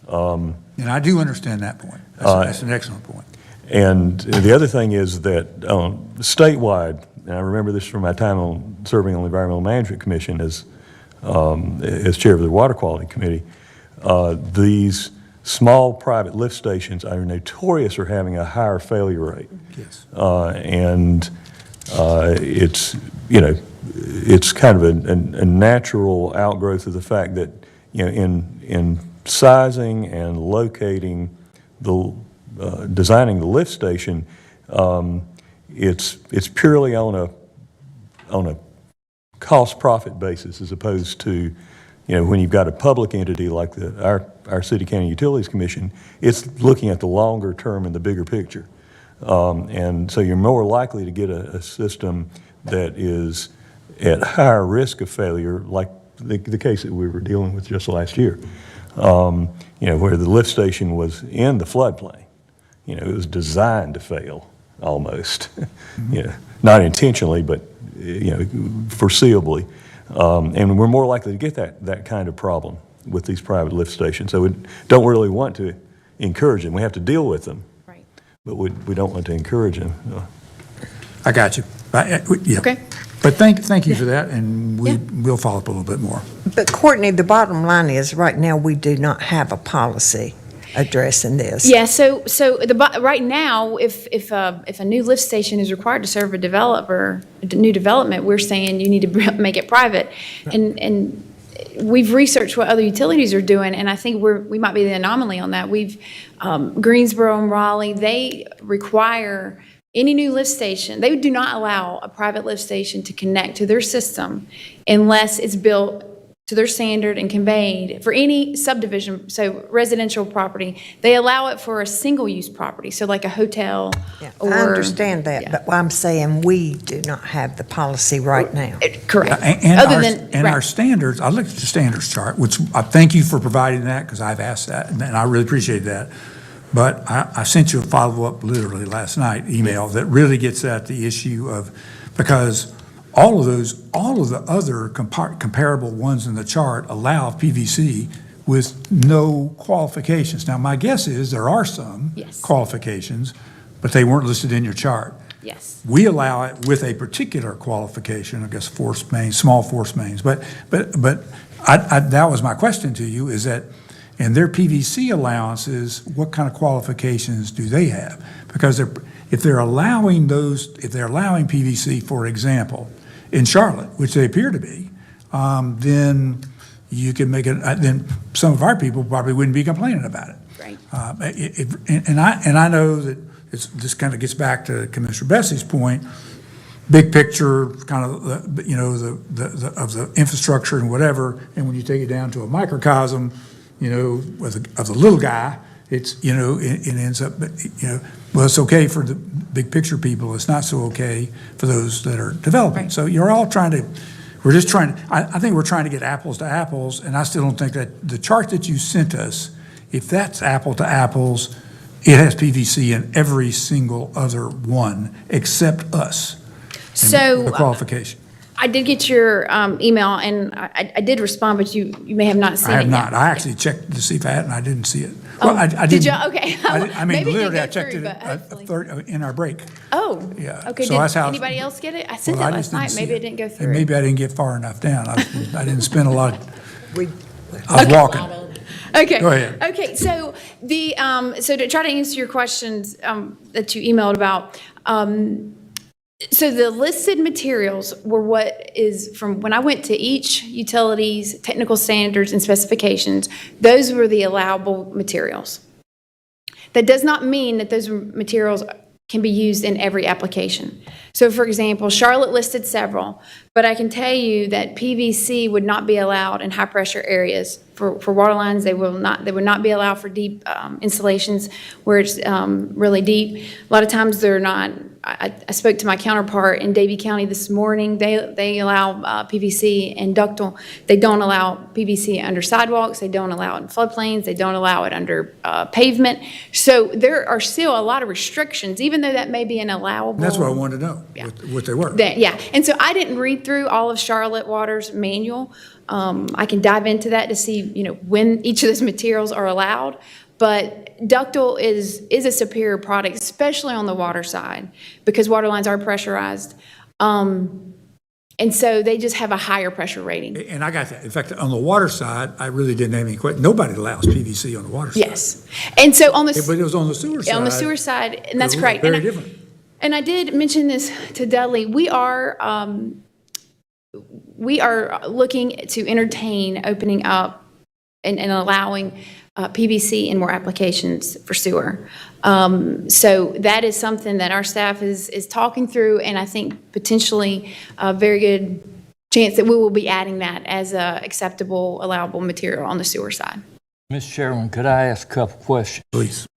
And I do understand that point. That's an excellent point. And the other thing is that statewide, and I remember this from my time serving on the Environmental Management Commission as chair of the Water Quality Committee, these small private lift stations are notorious for having a higher failure rate. Yes. And it's kind of a natural outgrowth of the fact that, in sizing and locating designing the lift station, it's purely on a cost profit basis, as opposed to, when you've got a public entity like our City County Utilities Commission, it's looking at the longer term and the bigger picture. And so you're more likely to get a system that is at higher risk of failure, like the case that we were dealing with just last year, where the lift station was in the floodplain. It was designed to fail almost, not intentionally, but foreseeably. And we're more likely to get that kind of problem with these private lift stations. So we don't really want to encourage them. We have to deal with them, right, but we don't want to encourage them. I got you. Yeah. Okay. But thank you for that, and we'll follow up a little bit more. But Courtney, the bottom line is, right now, we do not have a policy addressing this. Yeah, so right now, if a new lift station is required to serve a new development, we're saying you need to make it private. And we've researched what other utilities are doing, and I think we might be the anomaly on that. Greensboro and Raleigh, they require any new lift station, they do not allow a private lift station to connect to their system unless it's built to their standard and conveyed for any subdivision, so residential property. They allow it for a single-use property, so like a hotel or... I understand that, but I'm saying we do not have the policy right now. Correct. Our standards, I looked at the standards chart, which I thank you for providing that, because I've asked that, and I really appreciate that. But I sent you a follow-up literally last night email that really gets at the issue of, because all of the other comparable ones in the chart allow PVC with no qualifications. Now, my guess is there are some qualifications, but they weren't listed in your chart. Yes. We allow it with a particular qualification, I guess, force mains, small force mains. But that was my question to you, is that in their PVC allowances, what kind of qualifications do they have? Because if they're allowing PVC, for example, in Charlotte, which they appear to be, then you can make it, then some of our people probably wouldn't be complaining about it. Right. And I know that this kind of gets back to Commissioner Bessie's point, big picture, kind of, of the infrastructure and whatever, and when you take it down to a microcosm, of the little guy, it's, it ends up, well, it's okay for the big picture people, it's not so okay for those that are developing. Right. So you're all we're just trying, I think we're trying to get apples to apples, and I still don't think that the chart that you sent us, if that's apple to apples, it has PVC in every single other one except us. So The qualification. I did get your email, and I did respond, but you may have not seen it I have yet. not. I actually checked to see if I had, and I didn't see it. Well, I didn't. Did you? Okay. I mean, Maybe it didn't literally, go I checked through, it but at hopefully. in our break. Oh. Yeah. Okay, So that's did how- anybody else get it? I sent Well, it I last just didn't night, see maybe it didn't go And through. maybe I didn't get far enough down. I didn't spend a lot, We, I was walking. Okay. Go ahead. Okay, so so to try to answer your questions that you emailed about, so the listed materials were what is from when I went to each utility's technical standards and specifications, those were the allowable materials. That does not mean that those materials can be used in every application. So for example, Charlotte listed several, but I can tell you that PVC would not be allowed in high pressure areas. For water lines, they would not be allowed for deep installations where it's really deep. A lot of times they're not. I spoke to my counterpart in Davie County this morning. They allow PVC and ductile. They don't allow PVC under sidewalks. They don't allow it in floodplains. They don't allow it under pavement. So there are still a lot of restrictions, even though that may be an allowable. And that's what I wanted to know, what they were. Yeah, and so I didn't read through all of Charlotte Water's manual. I can dive into that to see, when each of those materials are allowed. But ductile is a superior product, especially on the water side, because water lines are pressurized. And so they just have a higher pressure rating. And I got that. In fact, on the water side, I really didn't have any question. Nobody allows PVC on the water side. Yes. And so on the But it was on the sewer side. on the sewer side, and that's it was correct. Very different. And I did mention this to Dudley. We are looking to entertain opening up and allowing PVC in more applications for sewer. So that is something that our staff is talking through, and I think potentially a very good chance that we will be adding that as a acceptable, allowable material on the sewer side. Mr. Chairman, could I ask a couple questions? Please.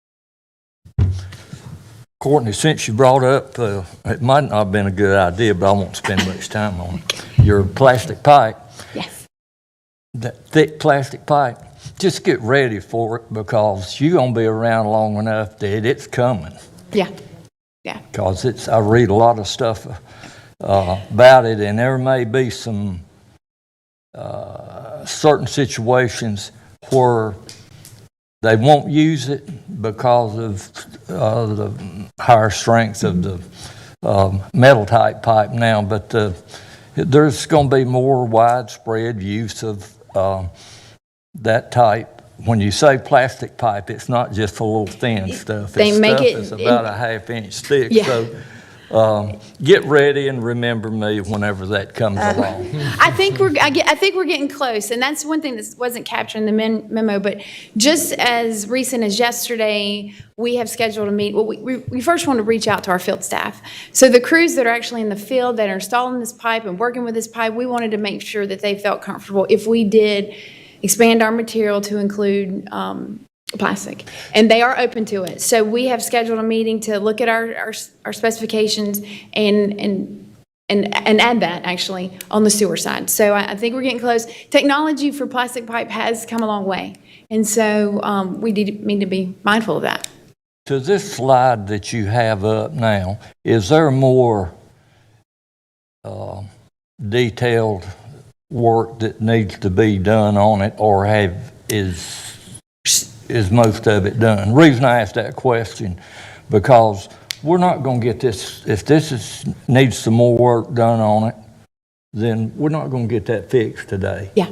Courtney, since you brought up, it might not have been a good idea, but I won't spend much time on it. Your plastic pipe, Yes. that thick plastic pipe, just get ready for it because you're going to be around long enough that it's coming. Yeah. Yeah. Because I read a lot of stuff about it, and there may be some certain situations where they won't use it because of the higher strength of the metal type pipe now, but there's going to be more widespread use of that type. When you say plastic pipe, it's not just a little thin stuff. They It's make stuff it that's about a half-inch thick. Yeah. So get ready and remember me whenever that comes along. I think we're getting close, and that's one thing that wasn't captured in the memo. But just as recent as yesterday, we have scheduled a meet. Well, we first want to reach out to our field staff. So the crews that are actually in the field that are installing this pipe and working with this pipe, we wanted to make sure that they felt comfortable if we did expand our material to include plastic, and they are open to it. So we have scheduled a meeting to look at our specifications and add that actually on the sewer side. So I think we're getting close. Technology for plastic pipe has come a long way, and so we need to be mindful of that. To this slide that you have up now, is there more detailed work that needs to be done on it, or is most of it done? The reason I asked that question, because we're not going to get this, if needs some more work done on it, then we're not going to get that fixed today. Yeah.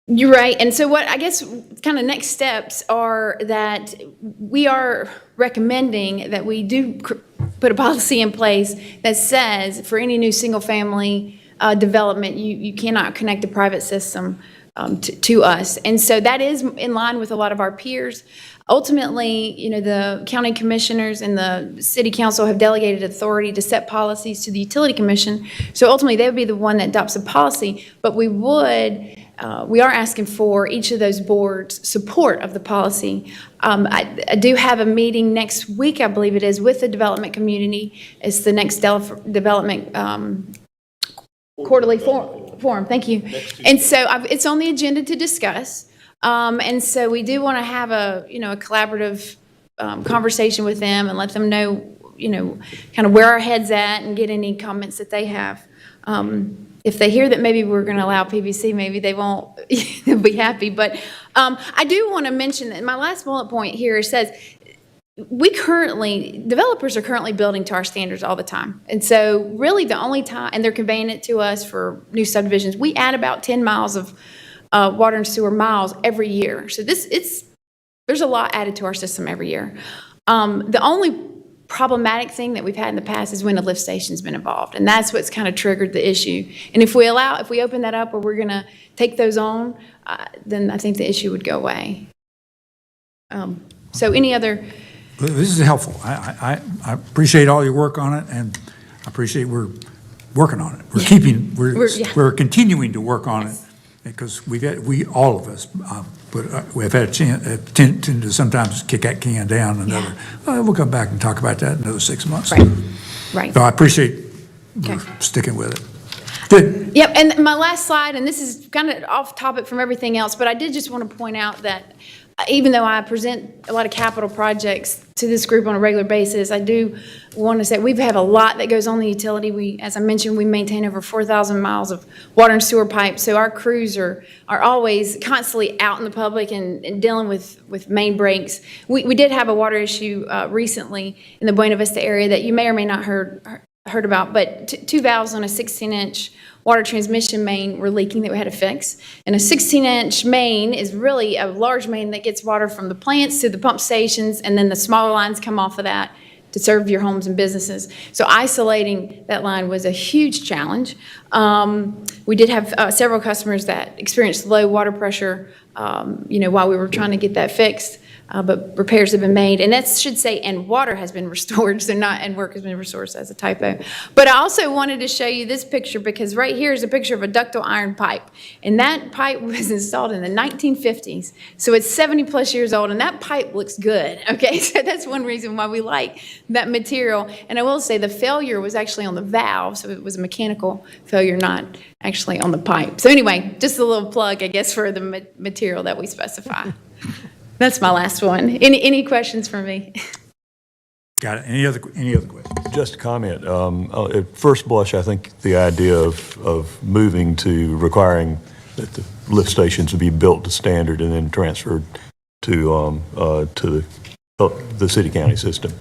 You're right. And so what I guess kind of next steps are that we are recommending that we do put a policy in place that says for any new single-family development, you cannot connect a private system to us. And so that is in line with a lot of our peers. Ultimately, the county commissioners and the city council have delegated authority to set policies to the utility commission. So ultimately, they would be the one that adopts a policy, but we are asking for each of those boards' support of the policy. I do have a meeting next week, I believe it is, with the development community. It's the next development quarterly forum. Thank you. And so it's on the agenda to discuss. And so we do want to have a collaborative conversation with them and let them know, kind of where our head's at and get any comments that they have. If they hear that maybe we're going to allow PVC, maybe they won't they'll be happy. But I do want to mention that my last bullet point here says developers are currently building to our standards all the time. And so really the only time, and they're conveying it to us for new subdivisions, we add about 10 miles of water and sewer miles every year. So there's a lot added to our system every year. The only problematic thing that we've had in the past is when a lift station's been involved, and that's what's kind of triggered the issue. And if we open that up where we're going to take those on, then I think the issue would go away. So any other? This is helpful. I appreciate all your work on it, and I appreciate we're working on it. We're continuing to work on it because all of us. We've had a tendency to sometimes kick that can down another. We'll come back and talk about that in another 6 months. Right. So I appreciate you sticking with it. Good. Yep. And my last slide, and this is kind of off topic from everything else, but I did just want to point out that even though I present a lot of capital projects to this group on a regular basis, I do want to say we have a lot that goes on the utility. As I mentioned, we maintain over 4,000 miles of water and sewer pipes, so our crews are always constantly out in the public and dealing with main breaks. We did have a water issue recently in the Buena Vista area that you may or may not heard about, but two valves on a 16-inch water transmission main were leaking that we had to fix. And a 16-inch main is really a large main that gets water from the plants to the pump stations, and then the smaller lines come off of that to serve your homes and businesses. So isolating that line was a huge challenge. We did have several customers that experienced low water pressure, while we were trying to get that fixed. But repairs have been made, and that should say, and water has been restored, so not, and work has been restored, so that's a typo. But I also wanted to show you this picture because right here is a picture of a ductile iron pipe, and that pipe was installed in the 1950s, so it's 70 plus years old, and that pipe looks good, okay? So that's one reason why we like that material. And I will say the failure was actually on the valve, so it was a mechanical failure, not actually on the pipe. So anyway, just a little plug, I guess, for the material that we specify. That's my last one. Any questions for me? Got it. Any other questions? Just a comment. At first blush, I think the idea of moving to requiring that the lift stations be built to standard and then transferred to the city-county system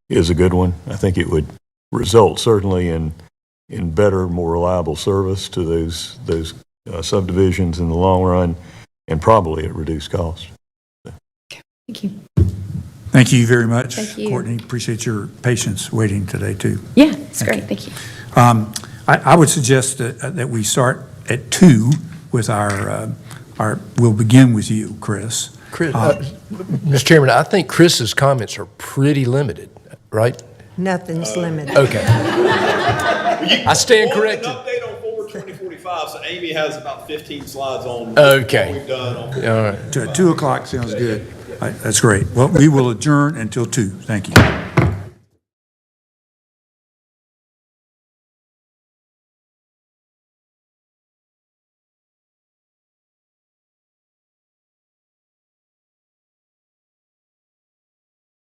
is a good one. I think it would result certainly in better, more reliable service to those subdivisions in the long run, and probably at reduced cost. Thank you. Thank you very much, Thank you. Courtney. Appreciate your patience waiting today, too. Yeah, it's great. Thank you. I would suggest that we start at 2 with we'll begin with you, Chris. Mr. Chairman, I think Chris's comments are pretty limited, right? Nothing's limited. Okay. I stand corrected. An update on Forward 2045, so Amy has about 15 slides on Okay. what we've done on All right. 2 o'clock sounds good. That's great. Well, we will adjourn until 2. Thank you.